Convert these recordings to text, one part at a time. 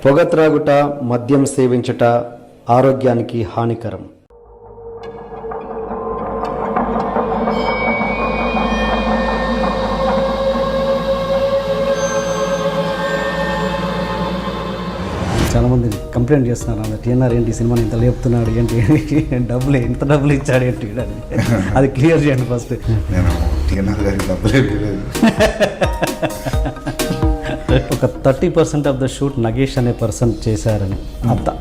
పొగ త్రాగుట, మద్యం సేవించుట ఆరోగ్యానికి హానికరం. చాలామంది కంప్లైంట్ చేస్తున్నారు, అన్న టీఎన్ఆర్ ఏంటి సినిమాని ఇంత లేపుతున్నాడు, ఏంటి ఇంత డబ్బులు ఇచ్చాడు ఏంటి అది క్లియర్ చేయండి ఫస్ట్. నేను టీఎన్ఆర్ గారికి డబ్బులు ఇవ్వలేదు. ఒక 30% ఆఫ్ ద షూట్ నగేష్ అనే పర్సన్ చేశారని,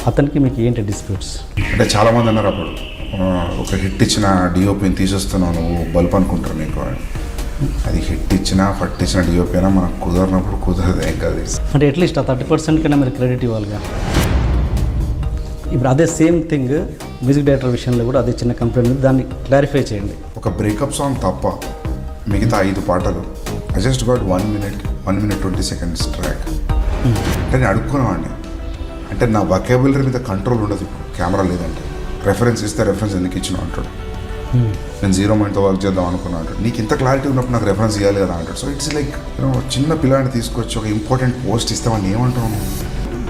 అతనికి మీకు ఏంటి డిస్ప్యూట్స్? అంటే చాలామంది అన్నారు అప్పుడు, ఒక హిట్ ఇచ్చిన డిఓపిని తీసేస్తున్నావు నువ్వు బల్బ్ అనుకుంటారు నీకు. అది హిట్ ఇచ్చినా ఫట్ ఇచ్చిన డిఓపి అయినా మనకు కుదరినప్పుడు కుదరదు. ఏం కాదు అంటే అట్లీస్ట్ ఆ 30% కన్నా మీరు క్రెడిట్ ఇవ్వాలిగా. ఇప్పుడు అదే సేమ్ థింగ్ మ్యూజిక్ డైరెక్టర్ విషయంలో కూడా అదే చిన్న కంప్లైంట్, దాన్ని క్లారిఫై చేయండి. ఒక బ్రేకప్ సాంగ్ తప్ప మిగతా 5 పాటలు I just got 1 minute 20 seconds track. అంటే నేను అడుక్కునేవాడిని, అంటే నా వొకాబులరీ మీద కంట్రోల్ ఉండదు. ఇప్పుడు కెమెరా లేదంటే రెఫరెన్స్ ఇస్తే రెఫరెన్స్ ఎందుకు ఇచ్చినావు అంటాడు. నేను 0 మైండ్తో వర్క్ చేద్దాం అనుకున్నాను అంటాడు. నీకు ఇంత క్లారిటీ ఉన్నప్పుడు నాకు రెఫరెన్స్ ఇవ్వాలి కదా అంటాడు. సో ఇట్స్ లైక్ చిన్న పిల్లాడిని తీసుకొచ్చి ఒక ఇంపార్టెంట్ పోస్ట్ ఇస్తే వాడిని ఏమంటాను.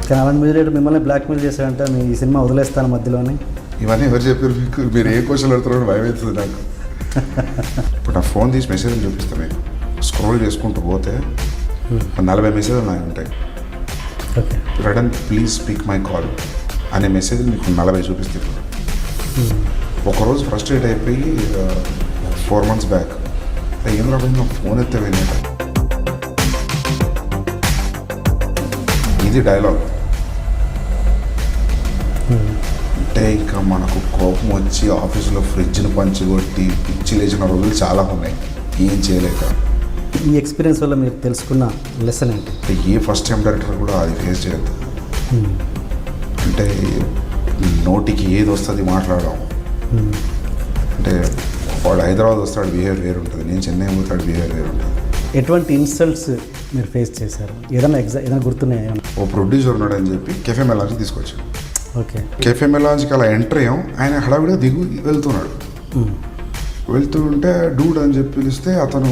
కానీ అలాంటి మ్యూజిక్ మిమ్మల్ని బ్లాక్మెయిల్ చేశారంటే మీ ఈ సినిమా వదిలేస్తాను మధ్యలోనే. ఇవన్నీ ఎవరు చెప్పారు మీకు? మీరు ఏ క్వశ్చన్ అడుగుతారో భయం అవుతుంది నాకు. ఇప్పుడు నా ఫోన్ తీసి మెసేజ్ని చూపిస్తాను మీకు. స్క్రోల్ చేసుకుంటూ పోతే 40 మెసేజ్లు నాకు ఉంటాయి. Radhan please speak my call అనే మెసేజ్ మీకు 40 చూపిస్తుంది. ఒకరోజు ఫ్రస్ట్రేట్ అయిపోయి 4 months బ్యాక్ ఏం రాబోయే నా ఫోన్ ఎత్తే వెళ్ళినట్ట. ఇది డైలాగ్. అంటే ఇంకా మనకు కోపం వచ్చి ఆఫీసులో ఫ్రిడ్జ్ను పంచికొట్టి పిచ్చి లేచిన రోజులు చాలా ఉన్నాయి, ఏం చేయలేక. ఈ ఎక్స్పీరియన్స్ వల్ల మీరు తెలుసుకున్న లెసన్ ఏంటి? ఏ ఫస్ట్ టైం డైరెక్టర్ కూడా అది ఫేస్ చేయద్దు. అంటే నోటికి ఏది వస్తుంది మాట్లాడడం. అంటే వాడు హైదరాబాద్ వస్తాడు బిహేవియర్ వేరు ఉంటుంది, నేను చెన్నై పోతాడు బిహేవియర్ వేరు ఉంటుంది. ఎటువంటి ఇన్సల్ట్స్ మీరు ఫేస్ చేశారు? ఏదైనా గుర్తున్నాయా? ఓ ప్రొడ్యూసర్ ఉన్నాడని చెప్పి కెఫే మెలాంజ్కి తీసుకొచ్చాడు. ఓకే, కెఫే మెలాంజ్కి అలా ఎంటర్ అయ్యాం. ఆయన హడావిడిగా వెళ్తున్నాడు. వెళ్తుంటే డూడ్ అని చెప్పి పిలిస్తే అతను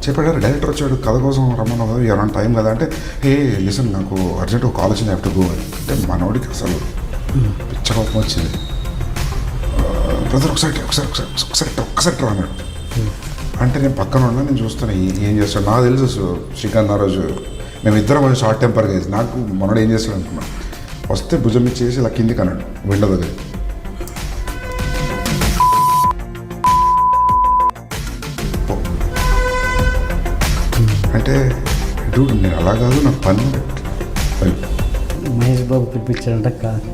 చెప్పాడు, డైరెక్టర్ వచ్చాడు కథ కోసం రమ్మన్నా ఎవరైనా టైం కదా అంటే, హే లిసన్ నాకు అర్జెంట్ ఒక కాల్ వచ్చింది, హ్యావ్ టు గో అని. అంటే మనోడికి అసలు పిచ్చ కోపం వచ్చింది. బ్రదర్ ఒక్కసారి రా అన్నాడు. అంటే నేను పక్కన ఉన్నా, నేను చూస్తాను ఏం చేస్తాడు. నాకు తెలుసు శ్రీకాంత్ ఆ రోజు మేమిద్దరం కొంచెం షార్ట్ టెంపర్గా వేసి నాకు మనోడు ఏం చేస్తాడు అనుకున్నాను. వస్తే భుజం ఇచ్చేసి ఇలా కిందికి అన్నాడు విండో దగ్గర. అంటే డూడ్ నేను అలా కాదు, నాకు పని. మహేష్ బాబు పిలిపించాడంట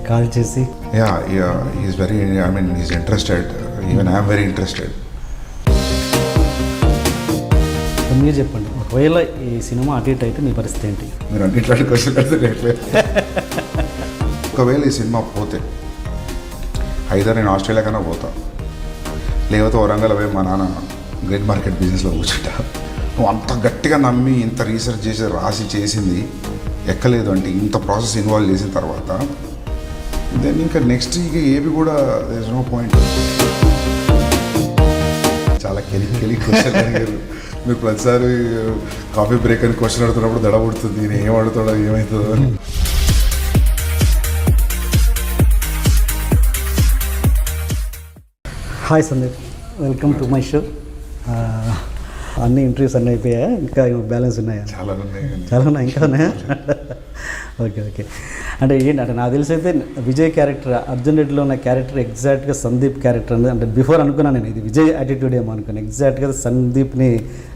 కాల్ చేసి. Is very is interested, even I'm very interested. మీరు చెప్పండి, ఒకవేళ ఈ సినిమా అటు ఇటు అయితే మీ పరిస్థితి ఏంటి? మీరు అన్నిట్లాంటి క్వశ్చన్ అడిగితే ఒకవేళ ఈ సినిమా పోతే ఐదర్ నేను ఆస్ట్రేలియా కన్నా పోతా, లేకపోతే వరంగల్ పోయి మా నాన్న గ్రీన్ మార్కెట్ బిజినెస్లో కూర్చుంటా. నువ్వు అంత గట్టిగా నమ్మి ఇంత రీసెర్చ్ చేసి రాసి చేసింది ఎక్కలేదు అంటే, ఇంత ప్రాసెస్ ఇన్వాల్వ్ చేసిన తర్వాత దెన్ ఇంకా నెక్స్ట్ ఇక ఏవి కూడా దేర్ ఇస్ నో పాయింట్. చాలా కెలి క్వశ్చన్ అడిగారు మీరు. ప్రతిసారి కాఫీ బ్రేక్ అని క్వశ్చన్ అడుగుతున్నప్పుడు దడ పుడుతుంది, నేను ఏం అడుగుతాడో ఏమవుతుందో అని. Hi Sandeep, welcome to my show. అన్ని ఇంటర్వ్యూస్ అన్నీ అయిపోయాయా? ఇంకా బ్యాలెన్స్ ఉన్నాయా? చాలా ఉన్నాయి, ఇంకా ఉన్నాయా? ఓకే. అంటే ఏంటంటే నాకు తెలిసి అయితే విజయ్ క్యారెక్టర్, అర్జున్ రెడ్డిలో ఉన్న క్యారెక్టర్ ఎగ్జాక్ట్గా సందీప్ క్యారెక్టర్ అనేది, అంటే బిఫోర్ అనుకున్నాను నేను ఇది విజయ్ యాటిట్యూడ్ ఏమో అనుకున్నాను. ఎగ్జాక్ట్గా సందీప్ని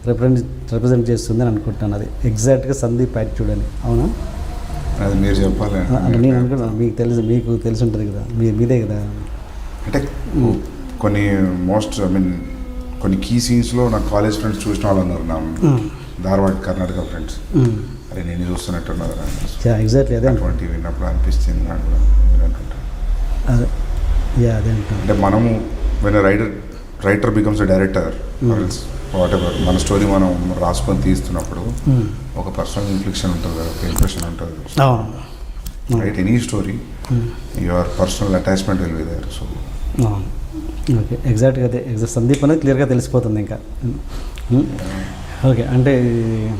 రిప్రజెంట్ చేస్తుందని అనుకుంటున్నాను. అది ఎగ్జాక్ట్గా సందీప్ యాటిట్యూడ్ అని. అవునా? అది మీరు చెప్పాలి. అంటే నేను అనుకుంటున్నాను మీకు తెలిసి ఉంటుంది కదా, మీదే కదా. అంటే కొన్ని కొన్ని కీ సీన్స్లో నా కాలేజ్ ఫ్రెండ్స్ చూసిన వాళ్ళు అన్నారు, నా ధార్వాడ్ కర్ణాటక ఫ్రెండ్స్, అరే నేను చూస్తున్నట్టున్నారు ఎగ్జాక్ట్లీ అదే అటువంటి విన్నప్పుడు అనిపిస్తుంది నాకు కూడా. అదే అంటే మనము when writer becomes a director what ever, మన స్టోరీ మనం రాసుకొని తీస్తున్నప్పుడు ఒక పర్సనల్ ఇన్ఫ్లిక్షన్ ఉంటుంది కదా, ఒక ఇంప్రెషన్ ఉంటుంది. Right any story, your personal attachment will be there. So okay, ఎగ్జాక్ట్గా అదే సందీప్ అనేది క్లియర్గా తెలిసిపోతుంది ఇంకా. ఓకే, అంటే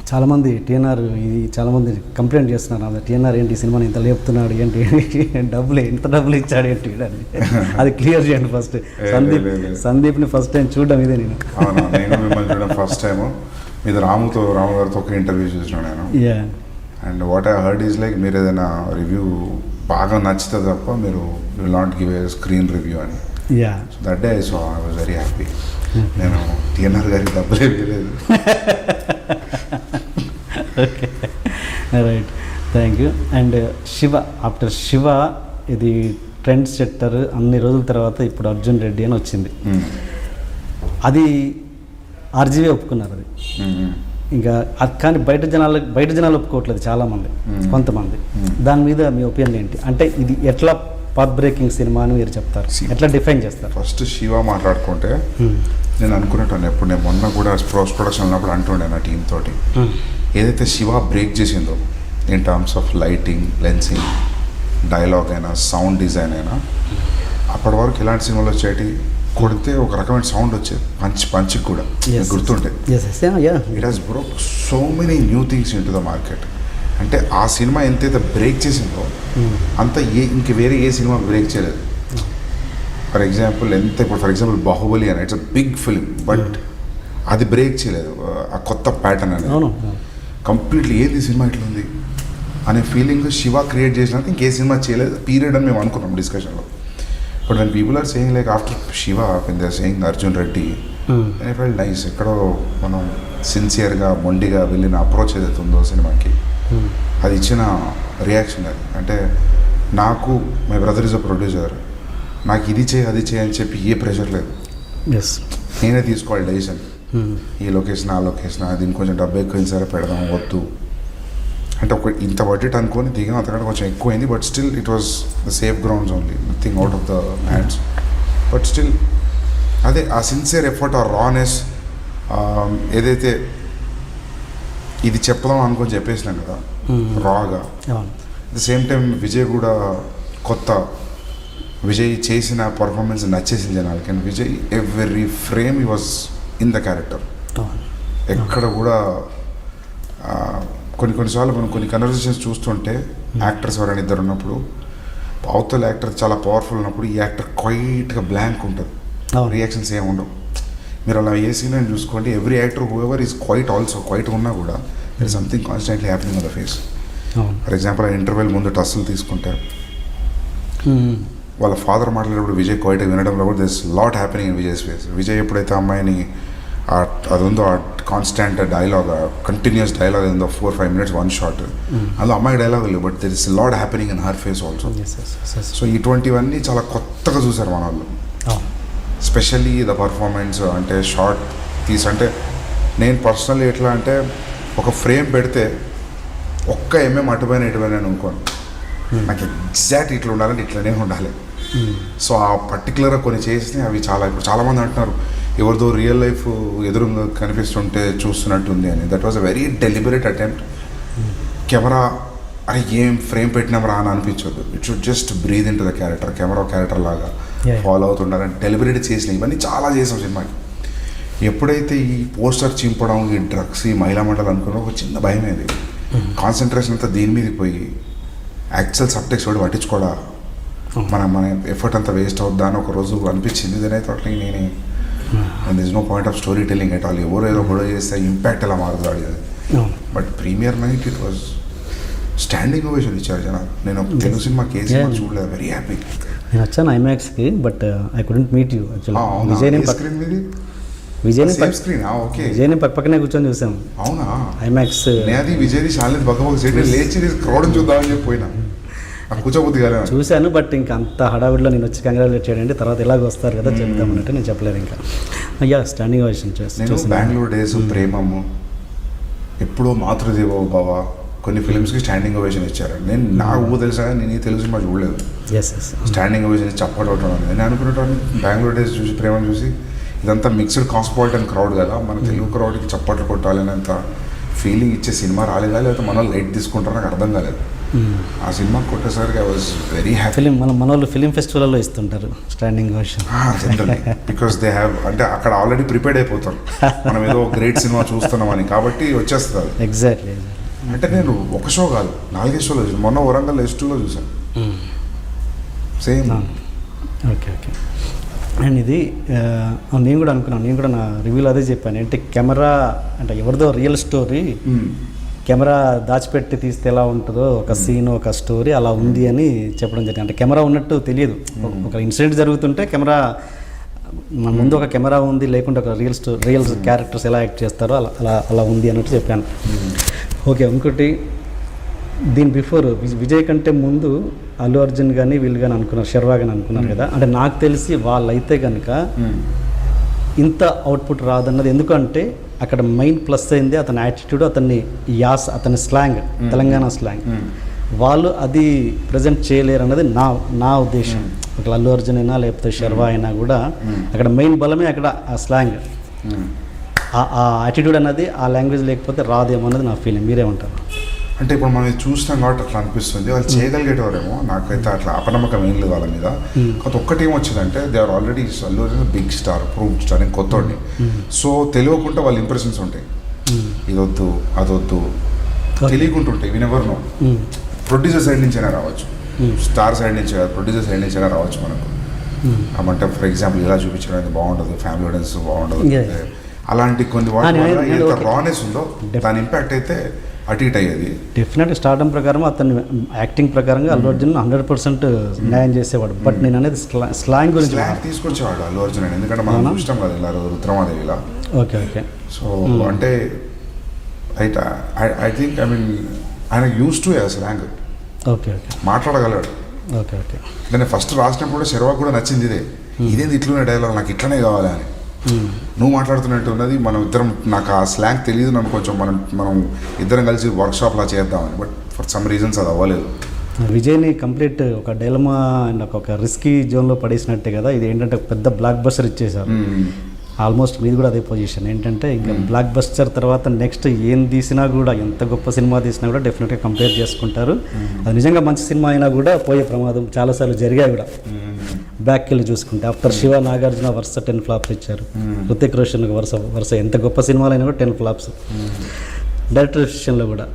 చాలామంది టీఎన్ఆర్ ఇది చాలామంది కంప్లైంట్ చేస్తున్నారు, అది టీఎన్ఆర్ ఏంటి ఈ సినిమాని ఇంత లేపుతున్నాడు ఏంటి, ఎంత డబ్బులు ఇచ్చాడు ఏంటి అని. అది క్లియర్ చేయండి ఫస్ట్. సందీప్ని ఫస్ట్ టైం చూడడం ఇదే నేను. నేను మిమ్మల్ని చూడడం ఫస్ట్ టైము. ఇది రాము గారితో ఒక ఇంటర్వ్యూ చూసిన నేను. And what I heard is like మీరు ఏదైనా రివ్యూ బాగా నచ్చితే తప్ప మీరు will not give a screen review అని. So that day so I was very happy. నేను టీఎన్ఆర్ గారికి డబ్బులే వేయలేదు. Okay, right, thank you. And Siva, after Siva ఇది ట్రెండ్ సెట్టర్ అన్ని రోజుల తర్వాత ఇప్పుడు అర్జున్ రెడ్డి అని వచ్చింది. అది ఆర్జీవే ఒప్పుకున్నారు అది. ఇంకా కానీ బయట జనాలు ఒప్పుకోవట్లేదు చాలామంది, కొంతమంది. దాని మీద మీ ఒపీనియన్ ఏంటి? అంటే ఇది ఎట్లా పాత్ బ్రేకింగ్ సినిమా అని మీరు చెప్తారు, ఎట్లా డిఫైన్ చేస్తారు? ఫస్ట్ శివ మాట్లాడుకుంటే నేను అనుకున్నట్టు ఎప్పుడు నేను మొన్న కూడా పోస్ట్ ప్రొడక్షన్ ఉన్నప్పుడు అంటుండే నా టీం తోటి, ఏదైతే శివ బ్రేక్ చేసిందో in terms of lighting, lensing, dialogue అయినా, సౌండ్ డిజైన్ అయినా, అప్పటి వరకు ఇలాంటి సినిమాలు వచ్చేటి కొడితే ఒక రకమైన సౌండ్ వచ్చేది, పంచ్కి కూడా గుర్తుంటే. It has broke so many new things in to the market. అంటే ఆ సినిమా ఎంతైతే బ్రేక్ చేసిందో అంత ఇంక వేరే ఏ సినిమా బ్రేక్ చేయలేదు. ఫర్ ఎగ్జాంపుల్ బాహుబలి అని it's a big film, but అది బ్రేక్ చేయలేదు ఆ కొత్త ప్యాటర్న్ అనేది. కంప్లీట్లీ ఏది సినిమా ఇట్లుంది అనే ఫీలింగ్ శివ క్రియేట్ చేసినంత ఇంకే సినిమా చేయలేదు పీరియడ్ అని మేము అనుకున్నాం డిస్కషన్లో. But when people are saying like after Shiva when they are saying Arjun Reddy, I felt nice. ఎక్కడో మనం సిన్సియర్గా మొండిగా వెళ్ళిన అప్రోచ్ ఏదైతే ఉందో సినిమాకి, అది ఇచ్చిన రియాక్షన్ అది. అంటే నాకు my brother is a producer, నాకు ఇది చేయి అది చేయి అని చెప్పి ఏ ప్రెషర్ లేదు. నేనే తీసుకోవాలి డెసిషన్, ఈ లొకేషన్ ఆ లొకేషన్, దీనికి కొంచెం డబ్బు ఎక్కువైంది సరే పెడదాం వద్దు అంటే ఒక ఇంత బడ్జెట్ అనుకొని దిగిన అంతకంటే కొంచెం ఎక్కువైంది. But still it was the safe grounds only, nothing out of the hands. But still అదే ఆ సిన్సియర్ ఎఫర్ట్, ఆ రానెస్, ఏదైతే ఇది చెప్దాం అనుకొని చెప్పేసినాం కదా రాగా. ద సేమ్ టైం విజయ్ కూడా విజయ్ చేసిన పర్ఫార్మెన్స్ నచ్చేసింది జనాలకి. And Vijay every frame he was in the character. ఎక్కడ కూడా కొన్నిసార్లు మనం కొన్ని కన్వర్సేషన్స్ చూస్తుంటే యాక్టర్స్ ఎవరైనా ఇద్దరు ఉన్నప్పుడు అవతల యాక్టర్ చాలా పవర్ఫుల్ ఉన్నప్పుడు ఈ యాక్టర్ క్వైట్గా బ్లాంక్ ఉంటుంది, రియాక్షన్స్ ఏమి ఉండవు. మీరు అలా ఏ సీన్ అని చూసుకోండి, every actor whoever is quiet ఉన్నా కూడా there is something constantly happening on the face. For example ఆ ఇంటర్వెల్ ముందు టస్సులు తీసుకుంటే వాళ్ళ ఫాదర్ మాట్లాడేటప్పుడు విజయ్ క్వైట్గా వినడంలో కూడా this lot happening in Vijay's face. Vijay ఎప్పుడైతే అమ్మాయిని అది ఉందో ఆ కాన్స్టాంట్ డైలాగ్, కంటిన్యూస్ డైలాగ్ ఉందో 4-5 minutes వన్ షాట్, అందులో అమ్మాయి డైలాగ్ లేదు, but there is lot happening in her face also. So ఇటువంటివన్నీ చాలా కొత్తగా చూసారు మన వాళ్ళు. స్పెషల్లీ ద పర్ఫార్మెన్స్ అంటే షార్ట్ అంటే నేను పర్సనల్లీ ఎట్లా అంటే ఒక ఫ్రేమ్ పెడితే ఒక్క అటుపైన అనుకోను, నాకు ఎగ్జాక్ట్ ఇట్లా ఉండాలంటే ఇట్లనే ఉండాలి. సో ఆ పర్టికులర్గా కొన్ని చేసినాయి అవి ఇప్పుడు చాలామంది అంటున్నారు ఎవరిదో రియల్ లైఫ్ ఎదురుగా కనిపిస్తుంటే చూస్తున్నట్టుంది అని. That was a very deliberate attempt. Camera అరే ఏం ఫ్రేమ్ పెట్టినామరా అని అనిపించొద్దు, it should just breathe in to the character, character లాగా ఫాలో అవుతుండాలని డెలిబరేట్ చేసినాయి. ఇవన్నీ చాలా చేసాం సినిమాకి. ఎప్పుడైతే ఈ పోస్టర్ చింపడం, ఈ డ్రగ్స్, ఈ మహిళా మండలి అనుకున్నా ఒక చిన్న భయం ఏది, కాన్సన్ట్రేషన్ అంతా దీని మీదకి పోయి యాక్చువల్ సబ్టెక్స్ట్ కూడా పట్టించుకోవడా, మన ఎఫర్ట్ అంతా వేస్ట్ అవుద్దా అని ఒక రోజు అనిపించింది. ఇదైతే అట్లా నేనే and this no point of story telling at all. ఎవరు ఏదో గొడవ చేస్తే ఇంపాక్ట్ ఎలా మారుతుంది అది. But premiere night it was standing ovation ఇచ్చారు జనాలు. నేను తెలుగు సినిమా కేసు చూడలేదు, వెరీ హ్యాపీ. నేను వచ్చాను ఐమాక్స్కి, but I couldn't meet you actually. విజయ్ని పక్కనే కూర్చొని చూసాం. అవునా? ఐమాక్స్ అది విజయ్ శాలిని పక్క సైడ్ లేచి క్రౌడ్ చూద్దామని చెప్పి పోయినా కూర్చోబుద్ది కదా చూశాను. బట్ ఇంకా అంత హడావిడిలో నేను వచ్చి కంగ్రాచులేట్ చేయండి, తర్వాత ఎలాగ వస్తారు కదా చెప్తామన్నట్టు నేను చెప్పలేదు. ఇంకా అయ్యా స్టాండింగ్ ఓవేషన్ నేను బెంగళూరు డేస్, ప్రేమము, ఎప్పుడో మాతృదేవో భవ, కొన్ని ఫిల్మ్స్కి స్టాండింగ్ ఓవేషన్ ఇచ్చారు. నేను నాకు తెలుసా, నేను ఈ తెలుగు సినిమా చూడలేదు. స్టాండింగ్ ఓవేషన్ చప్పట్లు కొట్టడం నేను అనుకునేటాను. బెంగళూరు డేస్ చూసి, ప్రేమను చూసి, ఇదంతా మిక్స్డ్ కాస్మోపాలిటన్ క్రౌడ్ కదా, మన తెలుగు క్రౌడ్కి చప్పట్లు కొట్టాలి అనేంత ఫీలింగ్ ఇచ్చే సినిమా రాలేదా, లేకపోతే మన లైట్ తీసుకుంటారో నాకు అర్థం కాలేదు. ఆ సినిమా కొట్టేసరికి I was very happy. Film మన వాళ్ళు ఫిలిం ఫెస్టివల్లో ఇస్తుంటారు standing ovation. Generally because they have, అంటే అక్కడ ఆల్రెడీ ప్రిపేర్డ్ అయిపోతారు మనం ఏదో గ్రేట్ సినిమా చూస్తున్నామని, కాబట్టి వచ్చేస్తుంది. ఎగ్జాక్ట్లీ. అంటే నేను ఒక షో కాదు 4 షోలో చూసాను. మొన్న వరంగల్ S2లో చూసాను సేమ్. ఓకే. అండ్ ఇది నేను కూడా అనుకున్నాను, నేను కూడా నా రివ్యూలో అదే చెప్పాను. అంటే కెమెరా అంటే ఎవరిదో రియల్ స్టోరీ కెమెరా దాచిపెట్టి తీస్తే ఎలా ఉంటుందో ఒక సీన్ ఒక స్టోరీ అలా ఉంది అని చెప్పడం జరిగింది. అంటే కెమెరా ఉన్నట్టు తెలియదు, ఒక ఇన్సిడెంట్ జరుగుతుంటే కెమెరా మన ముందు ఒక కెమెరా ఉంది, లేకుంటే ఒక రియల్ క్యారెక్టర్స్ ఎలా యాక్ట్ చేస్తారో అలా ఉంది అన్నట్టు చెప్పాను. ఓకే. ఇంకోటి దీని బిఫోర్ విజయ్ కంటే ముందు అల్లు అర్జున్ కానీ వీళ్ళు కానీ అనుకున్నారు, శర్వా కానీ అనుకున్నారు కదా. అంటే నాకు తెలిసి వాళ్ళైతే కనుక ఇంత అవుట్పుట్ రాదన్నది. ఎందుకంటే అక్కడ మెయిన్ ప్లస్ అయింది అతని యాటిట్యూడ్, అతని యాస్, అతని స్లాంగ్, తెలంగాణ స్లాంగ్. వాళ్ళు అది ప్రజెంట్ చేయలేరు అన్నది నా ఉద్దేశం. ఒక అల్లు అర్జున్ అయినా లేకపోతే శర్వా అయినా కూడా అక్కడ మెయిన్ బలమే అక్కడ ఆ స్లాంగ్, ఆ యాటిట్యూడ్ అన్నది ఆ లాంగ్వేజ్ లేకపోతే రాదేమో అన్నది నా ఫీలింగ్. మీరేమంటారు? అంటే ఇప్పుడు మనం చూసినాం కాబట్టి అట్లా అనిపిస్తుంది. వాళ్ళు చేయగలిగేటవారేమో, నాకైతే అట్లా అపనమ్మకం ఏం లేదు వాళ్ళ మీద. కాకపోతే ఒక్కటి ఏమొచ్చిందంటే they are already Allu Arjun big star, proved star, నేను కొత్తోడిని. సో తెలియకుండా వాళ్ళ ఇంప్రెషన్స్ ఉంటాయి, ఇదొద్దు అదొద్దు తెలియకుంటుంటాయి. Whenever no. ప్రొడ్యూసర్ సైడ్ నుంచైనా రావచ్చు, స్టార్ సైడ్ నుంచి కాదు, ప్రొడ్యూసర్ సైడ్ నుంచైనా రావచ్చు మనకు. అంటే ఫర్ ఎగ్జాంపుల్ ఇలా చూపించడం అనేది బాగుండదు, ఫ్యామిలీ ఆడియన్స్ బాగుండదు, అలాంటి కొన్ని వాటి వల్ల ఎంత రానెస్ ఉందో దాని ఇంపాక్ట్ అయితే అటు ఇటు అయ్యేది. డెఫినెట్గా స్టార్డమ్ ప్రకారం అతని యాక్టింగ్ ప్రకారంగా అల్లు అర్జున్ 100% న్యాయం చేసేవాడు. బట్ నేను అనేది స్లాంగ్ గురించి తీసుకొచ్చేవాడు అల్లు అర్జున్ అని, ఎందుకంటే మనం ఇష్టం కదా ఇలా రుద్రమాదేవిలా. ఓకే. సో అంటే ఐ థింక్ ఆయన యూస్ టు స్లాంగ్. ఓకే. మాట్లాడగలడు. ఓకే. నేను ఫస్ట్ రాసినప్పుడు శర్వా కూడా నచ్చింది ఇదేంది ఇట్లున్న డైలాగ్, నాకు ఇట్లనే కావాలి అని. నువ్వు మాట్లాడుతున్నట్టు ఉన్నది, మనం ఇద్దరం, నాకు ఆ స్లాంగ్ తెలియదు, నన్ను కొంచెం మనం ఇద్దరం కలిసి వర్క్షాప్లా చేద్దామని. బట్ ఫర్ సమ్ రీజన్స్ అది అవ్వలేదు. విజయ్ని కంప్లీట్ ఒక డైలమా అండ్ ఒక రిస్కీ జోన్లో పడేసినట్టే కదా. ఇది ఏంటంటే పెద్ద బ్లాక్ బస్టర్ ఇచ్చేసారు. ఆల్మోస్ట్ మీది కూడా అదే పొజిషన్. ఏంటంటే ఇంకా బ్లాక్ బస్టర్ తర్వాత నెక్స్ట్ ఏం తీసినా కూడా, ఎంత గొప్ప సినిమా తీసినా కూడా డెఫినెట్గా కంపేర్ చేసుకుంటారు. అది నిజంగా మంచి సినిమా అయినా కూడా పోయే ప్రమాదం చాలాసార్లు జరిగాయి కూడా. బ్యాక్కి వెళ్ళి చూసుకుంటే ఆఫ్టర్ శివ, నాగార్జున వరుస 10 ఫ్లాప్స్ ఇచ్చారు. హృతిక్ రోషన్ వరుస ఎంత గొప్ప సినిమాలైనా కూడా 10 ఫ్లాప్స్. డైరెక్టర్ విషయంలో కూడా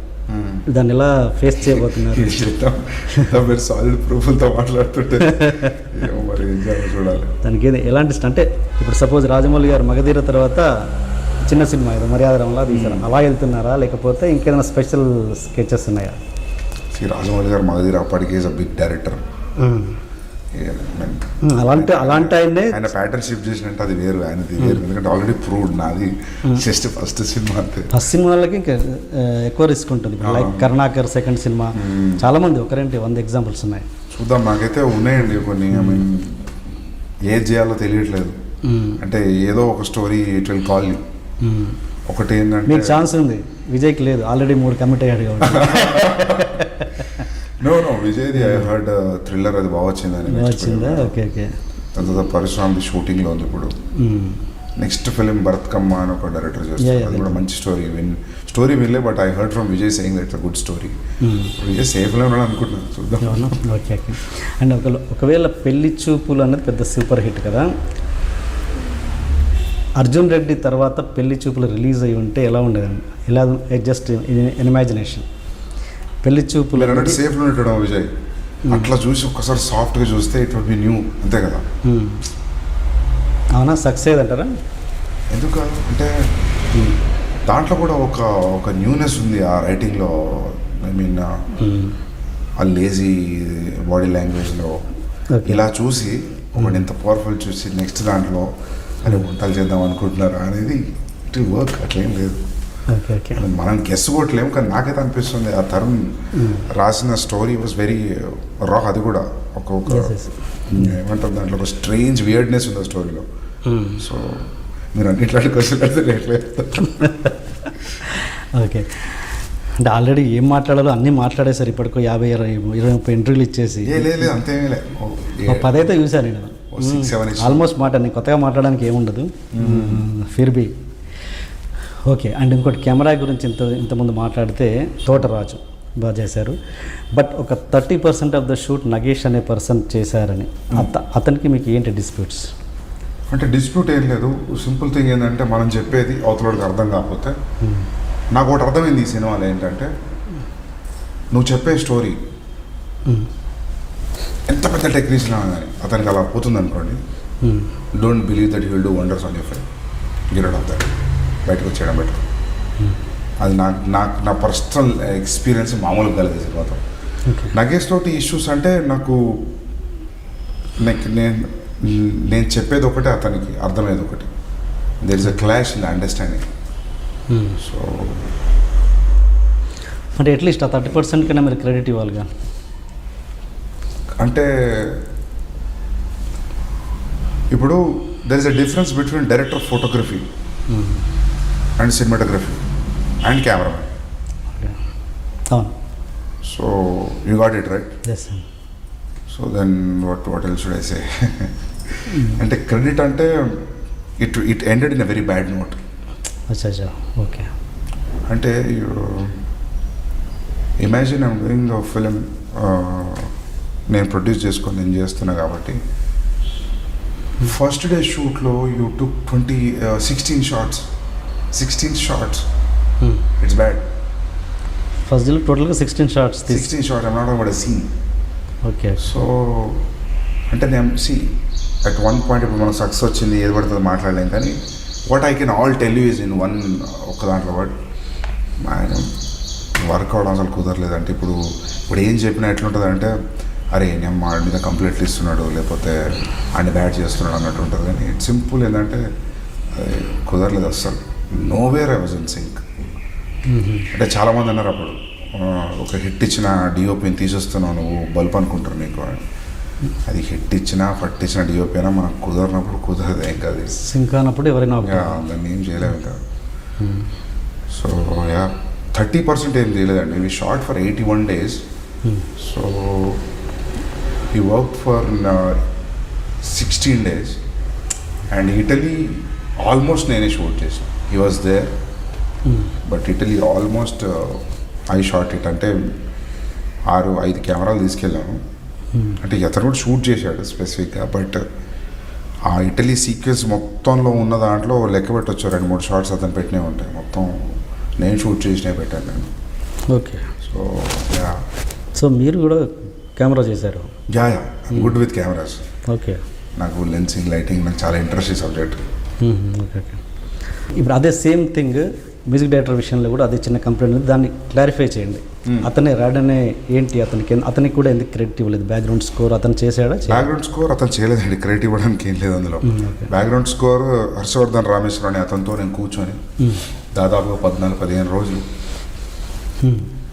దాన్ని ఎలా ఫేస్ చేయబోతున్నారు? మీరు సాలిడ్ ప్రూఫ్లతో మాట్లాడుతుంటే మరి చూడాలి దానికి ఎలాంటి అంటే ఇప్పుడు సపోజ్ రాజమౌళి గారు మగధీర తర్వాత చిన్న సినిమా ఏదో మర్యాదరంలా తీసారు, అలా వెళ్తున్నారా లేకపోతే ఇంకేదైనా స్పెషల్ స్కెచెస్ ఉన్నాయా? రాజమౌళి గారు మగధీర అప్పటికే ఈజ్ అ బిగ్ డైరెక్టర్. అలాంటి ఆయన ప్యాటర్న్ షిఫ్ట్ చేసినట్టు అది వేరు, ఆయనది వేరు. ఎందుకంటే ఆల్రెడీ ప్రూవ్డ్, నాది జస్ట్ ఫస్ట్ సినిమా అంతే. ఫస్ట్ సినిమాలకి ఇంకా ఎక్కువ రిస్క్ ఉంటుంది. లైక్ కరుణాకర్ సెకండ్ సినిమా, చాలా మంది ఒకరేంటి 100 ఎగ్జాంపుల్స్ ఉన్నాయి. చూద్దాం. నాకైతే ఉన్నాయండి కొన్ని. ఏది చేయాలో తెలియట్లేదు. అంటే ఏదో ఒక story it will call you. ఒకటి ఏంటంటే మీకు ఛాన్స్ ఉంది, విజయ్కి లేదు, ఆల్రెడీ 3 కమిట్ అయ్యాడు కాబట్టి. నో విజయ్ది ఐ హర్డ్ థ్రిల్లర్, అది బాగా వచ్చిందని. ఓకే. దాని తర్వాత పరశురామ్ది షూటింగ్లో ఉంది ఇప్పుడు. నెక్స్ట్ ఫిలిం భరత్ కమ్మ అని ఒక డైరెక్టర్ చేస్తారు, అది కూడా మంచి స్టోరీ వినలే. But I heard from Vijay saying that it's a good story. Vijay సేఫ్లో ఉన్నాడు అనుకుంటున్నాను, చూద్దాం. ఓకే. అండ్ ఒకవేళ పెళ్లి చూపులు అన్నది పెద్ద సూపర్ హిట్ కదా. అర్జున్ రెడ్డి తర్వాత పెళ్లి చూపులు రిలీజ్ అయ్యి ఉంటే ఎలా ఉండేదండి? ఎలా జస్ట్ ఇమాజినేషన్. పెళ్లి చూపులు సేఫ్లో ఉండడం విజయ్ అట్లా చూసి ఒక్కసారి సాఫ్ట్గా చూస్తే ఇట్ విల్ బి న్యూ, అంతే కదా. అవునా, సక్సెస్ అంటారా? ఎందుకు అంటే దాంట్లో కూడా ఒక న్యూనెస్ ఉంది ఆ రైటింగ్లో. ఐ మీన్ ఆ లేజీ బాడీ లాంగ్వేజ్లో ఇలా చూసి ఒకటి ఎంత పవర్ఫుల్ చూసి నెక్స్ట్ దాంట్లో అరే వంటలు చేద్దాం అనుకుంటున్నారు అనేది ఇట్ విల్ వర్క్. అట్లేం లేదు. మనం గెస్ కొట్టలేము, కానీ నాకైతే అనిపిస్తుంది ఆ తరుణ్ రాసిన స్టోరీ వాజ్ వెరీ రా. అది కూడా ఒక ఏమంటారు దాంట్లో ఒక స్ట్రేంజ్ వియర్డ్నెస్ ఉంది ఆ స్టోరీలో. సో మీరు అన్నిట్లాంటి క్వశ్చన్ అయితే ఓకే. అంటే ఆల్రెడీ ఏం మాట్లాడాలో అన్నీ మాట్లాడేసారు ఇప్పటికో 50-20-30 ఇంటర్వ్యూలు ఇచ్చేసి. లేదు అంతేమీ లేదు. 10 అయితే చూసాను నేను ఆల్మోస్ట్. నేను కొత్తగా మాట్లాడడానికి ఏముండదు ఫిర్బీ. ఓకే. అండ్ ఇంకోటి కెమెరా గురించి ఇంతకుముందు మాట్లాడితే తోటరాజు బాగా చేశారు. బట్ ఒక 30% ఆఫ్ ద షూట్ నగేష్ అనే పర్సన్ చేశారని, అతనికి మీకు ఏంటి డిస్ప్యూట్స్? అంటే డిస్ప్యూట్ ఏం లేదు. సింపుల్ థింగ్ ఏంటంటే మనం చెప్పేది అవతలకి అర్థం కాకపోతే, నాకు ఒకటి అర్థమైంది ఈ సినిమాలో ఏంటంటే, నువ్వు చెప్పే స్టోరీ ఎంత పెద్ద టెక్నీషియన్ కానీ అతనికి అలా పోతుంది అనుకోండి, don't believe that you will do wonders on your friend, get rid of that, బయటకు వచ్చేయడం బెటర్. అది నా పర్సనల్ ఎక్స్పీరియన్స్ మామూలుగా కలదు సినిమాతో. నగేష్ తోటి ఇష్యూస్ అంటే నాకు నేను చెప్పేది ఒకటే, అతనికి అర్థమయ్యేది ఒకటి. There is a clash in understanding. So అంటే అట్లీస్ట్ ఆ 30% కన్నా మీరు క్రెడిట్ ఇవ్వాలిగా. అంటే ఇప్పుడు there is a difference between director of photography and cinematography and cameraman. అవును. So you got it right. Yes. So then what else should I say? అంటే credit అంటే it ended in a very bad note. అచ్చా, okay. అంటే imagine I'm doing a film, నేను produce చేసుకొని నేను చేస్తున్నా కాబట్టి, ఫస్ట్ డే షూట్లో you took 16 shots. It's bad. First day టోటల్గా 16 shots. 16 shots. I'm not about a scene. Okay. So అంటే నేను అట్ వన్ పాయింట్ ఇప్పుడు మనకు సక్సెస్ వచ్చింది, ఏది పడుతుంది మాట్లాడలేం, కానీ what I can all tell you is in ఒక దాంట్లో బట్ ఆయన వర్క్ అవడం అసలు కుదరలేదంటే, ఇప్పుడు ఏం చెప్పినా ఎట్లుంటుంది అంటే, అరే నేను మా మీద కంప్లైంట్లు ఇస్తున్నాడు, లేకపోతే ఆయన బ్యాడ్ చేస్తున్నాడు అన్నట్టు ఉంటుంది. కానీ ఇట్స్ సింపుల్ ఏంటంటే కుదరలేదు అస్సలు. Nowhere I was in sync. అంటే చాలామంది అన్నారు అప్పుడు, ఒక హిట్ ఇచ్చిన డిఓపిని తీసేస్తున్నావు నువ్వు, బల్బ్ అనుకుంటారు నీకు. అది హిట్ ఇచ్చినా ఫట్ ఇచ్చిన డిఓపి అయినా మనకు కుదరినప్పుడు కుదరదు. ఇంకా అది సింక్ అన్నప్పుడు ఎవరైనా దాన్ని ఏం చేయలేము ఇంకా. సో 30% ఏం చేయలేదండి. We shot for 81 days. So he worked for 16 days and Italy almost నేనే షూట్ చేసాను. he was there but Italy almost I shot it. అంటే 6-5 కెమెరాలు తీసుకెళ్ళాను. అంటే అతను కూడా షూట్ చేశాడు స్పెసిఫిక్గా. బట్ ఆ ఇటలీ సీక్వెన్స్ మొత్తంలో ఉన్న దాంట్లో లెక్క పెట్టవచ్చు 2-3 షార్ట్స్ అతను పెట్టినే ఉంటాయి. మొత్తం నేను షూట్ చేసినవి పెట్టాను నేను. ఓకే. సో మీరు కూడా కెమెరా చేశారు? Yeah good with cameras. Okay. నాకు లెన్సింగ్, లైటింగ్ నాకు చాలా ఇంట్రెస్ట్ ఈ సబ్జెక్ట్. ఓకే. ఇప్పుడు అదే సేమ్ థింగ్ మ్యూజిక్ డైరెక్టర్ విషయంలో కూడా అదే చిన్న కంప్లైంట్ ఉంది, దాన్ని క్లారిఫై చేయండి. అతనే రాడనే ఏంటి, అతనికి కూడా ఎందుకు క్రెడిట్ ఇవ్వలేదు? బ్యాక్గ్రౌండ్ స్కోర్ అతను చేశాడా? బ్యాక్గ్రౌండ్ స్కోర్ అతను చేయలేదండి, క్రెడిట్ ఇవ్వడానికి ఏం లేదు అందులో. బ్యాక్గ్రౌండ్ స్కోర్ హర్షవర్ధన్ రామేశ్వర్ అని అతనితో నేను కూర్చొని దాదాపుగా 14-15 రోజులు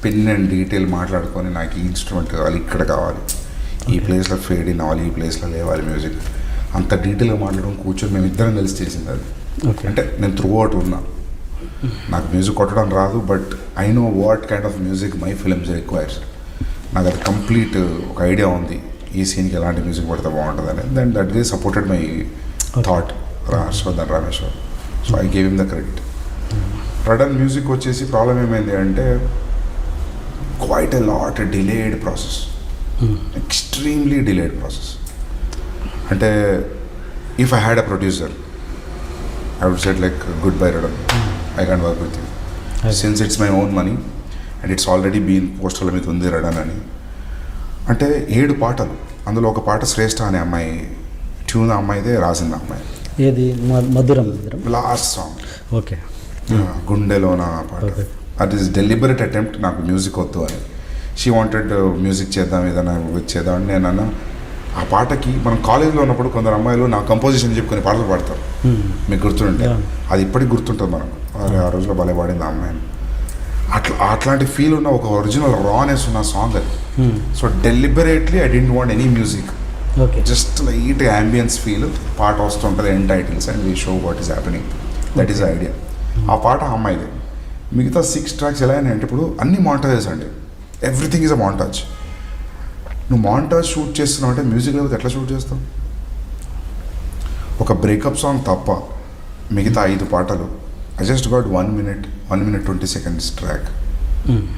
పిన్ అండ్ డీటెయిల్ మాట్లాడుకొని, నాకు ఈ ఇన్స్ట్రుమెంట్ కావాలి, ఇక్కడ కావాలి, ఈ ప్లేస్లో ఫేడ్ ఇన్ అవ్వాలి, ఈ ప్లేస్లో లేవాలి మ్యూజిక్, అంత డీటెయిల్గా మాట్లాడుకొని కూర్చొని మేము ఇద్దరం కలిసి చేసింది అది. అంటే నేను త్రూ అవుట్ ఉన్నా, నాకు మ్యూజిక్ కొట్టడం రాదు, but I know what kind of music my films requires. నాకు అది కంప్లీట్ ఒక ఐడియా ఉంది, ఈ సీన్కి ఎలాంటి మ్యూజిక్ పడితే బాగుంటుంది అనేది. Then that is supported my thought Harshavardhan Rameshwar. So I gave him the credit. రడన్ మ్యూజిక్ వచ్చేసి ప్రాబ్లం ఏమైంది అంటే, quite a lot delayed process, extremely delayed process. అంటే if I had a producer I would say like goodbye Radan, I can't work with you. Since it's my own money and it's already been పోస్టర్ల మీద ఉంది Radan అని. అంటే 7 పాటలు, అందులో ఒక పాట శ్రేష్ఠ అనే అమ్మాయి ట్యూన్, అమ్మాయిదే రాసింది అమ్మాయి. ఏది? మధురం లాస్ట్ సాంగ్. ఓకే. గుండెలోన పాట. అది ఇస్ డెలిబరేట్ అటెంప్ట్, నాకు మ్యూజిక్ వద్దు అని. షీ వాంటెడ్ మ్యూజిక్ చేద్దాం, ఏదైనా చేద్దాం అని. నేను అన్నా, ఆ పాటకి మనం కాలేజీలో ఉన్నప్పుడు కొందరు అమ్మాయిలు నా కంపోజిషన్ చెప్పి కొన్ని పాటలు పాడతారు, మీకు గుర్తుంటే. అది ఇప్పటికి గుర్తుంటుంది మనకు, ఆ రోజులో భలే పాడింది ఆ అమ్మాయిని. అట్లాంటి ఫీల్ ఉన్న ఒక ఒరిజినల్ రానెస్ ఉన్న సాంగ్ అది. So deliberately I didn't want any music, just light ambience feel, పాట వస్తుంటుంది, end titles and we show what is happening. That is idea. ఆ పాట అమ్మాయిదే. మిగతా 6 ట్రాక్స్ ఎలా అయినాయంటే, ఇప్పుడు అన్ని మాంటాజెస్ అండి, ఎవ్రీథింగ్ ఈజ్ అ మాంటాజ్. నువ్వు మాంటాజ్ షూట్ చేస్తున్నావు అంటే మ్యూజిక్ లేకపోతే ఎట్లా షూట్ చేస్తావు? ఒక బ్రేకప్ సాంగ్ తప్ప మిగతా 5 పాటలు I just got 1 minute 20 seconds track.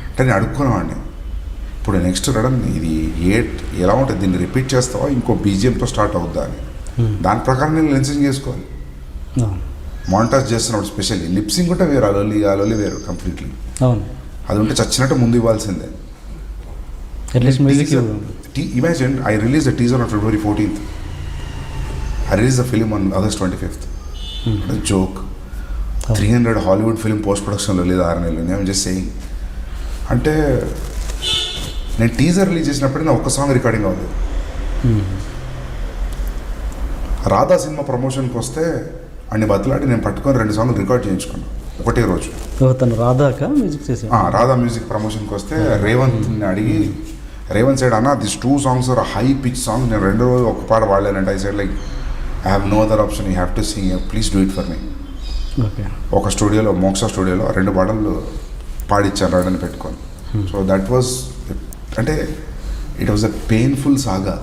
అంటే నేను అడుక్కునేవాడిని, ఇప్పుడు నెక్స్ట్ రడన్ ఇది ఎలా ఉంటుంది, దీన్ని రిపీట్ చేస్తావా ఇంకో బీజిఎంతో స్టార్ట్ అవుద్దా అని. దాని ప్రకారం నేను లెన్సింగ్ చేసుకోవాలి. అవును మానిటాజ్ చేస్తున్నప్పుడు స్పెషల్లీ లిప్సింగ్ ఉంటే వేరు, అలోలి వేరు కంప్లీట్లీ. అవును అది ఉంటే చచ్చినట్టు ముందు ఇవ్వాల్సిందే. At least music Imagine I released the teaser on February 14th. I released the film on August 25th. What a joke. 300 Hollywood film post ప్రొడక్షన్లో లేదు 6 నెలలు. నేను జస్ట్ సేయింగ్. అంటే నేను టీజర్ రిలీజ్ చేసినప్పుడే నా ఒక్క సాంగ్ రికార్డింగ్ అవ్వలేదు. రాధా సినిమా ప్రమోషన్కి వస్తే అన్ని బతులాడి నేను పట్టుకొని 2 సాంగ్లు రికార్డ్ చేయించుకున్నాను ఒకటే రోజు. తను రాధాక మ్యూజిక్ చేసి రాధా మ్యూజిక్ ప్రమోషన్కి వస్తే రేవంత్ని అడిగి, రేవంత్ సైడ్ అన్న this 2 songs are high pitch song, నేను 2 రోజులు ఒక పాట వాడలేనంటే I said like I have no other option, you have to sing, please do it for me. Okay ఒక స్టూడియోలో మోక్ష స్టూడియోలో 2 పాటలు పాడిచ్చాను రాడని పెట్టుకొని. సో దట్ వాజ్ అంటే it was a painful saga.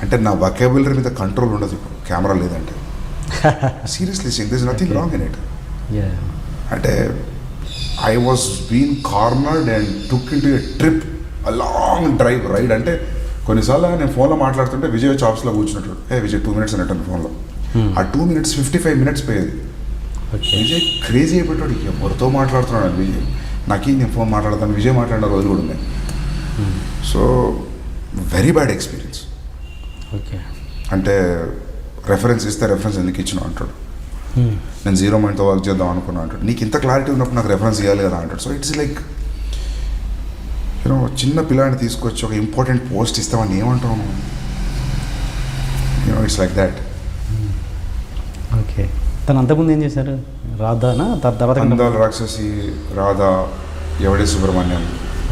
అంటే నా వొకాబులరీ మీద కంట్రోల్ ఉండదు ఇప్పుడు కెమెరా లేదంటే. Seriously sing this nothing wrong in it. అంటే I was been cornered and took in to a trip, a long drive ride. అంటే కొన్నిసార్లు నేను ఫోన్లో మాట్లాడుతుంటే విజయ్ చాప్స్లో కూర్చున్నట్టు, విజయ్ 2 minutes అన్నట్టు ఫోన్లో. ఆ 2 minutes 55 minutes పోయేది. విజయ్ క్రేజీ అయిపోయాడు, ఎవరితో మాట్లాడుతున్నాడు విజయ్, నాకేం నేను ఫోన్ మాట్లాడతాను, విజయ్ మాట్లాడిన రోజులు కూడా ఉన్నాయి. So very bad experience. Okay అంటే రెఫరెన్స్ ఇస్తే రెఫరెన్స్ ఎందుకు ఇచ్చినావు అంటాడు. నేను 0 Mindతో వర్క్ చేద్దాం అనుకున్నా అంటాడు. నీకు ఇంత క్లారిటీ ఉన్నప్పుడు నాకు రెఫరెన్స్ ఇవ్వాలి కదా అంటాడు. సో ఇట్స్ లైక్ యూనో చిన్న పిల్లాడిని తీసుకొచ్చి ఒక ఇంపార్టెంట్ పోస్ట్ ఇస్తామని ఏమంటావు నువ్వు? You know it's like that. Okay తను అంతకుముందు ఏం చేశారు? రాధానా తర్వాత అందాల రాక్షసి, రాధా, ఎవడే సుబ్రహ్మణ్యం.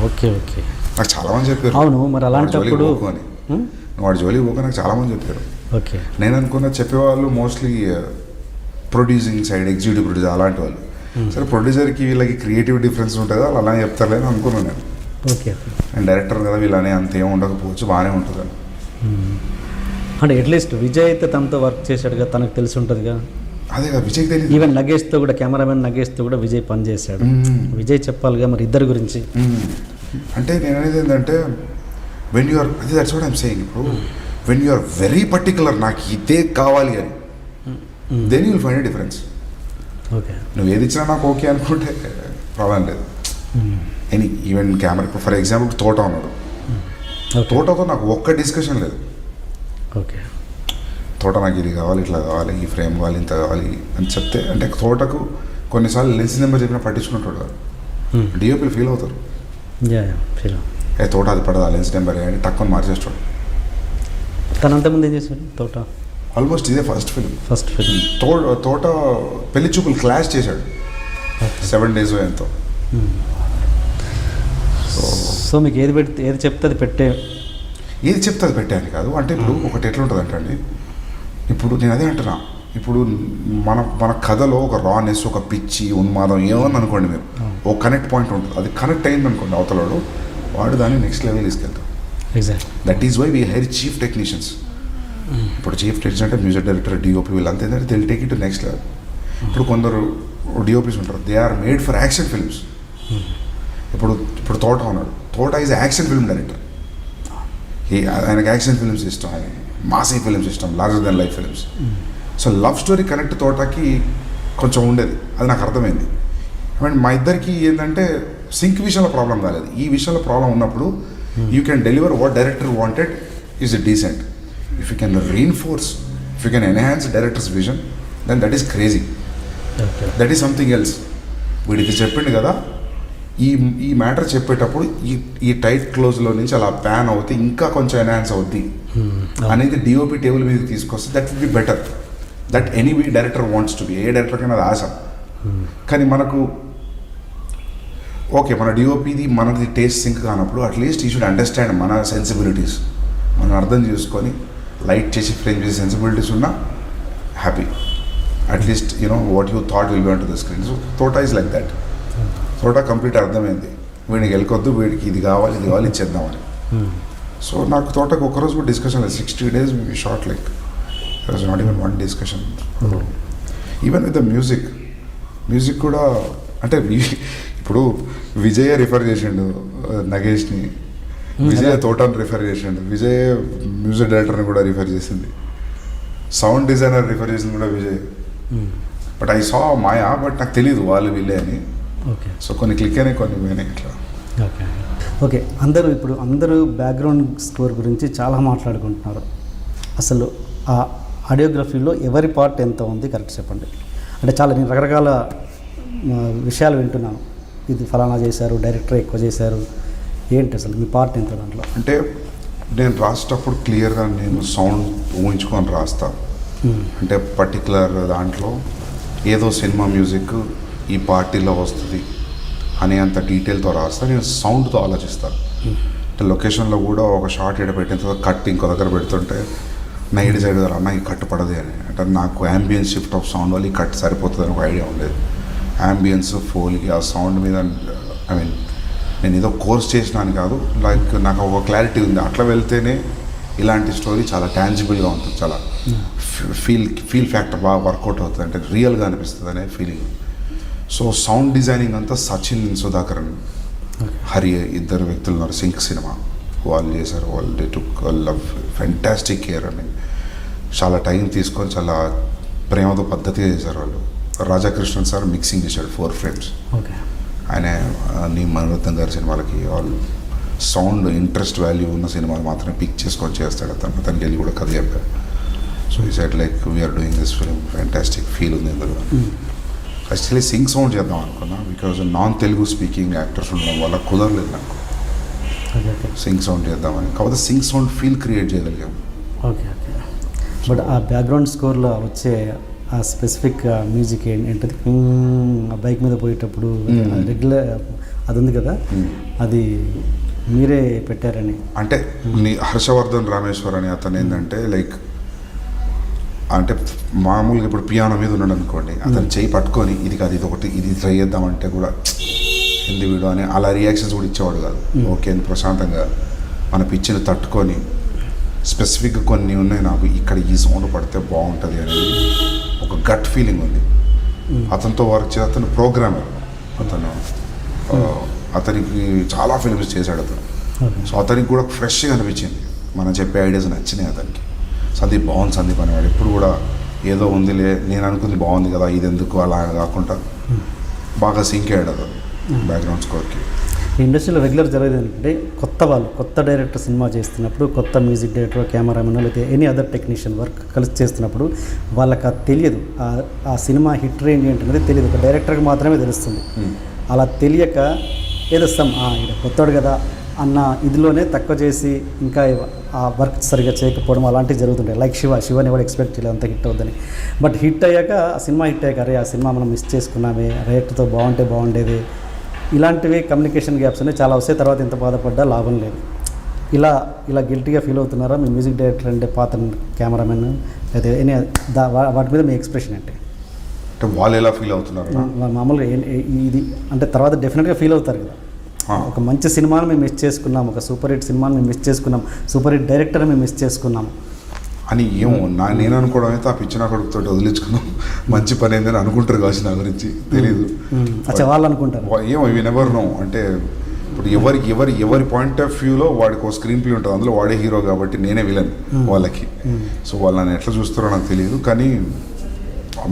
ఓకే ఓకే నాకు చాలామంది చెప్పారు. అవును మరి అలాంటప్పుడు అని నువ్వు వాడి జోలికి పోక నాకు చాలామంది చెప్పారు. ఓకే నేను అనుకున్న చెప్పేవాళ్ళు mostly producing side, executive producer అలాంటి వాళ్ళు. సరే ప్రొడ్యూసర్కి వీళ్ళకి క్రియేటివ్ డిఫరెన్స్ ఉంటుంది, వాళ్ళు అలానే చెప్తారులే అని అనుకున్నాను నేను. ఓకే నేను డైరెక్టర్ కదా, వీళ్ళనే అంత ఏమి ఉండకపోవచ్చు, బాగానే ఉంటుంది అని. అంటే అట్లీస్ట్ విజయ్ అయితే తనతో వర్క్ చేశాడుగా, తనకు తెలిసి ఉంటుందిగా. అదే కదా విజయ్ తెలియదు. ఈవెన్ నగేష్తో కూడా, కెమెరామెన్ నగేష్తో కూడా విజయ్ పని చేశాడు. విజయ్ చెప్పాలిగా మరి ఇద్దరి గురించి. అంటే నేను అనేది ఏంటంటే వెన్ యూఆర్, అది దట్స్ వాట్ ఐమ్ సేయింగ్. ఇప్పుడు వెన్ యూఆర్ వెరీ పర్టికులర్, నాకు ఇదే కావాలి అని, then you will find a difference. Okay నువ్వు ఏది ఇచ్చినా నాకు ఓకే అనుకుంటే ప్రాబ్లం లేదు. Any even camera for example Thota ఉన్నాడు, తోటతో నాకు ఒక్క డిస్కషన్ లేదు. ఓకే తోట నాకు ఇది కావాలి, ఇట్లా కావాలి, ఈ ఫ్రేమ్ కావాలి, ఇంత కావాలి అని చెప్తే, అంటే తోటకు కొన్నిసార్లు లెన్స్ నెంబర్ చెప్పినా పట్టించుకుంటాడు కాదు, డిఓపీలు ఫీల్ అవుతారు. తోట అది పడదా లెన్స్ నెంబర్ అని తక్కువ మార్చేస్తాడు. తను అంతకుముందు ఏం చేశాడు తోట? ఆల్మోస్ట్ ఇదే ఫస్ట్ ఫిల్మ్. తోట పెళ్లి చూపులు క్లాష్ చేశాడు 7 days ఎంతో. సో మీకు ఏది పెడితే ఏది చెప్తే అది పెట్టే, ఏది చెప్తే అది పెట్టాను కాదు. అంటే ఇప్పుడు ఒకటి ఎట్లా ఉంటుంది అంటే అండి, ఇప్పుడు నేను అదే అంటున్నా, ఇప్పుడు మన కథలో ఒక రానెస్, ఒక పిచ్చి, ఉన్మాదం ఏమని అనుకోండి మీరు, ఒక కనెక్ట్ పాయింట్ ఉంటుంది, అది కనెక్ట్ అయింది అనుకోండి అవతలవాడు, వాడు దాన్ని నెక్స్ట్ లెవెల్ తీసుకెళ్తాం. That is why we hire chief technicians. ఇప్పుడు చీఫ్ టెక్నీషియన్ అంటే మ్యూజిక్ డైరెక్టర్, డిఓపి, వీళ్ళంతా ఏంటంటే they'll take it to next level. ఇప్పుడు కొందరు డిఓపీస్ ఉంటారు, they are made for action films. ఇప్పుడు తోట ఉన్నాడు, Thota is action film director. ఆయనకి యాక్షన్ ఫిల్మ్స్ ఇష్టం, ఆయన మాసీ ఫిల్మ్స్ ఇష్టం, larger than life films. So love story connect తోటకి కొంచెం ఉండేది, అది నాకు అర్థమైంది. అండ్ మా ఇద్దరికి ఏంటంటే సింక్ విషయంలో ప్రాబ్లం కాలేదు, ఈ విషయంలో ప్రాబ్లం ఉన్నప్పుడు you can deliver what director wanted is decent. If you can reinforce, if you can enhance director's vision, then that is crazy, that is something else. వీడికి చెప్పిండు కదా, ఈ మ్యాటర్ చెప్పేటప్పుడు ఈ టైట్ క్లోజ్లో నుంచి అలా ప్యాన్ అవుతే ఇంకా కొంచెం ఎన్హాన్స్ అవుద్ది అనేది డిఓపి టేబుల్ మీద తీసుకొస్తే that will be better. That any director wants to be, ఏ డైరెక్టర్కైనా అది ఆశ. కానీ మనకు ఓకే, మన డిఓపిది మనది టేస్ట్ సింక్ కానప్పుడు అట్లీస్ట్ యూ షుడ్ అండర్స్టాండ్ మన సెన్సిబిలిటీస్, మనం అర్థం చేసుకొని లైట్ చేసి ఫ్రేమ్ చేసే సెన్సిబిలిటీస్ ఉన్నా happy. At least you know what you thought will be on to the screen. So Thota is like that. Thota complete అర్థమైంది, వీడికి వెళ్ళకొద్దు, వీడికి ఇది కావాలి, ఇది కావాలి, ఇచ్చేద్దామని. సో నాకు తోటకు ఒక్కరోజు కూడా డిస్కషన్ లేదు. 60 days we shot, like there was not even one discussion. Even with the music కూడా అంటే ఇప్పుడు విజయ్ రిఫర్ చేసిండు నగేష్ని, విజయ్ తోటని రిఫర్ చేసిండు, విజయ్ మ్యూజిక్ డైరెక్టర్ని కూడా రిఫర్ చేసింది, సౌండ్ డిజైనర్ రిఫర్ చేసింది కూడా Vijay. But I saw Maya, but నాకు తెలియదు వాళ్ళు వీళ్ళే అని. ఓకే. సో కొన్ని క్లిక్ అయినాయి, కొన్ని పోయినాయి ఇట్లా. Okay okay. అందరూ బ్యాక్గ్రౌండ్ స్కోర్ గురించి చాలా మాట్లాడుకుంటున్నారు. అసలు ఆ ఆడియోగ్రఫీలో ఎవరి పార్ట్ ఎంత ఉంది కరెక్ట్ చెప్పండి. అంటే చాలా నేను రకరకాల విషయాలు వింటున్నాను, ఇది ఫలానా చేశారు, డైరెక్టర్ ఎక్కువ చేశారు, ఏంటి అసలు మీ పార్ట్ ఎంత దాంట్లో? అంటే నేను రాసేటప్పుడు క్లియర్గా నేను సౌండ్ ఊహించుకొని రాస్తా. అంటే పర్టికులర్ దాంట్లో ఏదో సినిమా మ్యూజిక్ ఈ పార్టీలో వస్తుంది అనే అంత డీటెయిల్తో రాస్తా. నేను సౌండ్తో ఆలోచిస్తాను. అంటే లొకేషన్లో కూడా ఒక షార్ట్ ఎడ పెట్టిన తర్వాత కట్ ఇంకో దగ్గర పెడుతుంటే నా ఇడి సైడ్ అన్న ఈ కట్ పడదు అని, అంటే నాకు యాంబియన్స్ షిఫ్ట్ ఆఫ్ సౌండ్ వల్ల ఈ కట్ సరిపోతుంది అని ఒక ఐడియా ఉండేది. యాంబియన్స్ ఫోల్కి ఆ సౌండ్ మీద ఐ మీన్ నేను ఏదో కోర్స్ చేసినాను కాదు, లైక్ నాకు ఒక క్లారిటీ ఉంది. అట్లా వెళ్తేనే ఇలాంటి స్టోరీ చాలా టాంజిబుల్గా ఉంటుంది, చాలా ఫీల్ ఫ్యాక్టర్ బాగా వర్కౌట్ అవుతుంది, అంటే రియల్గా అనిపిస్తుంది అనే ఫీలింగ్. సో సౌండ్ డిజైనింగ్ అంతా సచిన్ సుధాకరన్ హరి ఇద్దరు వ్యక్తులు ఉన్నారు, సింక్ సినిమా వాళ్ళు చేశారు. వాళ్ళు they took love fantastic care అని చాలా టైం తీసుకొని చాలా ప్రేమతో పద్ధతిగా చేశారు వాళ్ళు. రాజాకృష్ణన్ సార్ మిక్సింగ్ చేశాడు 4 frames. ఓకే. ఆయన నీ మనోరత్నం గారి సినిమాలకి వాళ్ళు సౌండ్ ఇంట్రెస్ట్ వాల్యూ ఉన్న సినిమాలు మాత్రమే పిక్ చేసుకొని చేస్తాడు అతనికి వెళ్ళి కూడా కథ చెప్పారు. సో ఈ side like we are doing this film fantastic feel ఉంది ఇందులో. యాక్చువల్లీ సింగ్ సౌండ్ చేద్దాం అనుకున్నా, because non Telugu speaking actors ఉండడం వల్ల కుదరలేదు నాకు సింగ్ సౌండ్ చేద్దామని. కాకపోతే సింగ్ సౌండ్ ఫీల్ క్రియేట్ చేయగలిగాం. Okay okay. బట్ ఆ బ్యాక్గ్రౌండ్ స్కోర్లో వచ్చే ఆ స్పెసిఫిక్ మ్యూజిక్ ఏంటది, ఆ బైక్ మీద పోయేటప్పుడు రెగ్యులర్ అది ఉంది కదా, అది మీరే పెట్టారని? అంటే హర్షవర్ధన్ రామేశ్వర్ అని అతను ఏంటంటే లైక్ అంటే మామూలుగా ఇప్పుడు పియానో మీద ఉన్నాడు అనుకోండి, అతను చేయి పట్టుకొని ఇది కాదు ఇది ఒకటి ఇది ట్రై చేద్దామంటే కూడా హిందీ వీడియో అని అలా రియాక్షన్స్ కూడా ఇచ్చేవాడు కాదు. ఓకే అని ప్రశాంతంగా మన పిచ్చిని తట్టుకొని స్పెసిఫిక్గా కొన్ని ఉన్నాయి నాకు ఇక్కడ ఈ సౌండ్ పడితే బాగుంటుంది అనేది ఒక గట్ ఫీలింగ్ ఉంది. అతనితో వర్క్ చేసి అతను ప్రోగ్రామర్, అతనికి చాలా ఫిల్మ్స్ చేశాడు అతను. సో అతనికి కూడా ఫ్రెష్గా అనిపించింది, మనం చెప్పే ఐడియాస్ నచ్చినాయి అతనికి. సందీప్ బాగుంది సందీప్ అనేవాడు ఎప్పుడు కూడా, ఏదో ఉందిలే నేను అనుకుంది బాగుంది కదా ఇది ఎందుకు అలా కాకుండా బాగా సింక్ అయ్యాడు అతను బ్యాక్గ్రౌండ్ స్కోర్కి. ఈ ఇండస్ట్రీలో రెగ్యులర్ జరిగేది ఏంటంటే కొత్త డైరెక్టర్ సినిమా చేస్తున్నప్పుడు, కొత్త మ్యూజిక్ డైరెక్టర్, కెమెరామెన్ లేకపోతే ఎనీ అదర్ టెక్నీషియన్ వర్క్ కలిసి చేస్తున్నప్పుడు వాళ్ళకి అది తెలియదు, ఆ సినిమా హిట్ రేంజ్ ఏంటనేది తెలియదు, ఒక డైరెక్టర్కి మాత్రమే తెలుస్తుంది. అలా తెలియక ఏదో కొత్తవాడు కదా అన్న ఇదిలోనే తక్కువ చేసి ఇంకా ఆ వర్క్ సరిగ్గా చేయకపోవడం అలాంటివి జరుగుతుంటాయి. లైక్ శివని కూడా ఎక్స్పెక్ట్ చేయలేదు అంత హిట్ అవుతుందని. బట్ హిట్ అయ్యాక ఆ సినిమా హిట్ అయ్యాక అరే ఆ సినిమా మనం మిస్ చేసుకున్నామే, డైరెక్టర్తో బాగుండేది, ఇలాంటివి కమ్యూనికేషన్ గ్యాప్స్ అనేవి చాలా వస్తాయి. తర్వాత ఎంత బాధపడ్డా లాభం లేదు. ఇలా గిల్టీగా ఫీల్ అవుతున్నారా మీ మ్యూజిక్ డైరెక్టర్ అంటే పాత కెమెరామెన్ అయితే వాటి మీద మీ ఎక్స్ప్రెషన్ ఏంటి? అంటే వాళ్ళు ఎలా ఫీల్ అవుతున్నారు మామూలుగా ఇది అంటే తర్వాత డెఫినెట్గా ఫీల్ అవుతారు కదా, ఒక మంచి సినిమాను మేము మిస్ చేసుకున్నాం, ఒక సూపర్ హిట్ సినిమాను మేము మిస్ చేసుకున్నాం, సూపర్ హిట్ డైరెక్టర్ మేము మిస్ చేసుకున్నాం అని ఏమో నేను అనుకోవడం అయితే ఆ పిచ్చిన కొడుకుతో వదిలించుకున్నాం మంచి పని ఏందని అనుకుంటారు కావచ్చు, నా గురించి తెలియదు. వాళ్ళు అనుకుంటారు ఏమో ఇవి నెవర్ నో. అంటే ఇప్పుడు ఎవరి పాయింట్ ఆఫ్ వ్యూలో వాడికి ఒక స్క్రీన్ ప్లే ఉంటుంది, అందులో వాడే హీరో కాబట్టి నేనే విలన్ వాళ్ళకి. సో వాళ్ళని ఎట్లా చూస్తారో నాకు తెలియదు, కానీ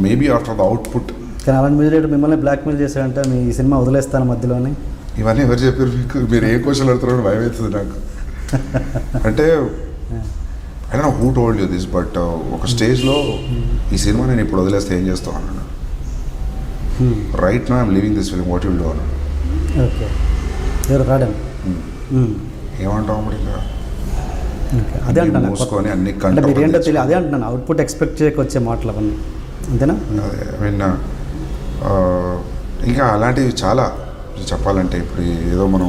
మేబీ ఆఫ్టర్ ద అవుట్పుట్. కానీ అలాంటి మ్యూజిక్ డైరెక్టర్ మిమ్మల్ని బ్లాక్మెయిల్ చేశారంటే మీ సినిమా వదిలేస్తాను మధ్యలోనే, ఇవన్నీ ఎవరు చెప్పారు మీకు? మీరు ఏ క్వశ్చన్ అడుగుతారని భయం అవుతుంది నాకు. అంటే I don't know who told you this, but ఒక స్టేజ్లో ఈ సినిమా నేను ఇప్పుడు వదిలేస్తే ఏం చేస్తావు అన్నాడు. Right now I'm living this film, what will do అన్నాడు. ఓకే, ఎవరు రావడం ఏమంటావు అప్పుడు ఇంకా అదే అంటున్నాను, మూసుకొని అన్ని అంటే మీరు ఏంటో తెలియదు అదే అంటున్నాను, అవుట్పుట్ ఎక్స్పెక్ట్ చేయక వచ్చే మాటలు అవన్నీ అంతేనా? అదే ఐ మీన్ ఇంకా అలాంటివి చాలా చెప్పాలంటే ఇప్పుడు ఏదో మనం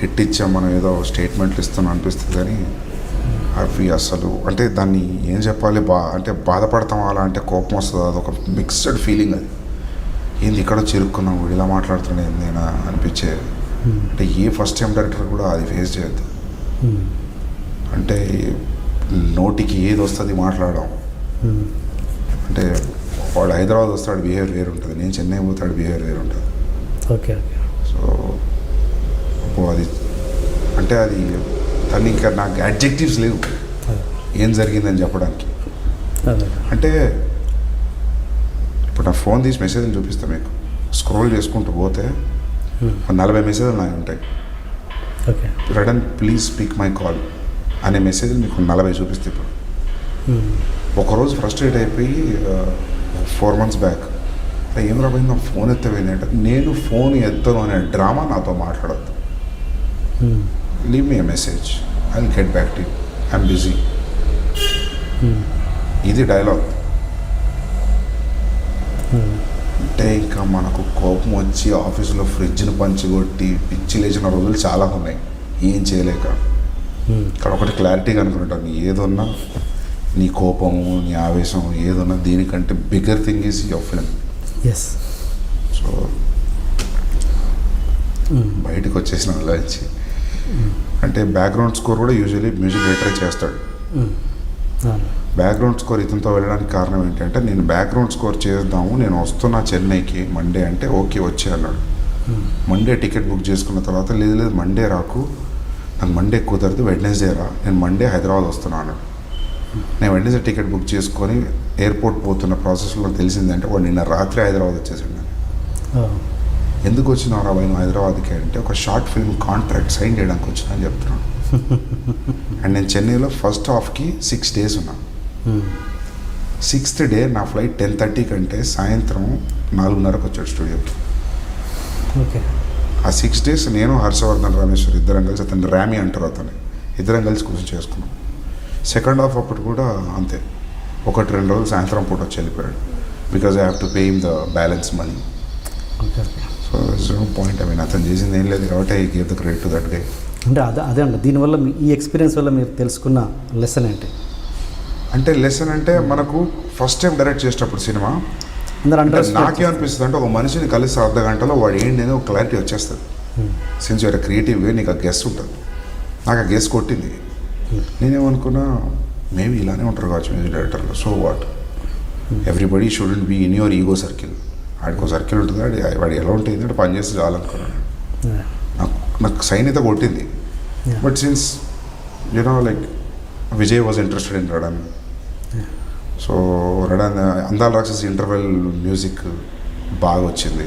హిట్ ఇచ్చాం, మనం ఏదో స్టేట్మెంట్లు ఇస్తున్నాం అనిపిస్తుంది, కానీ అవి అసలు అంటే దాన్ని ఏం చెప్పాలి, అంటే బాధపడతాం అలా అంటే కోపం వస్తుంది, అదొక మిక్స్డ్ ఫీలింగ్. అది ఏంది ఇక్కడ చిరుక్కున్నాం వీడు ఇలా మాట్లాడుతున్నాడు నేను అనిపించే. అంటే ఏ ఫస్ట్ టైం డైరెక్టర్ కూడా అది ఫేస్ చేయొద్దు. అంటే నోటికి ఏది వస్తుంది మాట్లాడడం, అంటే వాడు హైదరాబాద్ వస్తాడు బిహేవియర్ వేరు ఉంటుంది, నేను చెన్నై పోతాడు బిహేవియర్ వేరు ఉంటుంది. Okay okay. సో అది అంటే అది దాన్ని ఇంకా నాకు అడ్జెక్టివ్స్ లేవు ఏం జరిగిందని చెప్పడానికి. అదే అంటే ఇప్పుడు నా ఫోన్ తీసి మెసేజ్లు చూపిస్తాను మీకు, స్క్రోల్ చేసుకుంటూ పోతే 40 మెసేజ్లు నాకు ఉంటాయి. Okay. Radhan please speak my call అనే మెసేజ్లు మీకు 40 చూపిస్తే ఇప్పుడు. ఒకరోజు ఫ్రస్ట్రేట్ అయిపోయి 4 months బ్యాక్ ఏం రాబోయింది నా ఫోన్ ఎత్తపోయింది అంటే, నేను ఫోన్ ఎత్తను అనే డ్రామా నాతో మాట్లాడద్దు. Leave me a message, I will get back to you, I'm busy. ఇది డైలాగ్. అంటే ఇంకా మనకు కోపం వచ్చి ఆఫీసులో ఫ్రిడ్జ్ని పంచికొట్టి పిచ్చి లేచిన రోజులు చాలా ఉన్నాయి, ఏం చేయలేక. ఇక్కడ ఒకటి క్లారిటీగా అనుకుంటాను, ఏదన్నా నీ కోపము నీ ఆవేశం ఏదన్నా దీనికంటే bigger thing is your film. Yes. So బయటకు వచ్చేసిన నుంచి అంటే బ్యాక్గ్రౌండ్ స్కోర్ కూడా యూజువలీ మ్యూజిక్ డైరెక్టరే చేస్తాడు. బ్యాక్గ్రౌండ్ స్కోర్ ఇతనితో వెళ్ళడానికి కారణం ఏంటంటే, నేను బ్యాక్గ్రౌండ్ స్కోర్ చేద్దాము, నేను వస్తున్నా చెన్నైకి మండే అంటే ఓకే వచ్చే అన్నాడు. మండే టికెట్ బుక్ చేసుకున్న తర్వాత లేదు మండే రాకు, నాకు మండే కుదరదు, వెడ్నెస్డే రా, నేను మండే హైదరాబాద్ వస్తున్నా అన్నాడు. నేను వెడ్నెస్డే టికెట్ బుక్ చేసుకొని ఎయిర్పోర్ట్ పోతున్న ప్రాసెస్లో తెలిసిందంటే వాడు నిన్న రాత్రి హైదరాబాద్ వచ్చేసాడు. ఎందుకు వచ్చినా రా నేను హైదరాబాద్కి అంటే, ఒక షార్ట్ ఫిల్మ్ కాంట్రాక్ట్ సైన్ చేయడానికి వచ్చినా అని చెప్తున్నాను. అండ్ నేను చెన్నైలో ఫస్ట్ హాఫ్కి 6 days ఉన్నాను. 6th day నా ఫ్లైట్ 10:30 కంటే సాయంత్రం 4:30కి వచ్చాడు స్టూడియోకి. ఓకే. ఆ 6 days నేను హర్షవర్ధన్ రామేశ్వర్ ఇద్దరం కలిసి, అతను ర్యామీ అంటారు అతను, ఇద్దరం కలిసి కూర్చొని చేసుకున్నాం. సెకండ్ హాఫ్ అప్పుడు కూడా అంతే, 1-2 రోజులు సాయంత్రం పూట వచ్చి వెళ్ళిపోయాడు. Because I have to pay him the balance money. So no point, I mean అతను చేసింది ఏం లేదు కాబట్టి I give the credit to that guy. అంటే అదే అండి, దీనివల్ల ఈ ఎక్స్పీరియన్స్ వల్ల మీరు తెలుసుకున్న లెసన్ ఏంటి? అంటే లెసన్ అంటే మనకు ఫస్ట్ టైం డైరెక్ట్ చేసేటప్పుడు సినిమా నాకేమనిపిస్తుంది అంటే, ఒక మనిషిని కలిసి అర్ధ గంటలో వాడు ఏంటి అనేది ఒక క్లారిటీ వచ్చేస్తుంది. సిన్స్ యూఆర్ క్రియేటివ్గా నీకు ఆ గెస్ ఉంటుంది. నాకు ఆ గెస్ కొట్టింది. నేనేమనుకున్నా మేబీ ఇలానే ఉంటారు కావచ్చు మ్యూజిక్ డైరెక్టర్లో. So what, everybody shouldn't be in your ego circle. వాడికి సర్కిల్ ఉంటుంది, వాడు ఎలా ఉంటుంది అంటే పని చేస్తే చాలనుకున్నాను. నాకు సైన్ అయితే కొట్టింది. But since like Vijay was interested in Radhan. So Radhan Andala Rakshas interval music బాగా వచ్చింది,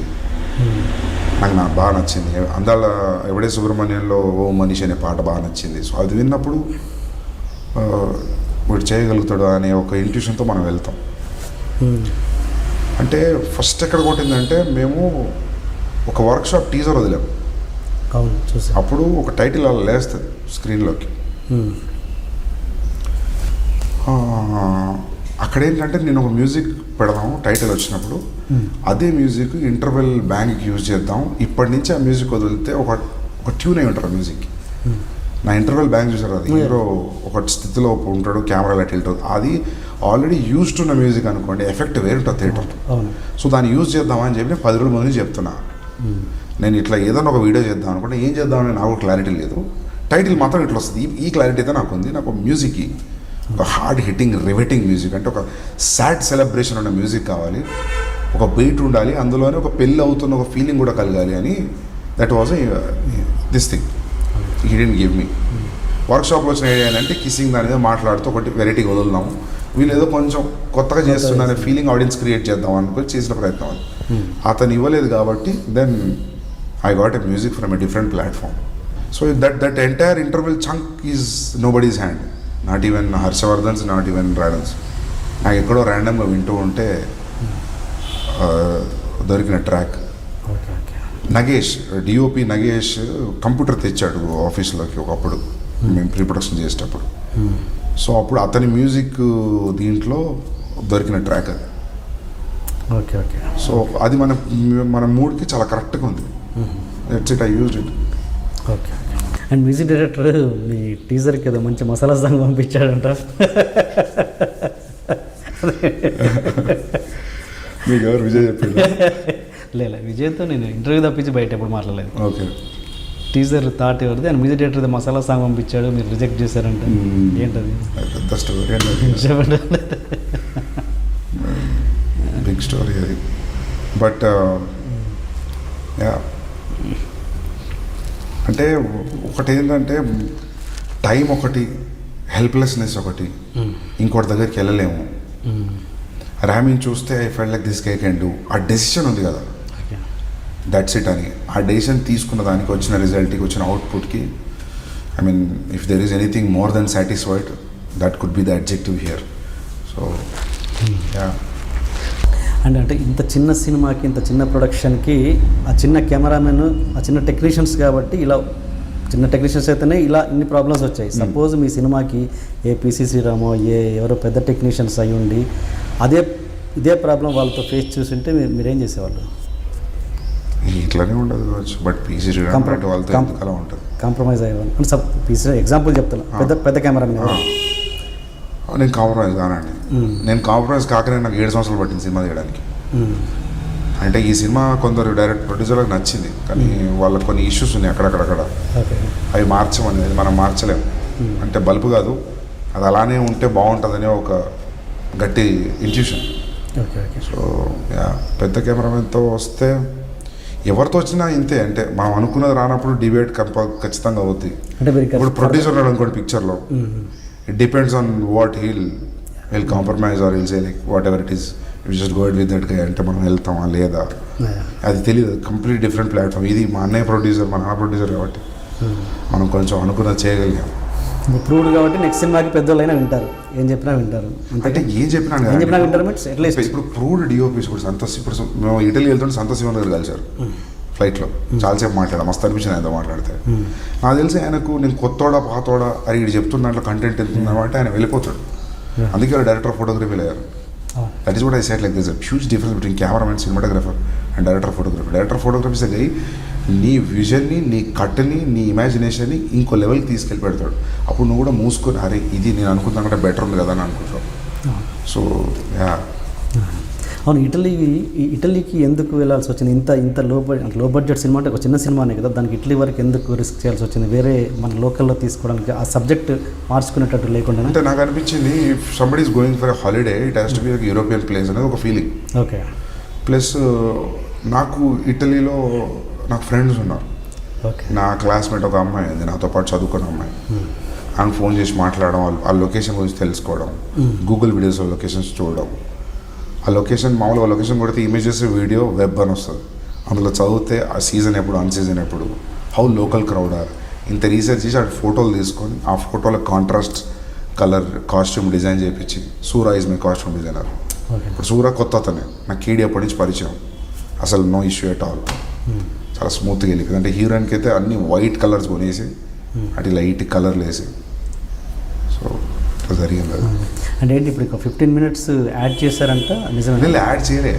నాకు బాగా నచ్చింది. అందాల ఎవడే సుబ్రహ్మణ్యంలో ఓ మనిషి అనే పాట బాగా నచ్చింది. సో అది విన్నప్పుడు వీడు చేయగలుగుతాడు అనే ఒక ఇంట్యూషన్తో మనం వెళ్తాం. అంటే ఫస్ట్ ఎక్కడ కొట్టిందంటే, మేము ఒక వర్క్షాప్ టీజర్ వదిలాం. అవును, చూసి అప్పుడు ఒక టైటిల్ అలా లేస్తుంది స్క్రీన్లోకి. అక్కడ ఏంటంటే, నేను ఒక మ్యూజిక్ పెడదాము టైటిల్ వచ్చినప్పుడు, అదే మ్యూజిక్ ఇంటర్వెల్ బ్యాంగ్కి యూజ్ చేద్దాం, ఇప్పటి నుంచి ఆ మ్యూజిక్ వదిలితే ఒక ట్యూన్ అయి ఉంటారు ఆ మ్యూజిక్కి. నా ఇంటర్వెల్ బ్యాంగ్ చూసారు, అది హీరో ఒక స్థితిలో ఉంటాడు, కెమెరా టిల్ట్ అవుతుంది, అది ఆల్రెడీ యూజ్డ్ ఉన్న మ్యూజిక్ అనుకోండి, ఎఫెక్ట్ వేరుంటుంది థియేటర్. సో దాన్ని యూజ్ చేద్దామని చెప్పి 10 రోజుల ముందు చెప్తున్నా. నేను ఇట్లా ఏదైనా ఒక వీడియో చేద్దాం అనుకుంటే ఏం చేద్దామని నాకు క్లారిటీ లేదు, టైటిల్ మాత్రం ఇట్లా వస్తుంది. ఈ క్లారిటీ అయితే నాకు ఉంది. నాకు మ్యూజిక్కి ఒక హార్డ్ హిట్టింగ్ రివెటింగ్ మ్యూజిక్, అంటే ఒక సాడ్ సెలబ్రేషన్ ఉన్న మ్యూజిక్ కావాలి, ఒక బీట్ ఉండాలి, అందులోనే ఒక పెళ్ళి అవుతున్న ఒక ఫీలింగ్ కూడా కలగాలి అని. That was this thing he didn't give me. వర్క్షాప్లో వచ్చిన ఐడియా ఏంటంటే, కిస్సింగ్ దాని మీద మాట్లాడుతూ ఒకటి వెరైటీగా వదులుదాము, వీళ్ళు ఏదో కొంచెం కొత్తగా చేస్తున్న ఫీలింగ్ ఆడియన్స్ క్రియేట్ చేద్దాం అనుకొని చేసిన ప్రయత్నం అది. అతను ఇవ్వలేదు కాబట్టి then I got a music from a different platform. So that entire interval chunk is nobody's hand, not even Harshavardhan's, not even Radhan's. నాకు ఎక్కడో ర్యాండమ్గా వింటూ ఉంటే దొరికిన track. Nagesh, DOP Nagesh computer తెచ్చాడు ఆఫీస్లోకి ఒకప్పుడు మేము ప్రీ ప్రొడక్షన్ చేసేటప్పుడు. సో అప్పుడు అతని మ్యూజిక్ దీంట్లో దొరికిన ట్రాక్ అది. Okay okay. సో అది మన మూడ్కి చాలా కరెక్ట్గా ఉంది. That's it, I used it. Okay. And music director మీ టీజర్కి ఏదో మంచి మసాలా సాంగ్ పంపించాడంట. మీకు ఎవరు విజయ్ చెప్పాడు? లేదు, విజయ్తో నేను ఇంటర్వ్యూ తప్పించి బయట ఎప్పుడు మాట్లాడలేదు. ఓకే. టీజర్ థాట్ ఎవరిది, and music director masala song పంపించాడు, మీరు రిజెక్ట్ చేశారంట. ఏంటది? పెద్ద స్టోరీ, బిగ్ స్టోరీ అది. బట్ అంటే ఒకటి ఏంటంటే టైం ఒకటి, హెల్ప్లెస్నెస్ ఒకటి, ఇంకోటి దగ్గరికి వెళ్ళలేము. ర్యామింగ్ చూస్తే I felt like this guy can do, ఆ డెసిషన్ ఉంది కదా, దట్స్ ఇట్ అని. ఆ డెసిషన్ తీసుకున్న దానికి వచ్చిన రిజల్ట్కి వచ్చిన అవుట్పుట్కి, I mean if there is anything more than satisfied, that could be the adjective here. So yeah. And అంటే ఇంత చిన్న సినిమాకి, ఇంత చిన్న ప్రొడక్షన్కి ఆ చిన్న కెమెరామెన్, ఆ చిన్న టెక్నీషియన్స్ కాబట్టి ఇలా చిన్న టెక్నీషియన్స్ అయితేనే ఇలా ఇన్ని ప్రాబ్లమ్స్ వచ్చాయి. సపోజ్ మీ సినిమాకి ఏ పిసి శ్రీరామో ఎవరో పెద్ద టెక్నీషియన్స్ అయ్యి ఉండి ఇదే ప్రాబ్లం వాళ్ళతో ఫేస్ చూసింటే మీరేం చేసేవాళ్ళు? ఇట్లానే ఉండదు కావచ్చు, బట్ పీసీ శ్రీరామ్ వాళ్ళతో అలా ఉంటుంది. కాంప్రమైజ్ అయ్యేవాళ్ళు అంటే పీసీ ఎగ్జాంపుల్ చెప్తాను, పెద్ద కెమెరామెన్. నేను కాంప్రమైజ్ కానండి. నేను కాంప్రమైజ్ కాకనే నాకు 7 సంవత్సరాలు పట్టింది సినిమా తీయడానికి. అంటే ఈ సినిమా కొందరు డైరెక్ట్ ప్రొడ్యూసర్లకు నచ్చింది, కానీ వాళ్ళకి కొన్ని ఇష్యూస్ ఉన్నాయి అక్కడక్కడక్కడ, అవి మార్చమనేది మనం మార్చలేము. అంటే బల్బు కాదు, అది అలానే ఉంటే బాగుంటుందనే ఒక గట్టి ఇంట్యూషన్. సో యా, పెద్ద కెమెరామెన్తో వస్తే ఎవరితో వచ్చినా ఇంతే. అంటే మనం అనుకున్నది రానప్పుడు డిబేట్ ఖచ్చితంగా అవుతుంది. ఇప్పుడు ప్రొడ్యూసర్ ఉన్నాడు అనుకోండి పిక్చర్లో, it depends on what he'll compromise or he'll say like whatever it is, you just go with that guy అంటే మనం వెళ్తామా లేదా అది తెలియదు. Complete different platform. ఇది మా అన్నయ్య ప్రొడ్యూసర్, మా నాన్న ప్రొడ్యూసర్ కాబట్టి మనం కొంచెం అనుకున్నది చేయగలిగాం. ప్రూవ్డ్ కాబట్టి నెక్స్ట్ సినిమాకి పెద్దోళ్ళైనా వింటారు, ఏం చెప్పినా వింటారు. అంటే ఏం చెప్పినా వింటారు మీన్స్ అట్లీస్ట్. ఇప్పుడు ప్రూవ్డ్ డిఓపీస్ కూడా సంతోష్, ఇప్పుడు మేము ఇటలీ వెళ్తుంటే సంతోష్ శివన్ గారు కలిసారు ఫ్లైట్లో. చాలాసేపు మాట్లాడాం, మస్తు అనిపించింది ఆయనతో మాట్లాడితే. నాకు తెలిసి ఆయనకు నేను కొత్తోడా పాతోడా అది ఇటు చెప్తున్న దాంట్లో కంటెంట్ ఎంత ఉందంటే ఆయన వెళ్ళిపోతాడు. అందుకే వాళ్ళు డైరెక్టర్ ఆఫ్ ఫోటోగ్రఫీలు అయ్యారు. That is what I said, like this a huge difference between cameraman, cinematographer and director of photography. Director of photography is అయ్యి నీ విజన్ని, నీ కట్ని, నీ ఇమాజినేషన్ని ఇంకో లెవెల్కి తీసుకెళ్ళి పెడతాడు. అప్పుడు నువ్వు కూడా మూసుకొని అరే ఇది నేను అనుకున్నా కంటే బెటర్ ఉంది కదా అని అనుకుంటావు. So yeah. అవును, ఇటలీకి ఎందుకు వెళ్ళాల్సి వచ్చింది? ఇంత లో బడ్జెట్ సినిమా అంటే ఒక చిన్న సినిమానే కదా, దానికి ఇటలీ వరకు ఎందుకు రిస్క్ చేయాల్సి వచ్చింది? వేరే మన లోకల్లో తీసుకోవడానికి ఆ సబ్జెక్ట్ మార్చుకునేటట్టు లేకుండా. అంటే నాకు అనిపించింది if somebody is going for a holiday it has to be like European place అనేది ఒక ఫీలింగ్. ఓకే. ప్లస్ నాకు ఇటలీలో నాకు ఫ్రెండ్స్ ఉన్నారు. ఓకే. నా క్లాస్మేట్ ఒక అమ్మాయి ఉంది, నాతో పాటు చదువుకున్న అమ్మాయి. ఆమె ఫోన్ చేసి మాట్లాడడం, ఆ లొకేషన్ గురించి తెలుసుకోవడం, గూగుల్ వీడియోస్లో లొకేషన్స్ చూడడం. ఆ లొకేషన్ మామూలుగా లొకేషన్ కొడితే ఇమేజెస్, వీడియో, వెబ్ అని వస్తుంది. అందులో చదివితే ఆ సీజన్ ఎప్పుడు, అన్ సీజన్ ఎప్పుడు, హౌ లోకల్ క్రౌడ్ ఆర్, ఇంత రీసెర్చ్ చేసి అటు ఫోటోలు తీసుకొని ఆ ఫోటోలో కాంట్రాస్ట్ కలర్ కాస్ట్యూమ్ డిజైన్ చేయించి, సూరా ఈజ్ మై కాస్ట్యూమ్ డిజైనర్. ఇప్పుడు సూరా కొత్త అతనే, నాకు కీడి అప్పటి నుంచి పరిచయం, అసలు నో ఇష్యూ ఎట్ ఆల్, చాలా స్మూత్గా వెళ్ళిపోయింది. అంటే హీరోయిన్కి అయితే అన్ని వైట్ కలర్స్ కొనేసి అటు లైట్ కలర్లు వేసి, సో ఇట్లా జరిగింది అది. అంటే ఏంటి ఇప్పుడు 15 minutes యాడ్ చేశారంట? నిజమే, యాడ్ చేయలే.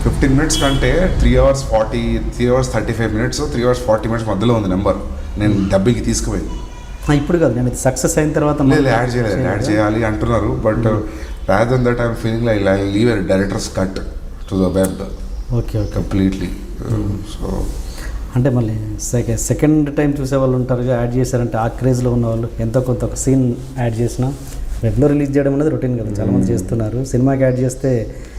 15 minutes కంటే 3 hours 35 minutes, 3 hours 40 minutes మధ్యలో ఉంది నెంబర్. నేను డబ్బికి తీసుకుపోయింది. ఇప్పుడు కాదు, నేను సక్సెస్ అయిన తర్వాత యాడ్ చేయలేదు. యాడ్ చేయాలి అంటున్నారు, but rather than that I'm feeling like I leave a directors cut to the web. Okay. Completely. So అంటే మళ్ళీ సెకండ్ టైం చూసే వాళ్ళు ఉంటారుగా, యాడ్ చేశారంటే ఆ క్రేజ్లో ఉన్న వాళ్ళు ఎంతో కొంత ఒక సీన్ యాడ్ చేసినా వెబ్లో రిలీజ్ చేయడం అనేది రొటీన్ కదా, చాలామంది చేస్తున్నారు. సినిమాకి యాడ్ చేస్తే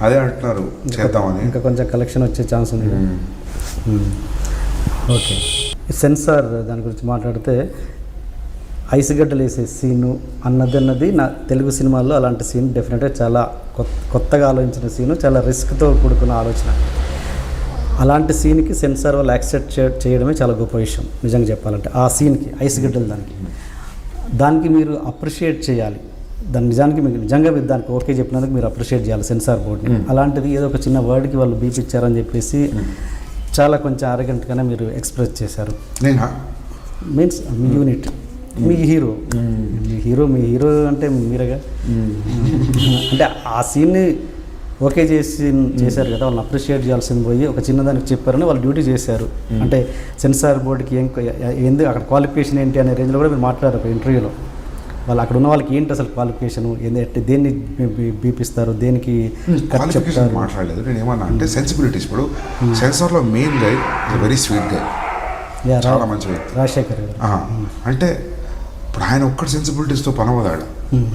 అదే అంటున్నారు చేద్దామని, ఇంకా కొంచెం కలెక్షన్ వచ్చే ఛాన్స్ ఉంది. ఓకే. సెన్సార్ దాని గురించి మాట్లాడితే ఐస్ గడ్డలు వేసే సీను అన్నది నా తెలుగు సినిమాల్లో అలాంటి సీన్ డెఫినెట్గా చాలా కొత్తగా ఆలోచించిన సీను, చాలా రిస్క్తో కూడుకున్న ఆలోచన. అలాంటి సీన్కి సెన్సార్ వాళ్ళు యాక్సెప్ట్ చేయడమే చాలా గొప్ప విషయం నిజంగా చెప్పాలంటే. ఆ సీన్కి ఐస్ గడ్డలు దానికి మీరు అప్రిషియేట్ చేయాలి. దాని నిజానికి మీకు నిజంగా దానికి ఓకే చెప్పినందుకు మీరు అప్రిషియేట్ చేయాలి సెన్సార్ బోర్డ్ని. అలాంటిది ఏదో ఒక చిన్న వర్డ్కి వాళ్ళు బీప్ ఇచ్చారని చెప్పేసి చాలా కొంచెం అరగంటగానే మీరు ఎక్స్ప్రెస్ చేశారు. మీన్స్ మీ యూనిట్, మీ హీరో అంటే మీరేగా. అంటే ఆ సీన్ని ఓకే చేశారు కదా, వాళ్ళని అప్రిషియేట్ చేయాల్సింది పోయి ఒక చిన్నదానికి చెప్పారని వాళ్ళు డ్యూటీ చేశారు. అంటే సెన్సార్ బోర్డుకి ఎందుకు అక్కడ క్వాలిఫికేషన్ ఏంటి అనే రేంజ్లో కూడా మీరు మాట్లాడారు ఒక ఇంటర్వ్యూలో. వాళ్ళు అక్కడ ఉన్న వాళ్ళకి ఏంటి అసలు క్వాలిఫికేషన్, దేన్ని బీపిస్తారు, దేనికి క్వాలిఫికేషన్ మాట్లాడలేదు. నేను ఏమన్నా అంటే సెన్సిబిలిటీస్. ఇప్పుడు సెన్సార్లో main guy very sweet guy, చాలా మంచి వ్యక్తి రాజశేఖర్ గారు. అంటే ఇప్పుడు ఆయన ఒక్కటి సెన్సిబిలిటీస్తో పనవదాడు,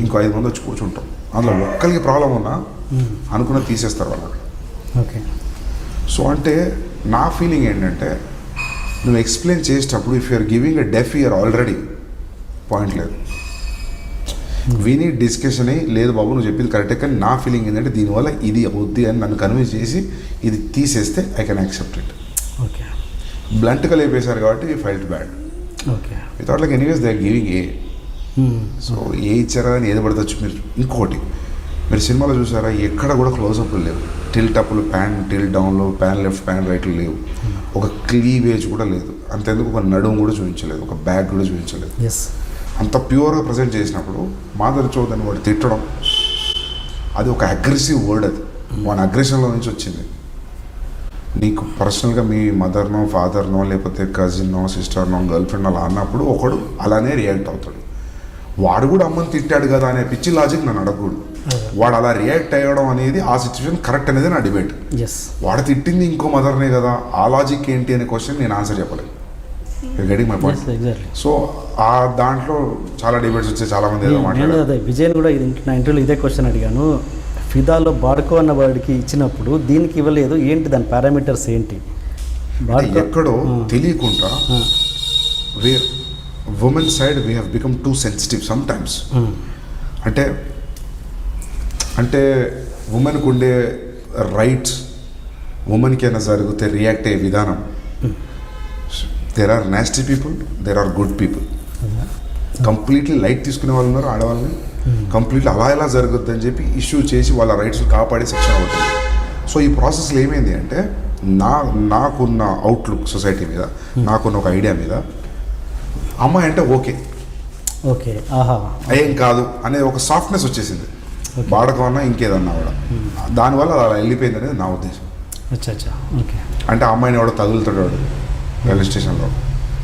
ఇంకో 5 మంది వచ్చి కూర్చుంటాం. అందులో ఒక్కరికి ప్రాబ్లం ఉన్నా అనుకున్న తీసేస్తారు వాళ్ళు. ఓకే. సో అంటే నా ఫీలింగ్ ఏంటంటే నువ్వు ఎక్స్ప్లెయిన్ చేసేటప్పుడు if you're giving a deaf ear already point లేదు. విని డిస్కషన్ అయ్యి లేదు బాబు నువ్వు చెప్పింది కరెక్టే, కానీ నా ఫీలింగ్ ఏంటంటే దీనివల్ల ఇది అవుద్ది అని నన్ను కన్విన్స్ చేసి ఇది తీసేస్తే I can accept it. Okay, బ్లంట్గా లేపేశారు కాబట్టి you felt bad. Okay, without like anyways they are giving A. So A ఇచ్చారా అని ఏది పడవచ్చు. మీరు ఇంకోటి మీరు సినిమాలో చూసారా, ఎక్కడ కూడా క్లోజ్అప్లు లేవు, టిల్ట్ అప్లు, ప్యాన్ టిల్ట్ డౌన్లో, ప్యాన్ లెఫ్ట్ ప్యాన్ రైట్లు లేవు, ఒక క్లీవేజ్ కూడా లేదు, అంతేందుకు ఒక నడుము కూడా చూపించలేదు, ఒక బ్యాగ్ కూడా చూపించలేదు. అంత ప్యూర్గా ప్రజెంట్ చేసినప్పుడు మాధురి చౌదరిని వాడు తిట్టడం అది ఒక అగ్రెసివ్ వర్డ్. అది మన అగ్రెషన్లో నుంచి వచ్చింది. నీకు పర్సనల్గా మీ మదర్నో ఫాదర్నో లేకపోతే కజిన్నో సిస్టర్నో గర్ల్ ఫ్రెండ్ అలా అన్నప్పుడు ఒకడు అలానే రియాక్ట్ అవుతాడు. వాడు కూడా అమ్మని తిట్టాడు కదా అనే పిచ్చి లాజిక్ నన్ను అడగకూడదు. వాడు అలా రియాక్ట్ అయ్యడం అనేది ఆ సిచ్యువేషన్ కరెక్ట్ అనేది నా డిబేట్. వాడు తిట్టింది ఇంకో మదర్నే కదా, ఆ లాజిక్ ఏంటి అనే క్వశ్చన్ నేను ఆన్సర్ చెప్పలేదు. Getting my point. సో ఆ దాంట్లో చాలా డిబేట్స్ వచ్చాయి, చాలా మంది ఏదో మాట్లాడారు. విజయ్ కూడా నా ఇంటర్వ్యూలో ఇదే క్వశ్చన్ అడిగాను, ఫిదాలో బాడుకో అన్న వాడికి ఇచ్చినప్పుడు దీనికి ఇవ్వలేదు, ఏంటి దాని పారామీటర్స్ ఏంటి? ఎక్కడో తెలియకుండా where women side we have become too sensitive sometimes. అంటే ఉమెన్కి ఉండే రైట్స్, ఉమెన్కి అయినా జరిగితే రియాక్ట్ అయ్యే విధానం. There are nasty people, there are good people. Completely light తీసుకునే వాళ్ళు ఉన్నారు ఆడవాళ్ళని, కంప్లీట్లీ అలా ఎలా జరుగుద్ది అని చెప్పి ఇష్యూ చేసి వాళ్ళ రైట్స్ కాపాడే శిక్షణ అవుతుంది. సో ఈ ప్రాసెస్లో ఏమైంది అంటే నాకున్న అవుట్లుక్ సొసైటీ మీద, నాకున్న ఒక ఐడియా మీద అమ్మాయి అంటే ఓకే ఓకే ఆహా ఏం కాదు అనే ఒక సాఫ్ట్నెస్ వచ్చేసింది. బాడకమన్నా ఇంకేదన్నా కూడా దానివల్ల అలా వెళ్ళిపోయింది అనేది నా ఉద్దేశం. ఓకే, అంటే అమ్మాయిని ఎవడో తగులుతాడు వాడు రైల్వే స్టేషన్లో,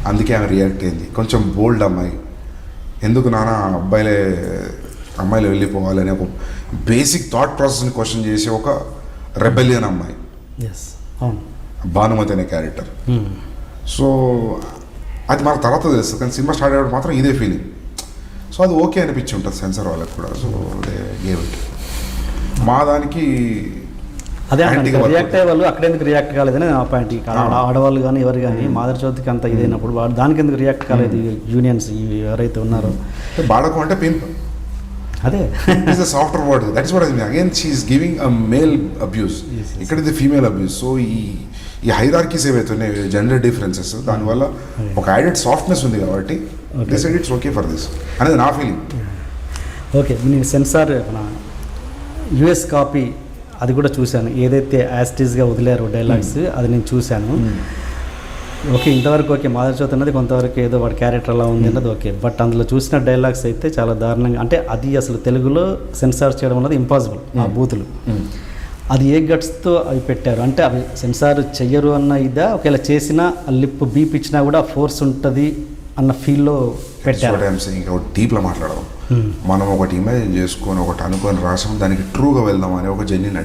అందుకే ఆమె రియాక్ట్ అయింది. కొంచెం బోల్డ్ అమ్మాయి, ఎందుకు నాన్న అమ్మాయిలు వెళ్ళిపోవాలి అనే ఒక బేసిక్ థాట్ ప్రాసెస్ని క్వశ్చన్ చేసే ఒక రెబెలియన్ అమ్మాయి భానుమతి అనే క్యారెక్టర్. సో అది మనకు తర్వాత తెలుస్తుంది, కానీ సినిమా స్టార్ట్ అయ్యేటప్పుడు మాత్రం ఇదే ఫీలింగ్. సో అది ఓకే అనిపించి ఉంటుంది సెన్సార్ వాళ్ళకి కూడా. సో అదే గేవ్ ఇట్. మా దానికి అదే రియాక్ట్ అయ్యే వాళ్ళు అక్కడ ఎందుకు రియాక్ట్ కాలేదని నా పాయింట్. ఆడవాళ్ళు కానీ ఎవరు కానీ మాదర్ చౌతికి అంత ఇదైనప్పుడు వాడు దానికి ఎందుకు రియాక్ట్ కాలేదు యూనియన్స్ ఎవరైతే ఉన్నారో. బాడకం అంటే పింప్, అదే it's a software word. That's what I mean. Again she is giving a male abuse, ఇక్కడ ఇది ఫీమేల్ అబ్యూస్. సో ఈ హైరార్కీస్ ఏవైతున్నాయి, జెండర్ డిఫరెన్సెస్, దానివల్ల ఒక యాడెడ్ సాఫ్ట్నెస్ ఉంది కాబట్టి decide it's okay for this అనేది నా ఫీలింగ్. ఓకే, నేను సెన్సార్ మన యుఎస్ కాపీ అది కూడా చూశాను, ఏదైతే యాస్టీస్గా వదిలేరో డైలాగ్స్ అది నేను చూశాను. ఓకే, ఇంతవరకు ఓకే మాధురి చౌదరి అన్నది కొంతవరకు ఏదో వాడి క్యారెక్టర్ అలా ఉంది అన్నది ఓకే. బట్ అందులో చూసిన డైలాగ్స్ అయితే చాలా దారుణంగా, అంటే అది అసలు తెలుగులో సెన్సార్ చేయడం అన్నది ఇంపాసిబుల్. ఆ బూతులు అది ఏ గట్స్తో అవి పెట్టారు, అంటే అవి సెన్సార్ చెయ్యరు అన్న ఇదా, ఒకవేళ చేసినా లిప్ బీప్ ఇచ్చినా కూడా ఫోర్స్ ఉంటుంది అన్న ఫీల్లో పెట్టారు. ఇంకా డీప్లో మాట్లాడదాం, మనం ఒకటి ఇమాజిన్ చేసుకొని ఒకటి అనుకొని రాసాం, దానికి ట్రూగా వెళ్దాం అనే ఒక జెన్యున్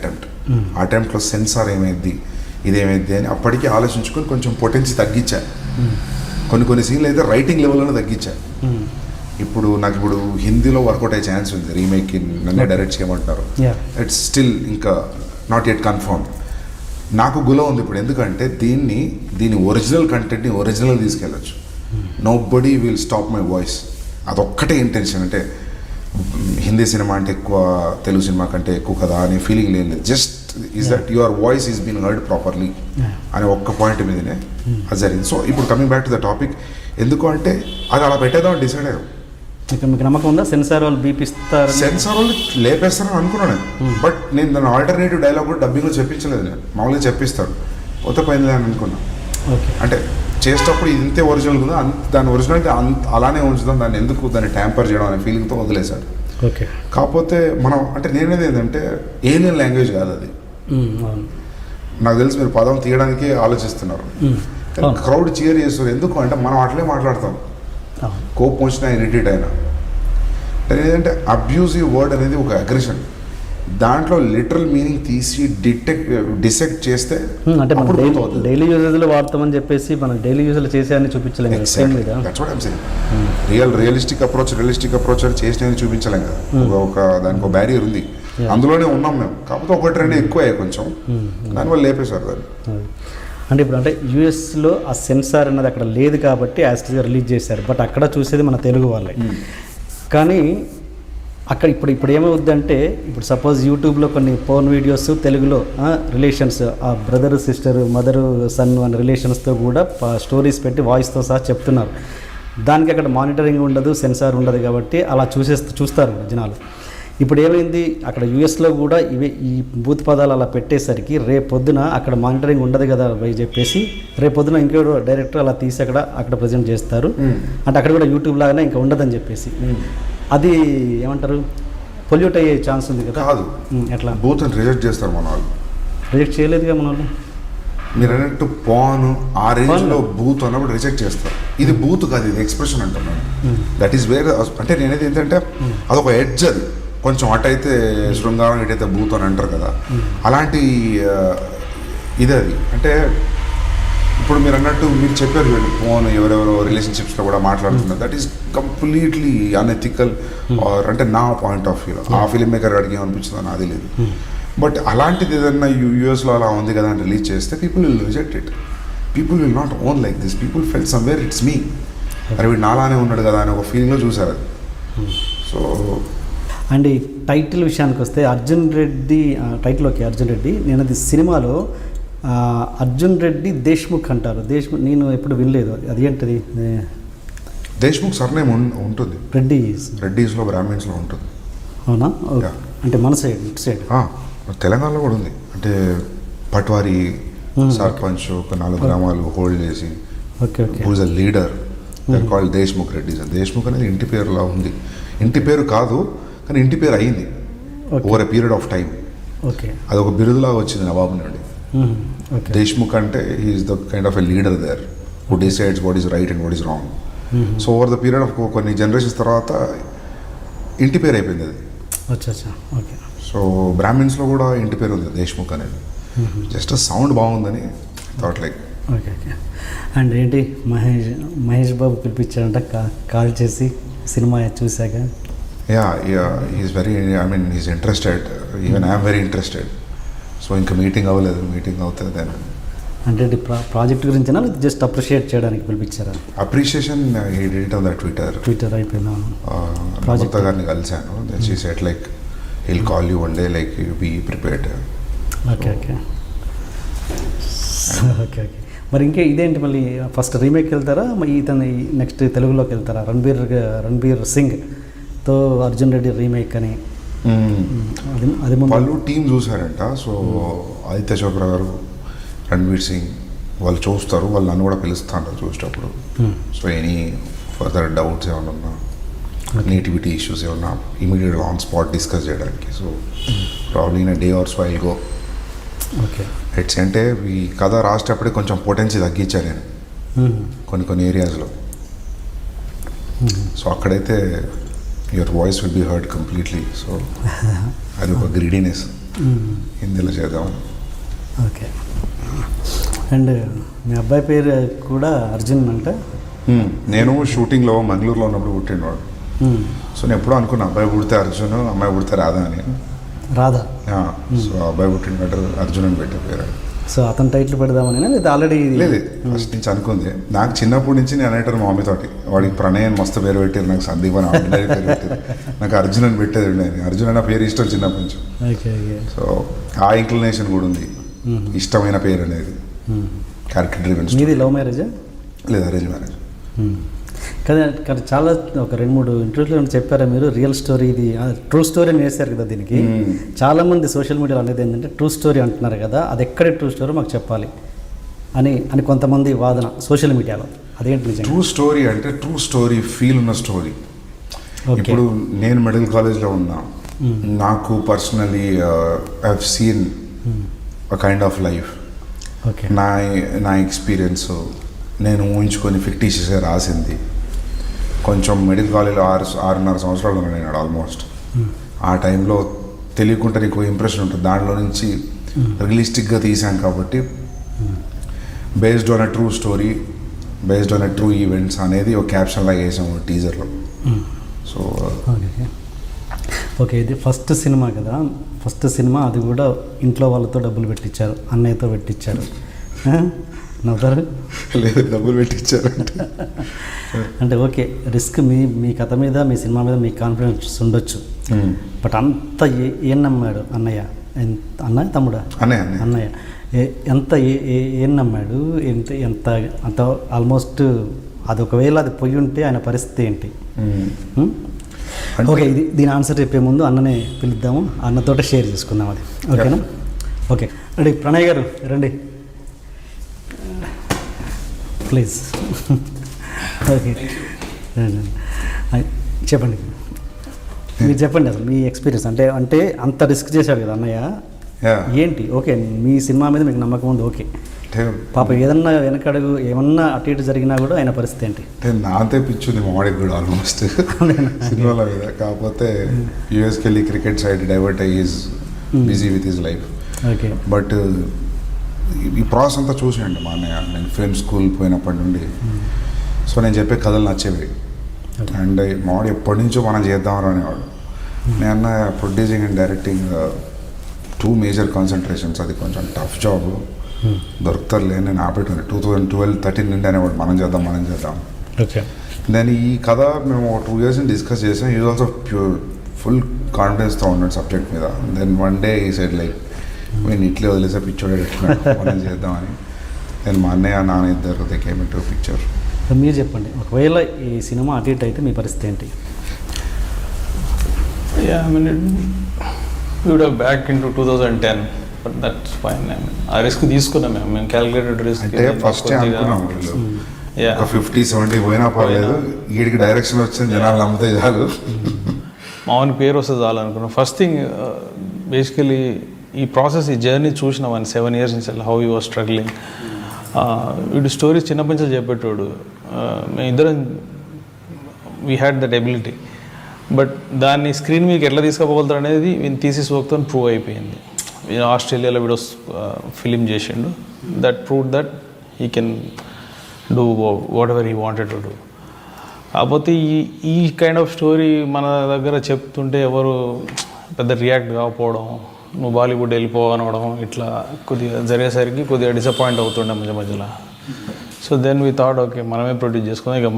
అటెంప్ట్లో సెన్సార్ ఏమైంది ఇదేమైంది అని అప్పటికీ ఆలోచించుకొని కొంచెం పొటెన్సీ తగ్గించా. కొన్ని సీన్లు అయితే రైటింగ్ లెవెల్లోనే తగ్గించా. ఇప్పుడు హిందీలో వర్కౌట్ అయ్యే ఛాన్స్ ఉంది, రీమేక్ నన్నే డైరెక్ట్ చేయమంటారు. ఇట్స్ స్టిల్ ఇంకా నాట్ ఎట్ కన్ఫర్మ్. నాకు గుల ఉంది ఇప్పుడు, ఎందుకంటే దీని ఒరిజినల్ కంటెంట్ని ఒరిజినల్ తీసుకెళ్ళచ్చు. Nobody will stop my voice. అదొక్కటే ఇంటెన్షన్. అంటే హిందీ సినిమా అంటే ఎక్కువ తెలుగు సినిమా కంటే ఎక్కువ కదా అనే ఫీలింగ్ లేదు. Just is that your voice is been heard properly అనే ఒక్క పాయింట్ మీదనే అది జరిగింది. సో ఇప్పుడు coming back to the topic, ఎందుకు అంటే అది అలా పెట్టేద్దామని డిసైడ్ అయ్యాం. మీకు నమ్మకం ఉందా సెన్సార్ వాళ్ళు బీపిస్తారు? సెన్సార్ వాళ్ళు లేపేస్తారని అనుకున్నాను నేను, బట్ నేను దాని ఆల్టర్నేటివ్ డైలాగ్ కూడా డబ్బింగ్లో చెప్పించలేదు. నేను మామూలుగా చెప్పిస్తాడు, కొత్త పోయింది అని అనుకున్నా. అంటే చేసేటప్పుడు ఇది ఇంతే ఒరిజినల్ ఉందా, దాని ఒరిజినాలిటీ అలానే ఉంచుదాం, దాన్ని ఎందుకు దాన్ని ట్యాంపర్ చేయడం అనే ఫీలింగ్తో వదిలేశాడు. ఓకే, కాకపోతే మనం అంటే నేనేది ఏంటంటే ఏలియన్ లాంగ్వేజ్ కాదు అది. నాకు తెలిసి మీరు పదం తీయడానికే ఆలోచిస్తున్నారు, క్రౌడ్ చీర్ చేస్తారు. ఎందుకు అంటే మనం అట్లే మాట్లాడతాం, కోపం వచ్చినా ఇరిటేట్ అయినా. ఏంటంటే అబ్యూజివ్ వర్డ్ అనేది ఒక అగ్రెషన్, దాంట్లో లిటరల్ మీనింగ్ తీసి డిసెక్ట్ చేస్తే అంటే డైలీ యూజెస్లో వాడతామని చెప్పేసి మనం డైలీ యూజ్లో చేసేయని చూపించలేము. రియలిస్టిక్ అప్రోచ్ అని చేసినవి చూపించలేం కదా. దానికి ఒక బ్యారియర్ ఉంది, అందులోనే ఉన్నాం మేము. కాకపోతే ఒకటి రెండు ఎక్కువ కొంచెం దానివల్ల లేపేశారు దాన్ని. అంటే ఇప్పుడు అంటే యూఎస్లో ఆ సెన్సార్ అన్నది అక్కడ లేదు కాబట్టి యాస్టీస్గా రిలీజ్ చేశారు, బట్ అక్కడ చూసేది మన తెలుగు వాళ్ళే. కానీ అక్కడ ఇప్పుడు ఏమవుద్దంటే, ఇప్పుడు సపోజ్ యూట్యూబ్లో కొన్ని పోర్న్ వీడియోస్ తెలుగులో రిలేషన్స్, ఆ బ్రదర్ సిస్టర్ మదరు సన్ అనే రిలేషన్స్తో కూడా స్టోరీస్ పెట్టి వాయిస్తో సహా చెప్తున్నారు. దానికి అక్కడ మానిటరింగ్ ఉండదు, సెన్సార్ ఉండదు కాబట్టి అలా చూస్తారు జనాలు. ఇప్పుడు ఏమైంది, అక్కడ యూఎస్లో కూడా ఈ బూత్ పదాలు అలా పెట్టేసరికి రేపొద్దున అక్కడ మానిటరింగ్ ఉండదు కదా అని చెప్పేసి రేపొద్దున ఇంకెవరో డైరెక్టర్ అలా తీసి అక్కడ ప్రజెంట్ చేస్తారు. అంటే అక్కడ కూడా యూట్యూబ్ లాగానే ఇంకా ఉండదని చెప్పేసి అది ఏమంటారు, పొల్యూట్ అయ్యే ఛాన్స్ ఉంది కదా. కాదు, ఎట్లా బూత్ అని రిజెక్ట్ చేస్తారు మన వాళ్ళు. రిజెక్ట్ చేయలేదుగా మన వాళ్ళు. మీరు అన్నట్టు పాన్ ఆ రేంజ్లో బూత్ అన్నప్పుడు రిజెక్ట్ చేస్తారు. ఇది బూత్ కాదు, ఇది ఎక్స్ప్రెషన్ అంటున్నాను. దట్ ఈస్ వేరే. అంటే నేనైతే ఏంటంటే అదొక ఎడ్జ్, అది కొంచెం అటైతే శృంగారం, ఇటైతే బూత్ అని అంటారు కదా, అలాంటి ఇది అది. అంటే ఇప్పుడు మీరు అన్నట్టు మీరు చెప్పారు వీళ్ళు ఫోన్ ఎవరెవరో రిలేషన్షిప్స్లో కూడా మాట్లాడుతున్నారు. That is completely unethical. Or అంటే నా పాయింట్ ఆఫ్ వ్యూలో ఆ ఫిలిం మేకర్ అడిగి ఏమనిపించిందో నాది లేదు. బట్ అలాంటిది ఏదన్నా యూఎస్లో అలా ఉంది కదా అని రిలీజ్ చేస్తే people will reject it. People will not own like this. People fell somewhere it's me, అరే వీడు నాలానే ఉన్నాడు కదా అని ఒక ఫీలింగ్లో చూసారు అది. సో అండ్ ఈ టైటిల్ విషయానికి వస్తే అర్జున్ రెడ్డి టైటిల్లోకి అర్జున్ రెడ్డి, నేను అది సినిమాలో అర్జున్ రెడ్డి దేశ్ముఖ్ అంటారు. దేశ్ముఖ్ నేను ఎప్పుడు వినలేదు, అది ఏంటిది? దేశ్ముఖ్ సర్నేమ్ ఉంటుంది, రెడ్డిస్లో బ్రాహ్మిన్స్లో ఉంటుంది. అవునా? అంటే మన సైడ్ ఇటు సైడ్ తెలంగాణలో కూడా ఉంది. అంటే పట్వారి సర్పంచ్ ఒక 4 గ్రామాలు హోల్డ్ చేసి whose a leader, that called Deshmukh Reddys. Deshmukh అనేది ఇంటి పేరులా ఉంది. ఇంటి పేరు కాదు కానీ ఇంటి పేరు అయింది over a period of time. అది ఒక బిరుదులాగా వచ్చింది నవాబు నుండి. దేశ్ముఖ్ అంటే he's the kind of a leader there who decides what is right and what is wrong. So over the period of కొన్ని జనరేషన్స్ తర్వాత ఇంటి పేరు అయిపోయింది అది. సో బ్రాహ్మిన్స్లో కూడా ఇంటి పేరు ఉంది దేశ్ముఖ్ అనేది. జస్ట్ సౌండ్ బాగుందని థాట్ లైక్. ఓకే. అండ్ ఏంటి మహేష్ బాబు పిలిపించాడంట కాల్ చేసి సినిమా చూశాక? he's very, I mean, he's interested. Even I am very interested. So ఇంకా మీటింగ్ అవ్వలేదు, మీటింగ్ అవుతుంది దాన్ని. అంటే ప్రాజెక్ట్ గురించేనా జస్ట్ అప్రిషియేట్ చేయడానికి పిలిపించారా? Appreciation he did it on the Twitter అయిపోయిందా? ప్రాజెక్ట్ గారిని కలిశాను. Then she said like he'll call you one day, like you be prepared. Okay. మరి ఇంకే ఇదేంటి, మళ్ళీ ఫస్ట్ రీమేక్ వెళ్తారా, ఇతను నెక్స్ట్ తెలుగులోకి వెళ్తారా? రణబీర్ సింగ్తో అర్జున్ రెడ్డి రీమేక్ అని అది వాళ్ళు టీం చూసారంట. సో ఆదిత్య చోప్రా గారు, రణబీర్ సింగ్ వాళ్ళు చూస్తారు. వాళ్ళు నన్ను కూడా పిలుస్తాంటారు చూసేటప్పుడు. సో ఎనీ ఫర్దర్ డౌట్స్ ఏమైనా ఉన్నా, నేటివిటీ ఇష్యూస్ ఏమన్నా ఇమీడియట్గా ఆన్ స్పాట్ డిస్కస్ చేయడానికి. So probably in day or so I'll go. Okay. It's అంటే ఈ కథ రాసేటప్పుడే కొంచెం పొటెన్సీ తగ్గించాను నేను కొన్ని ఏరియాస్లో. సో అక్కడైతే your voice will be heard completely. So అది ఒక గ్రీడీనెస్ హిందీలో చేద్దాం. ఓకే. అండ్ మీ అబ్బాయి పేరు కూడా అర్జున్ అంట. నేను షూటింగ్లో మంగళూరులో ఉన్నప్పుడు పుట్టినవాడు. సో నేను ఎప్పుడూ అనుకున్నా అబ్బాయి పుడితే అర్జున్, అమ్మాయి పుడితే రాధా అని. రాధా. సో అబ్బాయి పుట్టిన అర్జున్ అని పెట్టే పేరు. సో అతను టైటిల్ పెడదామని లేదా ఆల్రెడీ? లేదు, ఫస్ట్ నుంచి అనుకుంది. నాకు చిన్నప్పటి నుంచి నేను అనేటారు మా మమ్మీతోటి, వాడికి ప్రణయ్ మస్తు పేరు పెట్టారు, నాకు సందీప్ అని ఆర్డినరీ పేరు పెట్టారు, నాకు అర్జున్ అని పెట్టేది ఉండేది. అర్జున్ అన్న పేరు ఇష్టం చిన్నప్పటి నుంచి. సో ఆ ఇంక్లినేషన్ కూడా ఉంది, ఇష్టమైన పేరు అనేది. Character driven. మీది లవ్ మ్యారేజా? లేదు, అరేంజ్ మ్యారేజ్. కదా చాలా ఒక 2-3 ఇంటర్వ్యూలో చెప్పారా మీరు, రియల్ స్టోరీ ఇది ట్రూ స్టోరీ అని వేశారు కదా దీనికి. చాలామంది సోషల్ మీడియాలో అనేది ఏంటంటే ట్రూ స్టోరీ అంటున్నారు కదా, అది ఎక్కడ ట్రూ స్టోరీ మాకు చెప్పాలి అని కొంతమంది వాదన సోషల్ మీడియాలో. అదేంటి నిజంగా ట్రూ స్టోరీ అంటే? ట్రూ స్టోరీ ఫీల్ ఉన్న స్టోరీ. ఇప్పుడు నేను మిడిల్ కాలేజ్లో ఉన్నా, నాకు personally I have seen a kind of life. నా ఎక్స్పీరియన్స్ నేను ఊహించుకొని ఫిక్టీషియస్గా రాసింది. కొంచెం మిడిల్ కాలేజ్లో 6.5 సంవత్సరాలు ఉన్నాను నేను ఆల్మోస్ట్. ఆ టైంలో తెలియకుండా నీకు ఇంప్రెషన్ ఉంటుంది, దాంట్లో నుంచి రియలిస్టిక్గా తీసాను. కాబట్టి based on a true story, based on a true events అనేది ఒక క్యాప్షన్ లాగా వేసాము టీజర్లో. So okay. ఇది ఫస్ట్ సినిమా కదా, ఫస్ట్ సినిమా, అది కూడా ఇంట్లో వాళ్ళతో డబ్బులు పెట్టించారు, అన్నయ్యతో పెట్టించారు. నవ్వుతారు లేదు డబ్బులు పెట్టించారంటే అంటే ఓకే రిస్క్ మీ కథ మీద మీ సినిమా మీద మీకు కాన్ఫిడెన్స్ ఉండొచ్చు, బట్ అంత ఏం నమ్మాడు అన్నయ్య? అన్నయ్య తమ్ముడా? అన్నయ్య ఎంత ఏం నమ్మాడు? ఎంత అంత ఆల్మోస్ట్ అది ఒకవేళ అది పోయి ఉంటే ఆయన పరిస్థితి ఏంటి? ఓకే, దీని ఆన్సర్ చెప్పే ముందు అన్ననే పిలుద్దాము, అన్నతోటే షేర్ చేసుకుందాం అది. ఓకేనా? Okay ready. ప్రణయ్ గారు రండి ప్లీజ్. ఓకే చెప్పండి, మీరు చెప్పండి అసలు మీ ఎక్స్పీరియన్స్. అంటే అంత రిస్క్ చేశాడు కదా అన్నయ్య, ఏంటి? ఓకే మీ సినిమా మీద మీకు నమ్మకం ఉంది, ఓకే. పాప ఏదన్నా వెనకడుగు ఏమన్నా అటు ఇటు జరిగినా కూడా ఆయన పరిస్థితి ఏంటి? నాంతే పిచ్చుంది మావాడికి కూడా ఆల్మోస్ట్ సినిమాల మీద. కాకపోతే యూఎస్కి వెళ్ళి క్రికెట్ సైడ్ డైవర్ట్ అయ్యి busy with his life. Okay, but ఈ ప్రాసెస్ అంతా చూసాయండి మా అన్నయ్య. నేను ఫిల్మ్ స్కూల్ పోయినప్పటి నుండి సో నేను చెప్పే కథలు నచ్చేవి. అండ్ మావాడు ఎప్పటి నుంచో మనం చేద్దామని అనేవాడు. నేను producing and directing 2 major concentrations. అది కొంచెం టఫ్ జాబ్, దొరుకుతారులే. నేను ఆపేటాను 2012-13 నుండి అనేవాడు మనం చేద్దాం. ఓకే, దాని ఈ కథ మేము 2 years డిస్కస్ చేసాం. ఈజ్ ఆల్సో ఫుల్ కాన్ఫిడెన్స్తో ఉన్నాడు సబ్జెక్ట్ మీద. దెన్ వన్ డే ఈ సైడ్ లైక్ నేను ఇట్లే వదిలేసా పిక్చర్ మనం చేద్దామని. నేను మా అన్నయ్య నాన్న ఇద్దరు దే కేమ్ ఇంటూ పిక్చర్. మీరు చెప్పండి, ఒకవేళ ఈ సినిమా అటు ఇటు అయితే మీ పరిస్థితి ఏంటి? Yeah, I mean, we would have back into 2010, but that's fine. I mean, ఆ రిస్క్ తీసుకున్నాం మేము, క్యాలిక్యులేటెడ్ రిస్క్. అంటే ఫస్ట్ అనుకున్నాం ఒక 50-70 పోయినా పర్లేదు, వీడికి డైరెక్షన్ వచ్చింది జనాలు నమ్మితే చాలు, మామూలు పేరు వస్తే చాలు అనుకున్నాం. ఫస్ట్ థింగ్ బేసికలీ ఈ ప్రాసెస్, ఈ జర్నీ చూసినాం 7 years నుంచి హౌ యూ వాజ్ స్ట్రగ్లింగ్. వీడు స్టోరీస్ చిన్నప్పటి నుంచి చెప్పేటోడు. మేము ఇద్దరం we had that ability, but దాన్ని స్క్రీన్ మీకు ఎట్లా తీసుకుపోగలుగుతారు అనేది వీని థీసిస్ వర్క్తో ప్రూవ్ అయిపోయింది. ఆస్ట్రేలియాలో వీడియోస్ ఫిలిం చేసిండు, that prove that he can do what ever he wanted to do. కాకపోతే ఈ కైండ్ ఆఫ్ స్టోరీ మన దగ్గర చెప్తుంటే ఎవరు పెద్ద రియాక్ట్ కాకపోవడం, నువ్వు బాలీవుడ్ వెళ్ళిపోవడం ఇట్లా కొద్దిగా జరిగేసరికి కొద్దిగా డిసప్పాయింట్ అవుతుండే మధ్యలో. So then we thought okay మనమే ప్రొడ్యూస్ చేసుకుందాం, ఇక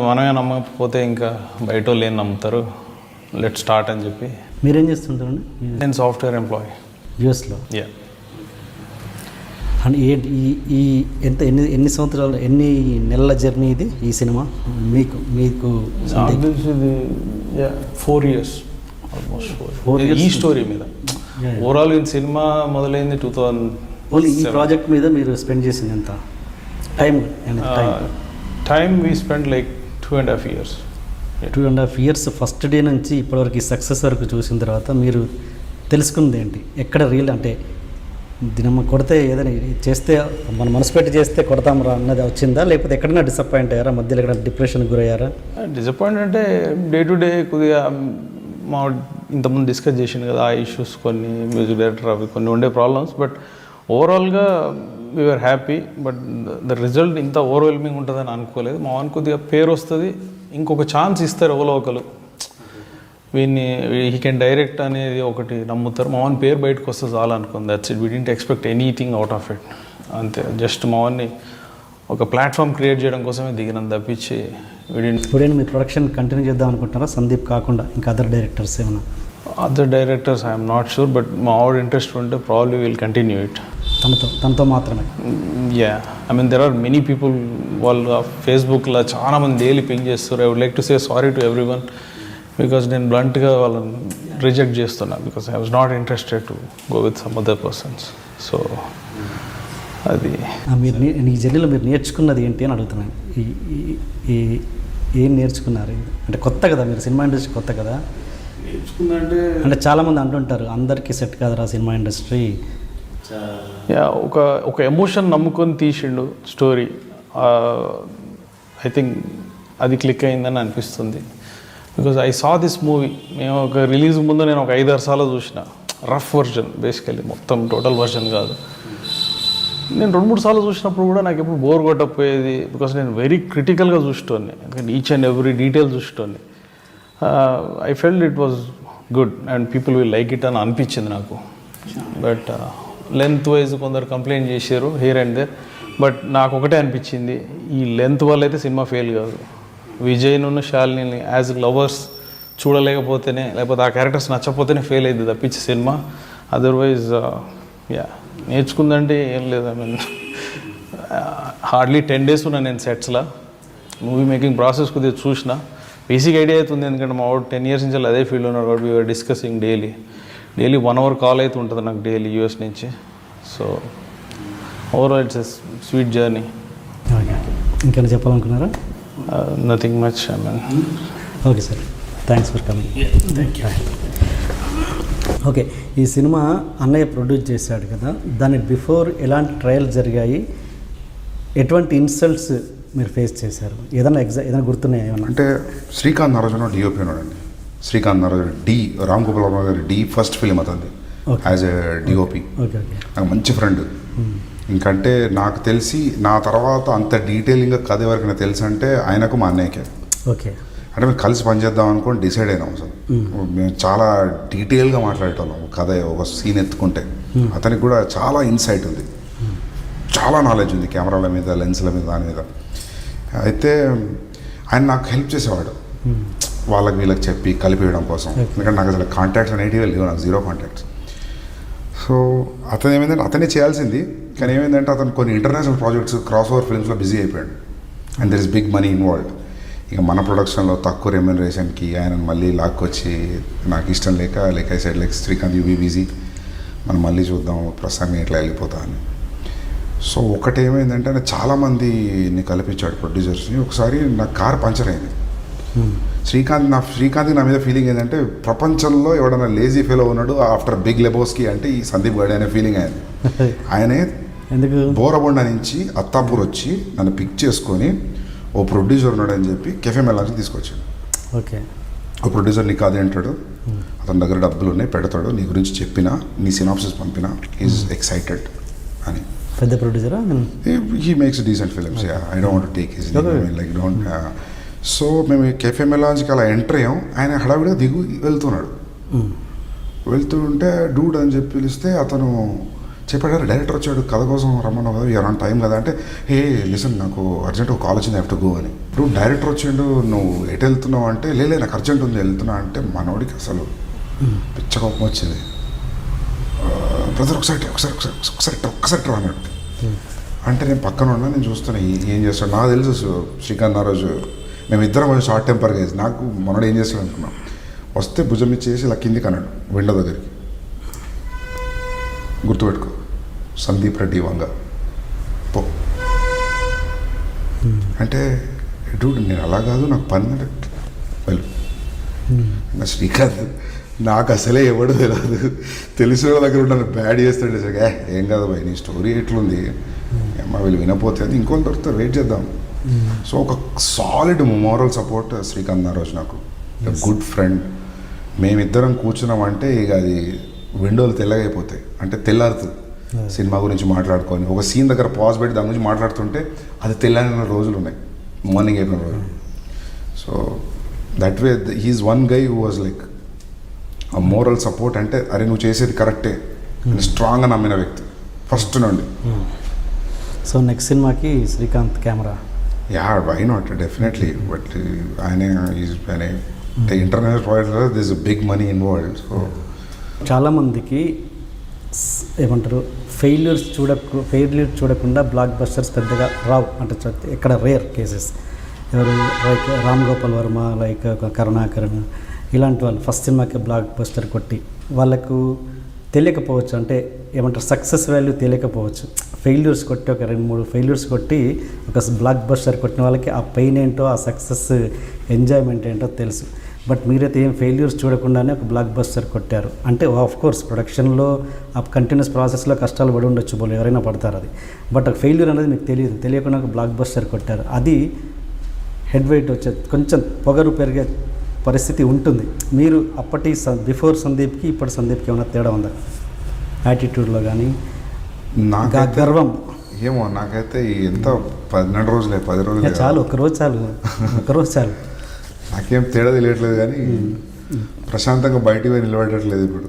మనమే నమ్మకపోతే ఇంకా బయట వాళ్ళు ఏం నమ్ముతారు, లెట్ స్టార్ట్ అని చెప్పి. మీరేం చేస్తుంటారండి? నేను సాఫ్ట్వేర్ ఎంప్లాయీ యూఎస్లో. యా. అండ్ ఈ ఎన్ని సంవత్సరాలు, ఎన్ని నెలల జర్నీ ఇది ఈ సినిమా మీకు? ఇది 4 years ఆల్మోస్ట్. 4 years ఈ స్టోరీ మీద. ఓవరాల్ ఈ సినిమా మొదలైంది 2000. ఓన్లీ ఈ ప్రాజెక్ట్ మీద మీరు స్పెండ్ చేసింది ఎంత time? We spend like 2.5 years. 2.5 years first day నుంచి ఇప్పటివరకు ఈ సక్సెస్ వరకు చూసిన తర్వాత మీరు తెలుసుకుంది ఏంటి? ఎక్కడ రీల్ అంటే దినమ్మ కొడితే ఏదైనా చేస్తే మన మనసు పెట్టి చేస్తే కొడతాం రా అన్నది వచ్చిందా, లేకపోతే ఎక్కడైనా డిసప్పాయింట్ అయ్యారా, మధ్యలో ఎక్కడైనా డిప్రెషన్కి గురయ్యారా? డిసప్పాయింట్ అంటే డే టు డే కొద్దిగా మా ఇంతకుముందు డిస్కస్ చేసింది కదా, ఆ ఇష్యూస్ కొన్ని, మ్యూజిక్ డైరెక్టర్ అవి కొన్ని ఉండే ప్రాబ్లమ్స్. బట్ ఓవరాల్గా we're happy. But the result ఇంత ఓవర్వెల్మింగ్ ఉంటుందని అనుకోలేదు. మా వానికి కొద్దిగా పేరు వస్తుంది, ఇంకొక ఛాన్స్ ఇస్తారు ఎవరో ఒకరు, వీడిని హీ కెన్ డైరెక్ట్ అనేది ఒకటి నమ్ముతారు. మా వాని పేరు బయటకు వస్తే చాలా అనుకుంది. That's it. We didn't expect anything out of it. అంతే, జస్ట్ మా వాన్ని ఒక ప్లాట్ఫామ్ క్రియేట్ చేయడం కోసమే దిగినం తప్పించి ఇప్పుడైనా మీ ప్రొడక్షన్ కంటిన్యూ చేద్దాం అనుకుంటున్నారా సందీప్ కాకుండా ఇంకా అదర్ డైరెక్టర్స్ ఏమైనా? Other directors I'm not sure, but మా ఆవిడ ఇంట్రెస్ట్ ఉంటే ప్రాబ్లీ విల్ కంటిన్యూ ఇట్. తనతో మాత్రమే? Yeah, I mean there are many people, వాళ్ళు ఫేస్బుక్లో చాలా మంది డైలీ పింగ్ చేస్తారు. I would like to say sorry to everyone, because నేను బ్లంట్గా వాళ్ళని రిజెక్ట్ చేస్తున్నా, because I was not interested to go with some other persons. So అది మీరు ఈ జర్నీలో మీరు నేర్చుకున్నది ఏంటి అని అడుగుతున్నాను. ఏం నేర్చుకున్నారు? అంటే కొత్త కదా, మీరు సినిమా ఇండస్ట్రీ కొత్త కదా. అంటే చాలామంది అంటుంటారు అందరికీ సెట్ కాదురా సినిమా ఇండస్ట్రీ. యా, ఒక ఎమోషన్ నమ్ముకొని తీసిండు స్టోరీ. ఐ థింక్ అది క్లిక్ అయిందని అనిపిస్తుంది. Because I saw this movie, మేము ఒక రిలీజ్ ముందు నేను ఒక 5-6 సార్లు చూసిన, రఫ్ వర్జన్ బేసికలీ, మొత్తం టోటల్ వర్జన్ కాదు. నేను 2-3 సార్లు చూసినప్పుడు కూడా నాకు ఎప్పుడు బోర్ కొట్టకపోయేది, బికాస్ నేను వెరీ క్రిటికల్గా చూసేటోని, ఎందుకంటే ఈచ్ అండ్ ఎవ్రీ డీటెయిల్ చూసేటోని. I felt it was good and people will like it అని అనిపించింది నాకు. బట్ లెంత్ వైజ్ కొందరు కంప్లైంట్ చేశారు హియర్ అండ్ దేర్. బట్ నాకు ఒకటే అనిపించింది, ఈ లెంత్ వల్ల అయితే సినిమా ఫెయిల్ కాదు. విజయ్ను శాలిని యాజ్ లవర్స్ చూడలేకపోతేనే, లేకపోతే ఆ క్యారెక్టర్స్ నచ్చకపోతేనే ఫెయిల్ అయింది తప్పించి సినిమా. అదర్వైజ్ యా నేర్చుకుందంటే ఏం లేదు. ఐ మీన్ హార్డ్లీ 10 days ఉన్నా నేను సెట్స్లో. మూవీ మేకింగ్ ప్రాసెస్ కొద్దిగా చూసిన, బేసిక్ ఐడియా అవుతుంది. ఎందుకంటే మా వాడు 10 years నుంచి అదే ఫీల్డ్ ఉన్నాడు కాబట్టి we are discussing daily 1 hour call అయితే ఉంటుంది నాకు డైలీ US నుంచి. So overall it's a sweet journey. Okay, ఇంకేమైనా చెప్పాలనుకున్నారా? Nothing much. I mean okay sir, thanks for coming. Thank you. Okay, ఈ సినిమా అన్నయ్య ప్రొడ్యూస్ చేశాడు కదా, దాని బిఫోర్ ఎలాంటి ట్రయల్స్ జరిగాయి, ఎటువంటి ఇన్సల్ట్స్ మీరు ఫేస్ చేశారు, ఏదైనా గుర్తున్నాయా ఏమన్నా? అంటే శ్రీకాంత్ నారాయణ డిఓపి ఉన్నాడండి. శ్రీకాంత్ నారాయణ రామ్ గోపాల్ వర్మ గారి డి ఫస్ట్ ఫిలిం అతనిది as a DOP. Okay okay, నాకు మంచి ఫ్రెండ్. ఇంకంటే నాకు తెలిసి నా తర్వాత అంత డీటెయిలింగ్గా కథ ఎవరికైనా తెలుసు అంటే ఆయనకు మా అన్నయ్యకే. ఓకే, అంటే మేము కలిసి పనిచేద్దాం అనుకోని డిసైడ్ అయినాం అసలు. మేము చాలా డీటెయిల్గా మాట్లాడేటోళ్ళం కథ, ఒక సీన్ ఎత్తుకుంటే. అతనికి కూడా చాలా ఇన్సైట్ ఉంది, చాలా నాలెడ్జ్ ఉంది కెమెరాల మీద, లెన్స్ల మీద, దాని మీద. అయితే ఆయన నాకు హెల్ప్ చేసేవాడు వాళ్ళకి వీళ్ళకి చెప్పి కలిపేయడం కోసం. ఎందుకంటే నాకు అసలు కాంటాక్ట్స్ అనేటివి లేవు, నాకు 0 కాంటాక్ట్స్. సో అతను ఏమైందంటే అతనే చేయాల్సింది, కానీ ఏమైందంటే అతను కొన్ని ఇంటర్నేషనల్ ప్రాజెక్ట్స్, క్రాస్ ఓవర్ ఫిల్మ్స్లో బిజీ అయిపోయాడు. And there is big money involved. ఇక మన ప్రొడక్షన్లో తక్కువ రెమ్యునరేషన్కి ఆయన మళ్ళీ లాక్కొచ్చి నాకు ఇష్టం లేక I said like Srikanth you be busy, మనం మళ్ళీ చూద్దాం ప్రస్తుతాన్ని ఇట్లా వెళ్ళిపోతా అని. సో ఒకటి ఏమైందంటే ఆయన చాలామందిని కల్పించాడు ప్రొడ్యూసర్స్ని. ఒకసారి నా కార్ పంచర్ అయింది. శ్రీకాంత్కి నా మీద ఫీలింగ్ ఏంటంటే ప్రపంచంలో ఎవడన్నా లేజీ ఫెలో ఉన్నాడు ఆఫ్టర్ బిగ్ లెబోస్కి అంటే ఈ సందీప్ గాడి అనే ఫీలింగ్ అయింది. ఆయనే ఎందుకు బోరబొండ నుంచి అత్తాపూర్ వచ్చి నన్ను పిక్ చేసుకొని ఓ ప్రొడ్యూసర్ ఉన్నాడని చెప్పి కెఫే మెలాన్స్కి తీసుకొచ్చాడు. ఓకే, ఓ ప్రొడ్యూసర్ నీకు అదే అంటాడు, అతని దగ్గర డబ్బులు ఉన్నాయి పెడతాడు, నీ గురించి చెప్పినా, నీ సినాప్సిస్ పంపినా, ఈజ్ ఎక్సైటెడ్ అని. పెద్ద ప్రొడ్యూసరా? He makes decent films. I don't want to take his like don't. So మేము కెఫే మెలాన్స్కి అలా ఎంటర్ అయ్యాం. ఆయన హడావిడిగా వెళ్తున్నాడు. వెళ్తుంటే డూడ్ అని చెప్పి పిలిస్తే అతను చెప్పాడు, డైరెక్టర్ వచ్చాడు కథ కోసం రమ్మన్నావు కదా, ఎవరైనా టైం కదా అంటే, ఏ లిసన్ నాకు అర్జెంట్ ఒక కాల్ వచ్చింది, హ్యావ్ టు గో అని. ఇప్పుడు డైరెక్టర్ వచ్చిండు, నువ్వు ఎటు వెళ్తున్నావు అంటే, లే నాకు అర్జెంట్ ఉంది వెళ్తున్నా అంటే, మనోడికి అసలు పిచ్చ కోపం వచ్చింది. బ్రదర్ ఒకసారి అన్నాడు. అంటే నేను పక్కన ఉన్నా, నేను చూస్తున్నా ఏం చేస్తాడు. నాకు తెలుసు శ్రీకాంత్ ఆ రోజు మేమిద్దరం కొంచెం షార్ట్ టెంపర్గా వేసి, నాకు మనోడు ఏం చేస్తాడు అనుకున్నాం. వస్తే భుజం ఇచ్చేసి ఇలా కిందికి అన్నాడు విండో దగ్గరికి, గుర్తుపెట్టుకో సందీప్ రెడ్డి వంగ పో అంటే, డూడ్ నేను అలా కాదు నాకు పని అంటే వెళ్ళు. నా శ్రీకాంత్ నాకు అసలే ఎవడు తెలియదు, తెలిసిన వాళ్ళ దగ్గర నన్ను బ్యాడ్ చేస్తాడు. సరే ఏం కాదు భయ్, నీ స్టోరీ ఎట్లుంది అమ్మ, వీళ్ళు వినపోతే ఇంకోళ్ళు దొరుకుతారు, వెయిట్ చేద్దాం. సో ఒక సాలిడ్ మోరల్ సపోర్ట్ శ్రీకాంత్ ఆ రోజు నాకు, గుడ్ ఫ్రెండ్. మేమిద్దరం కూర్చున్నామంటే ఇక అది విండోలు తెల్లగైపోతాయి, అంటే తెల్లారుతుంది. సినిమా గురించి మాట్లాడుకొని ఒక సీన్ దగ్గర పాజ్ పెట్టి దాని గురించి మాట్లాడుతుంటే అది తెల్లారిన రోజులు ఉన్నాయి, మార్నింగ్ అయిపోయిన రోజులు. So that way he's one guy who was like a moral support. అంటే అరే నువ్వు చేసేది కరెక్టే స్ట్రాంగ్గా నమ్మిన వ్యక్తి ఫస్ట్ నుండి. సో నెక్స్ట్ సినిమాకి Srikanth camera? Yeah, why not, definitely. But ఆయన international project this big money involved. So చాలామందికి ఏమంటారు, ఫెయిల్యూర్స్ చూడకుండా బ్లాక్ బస్టర్స్ పెద్దగా రావు అంటే ఎక్కడ రేర్ కేసెస్. ఎవరు లైక్ రామ్ గోపాల్ వర్మ, లైక్ కరుణాకరణ్, ఇలాంటి వాళ్ళు ఫస్ట్ సినిమాకి బ్లాక్ బస్టర్ కొట్టి వాళ్ళకు తెలియకపోవచ్చు, అంటే ఏమంటారు సక్సెస్ వాల్యూ తెలియకపోవచ్చు. ఫెయిల్యూర్స్ కొట్టి ఒక 2-3 ఫెయిల్యూర్స్ కొట్టి ఒక బ్లాక్ బస్టర్ కొట్టిన వాళ్ళకి ఆ పెయిన్ ఏంటో, ఆ సక్సెస్ ఎంజాయ్మెంట్ ఏంటో తెలుసు. బట్ మీరైతే ఏం ఫెయిల్యూర్స్ చూడకుండానే ఒక బ్లాక్ బస్టర్ కొట్టారు అంటే, ఆఫ్ కోర్స్ ప్రొడక్షన్లో ఆ కంటిన్యూస్ ప్రాసెస్లో కష్టాలు పడి ఉండొచ్చు, బోలు ఎవరైనా పడతారు అది. బట్ ఒక ఫెయిల్యూర్ అనేది మీకు తెలియకుండా ఒక బ్లాక్ బస్టర్ కొట్టారు. అది హెడ్ వెయిట్ వచ్చే కొంచెం పొగరు పెరిగే పరిస్థితి ఉంటుంది. మీరు అప్పటి బిఫోర్ సందీప్కి ఇప్పటి సందీప్కి ఏమైనా తేడా ఉందా యాటిట్యూడ్లో కానీ? నాకు గర్వం ఏమో, నాకైతే ఎంత 12 రోజులే 10 రోజులే చాలు, ఒకరోజు చాలు. నాకేం తేడా తెలియట్లేదు, కానీ ప్రశాంతంగా బయటికి పోయి నిలబడట్లేదు ఇప్పుడు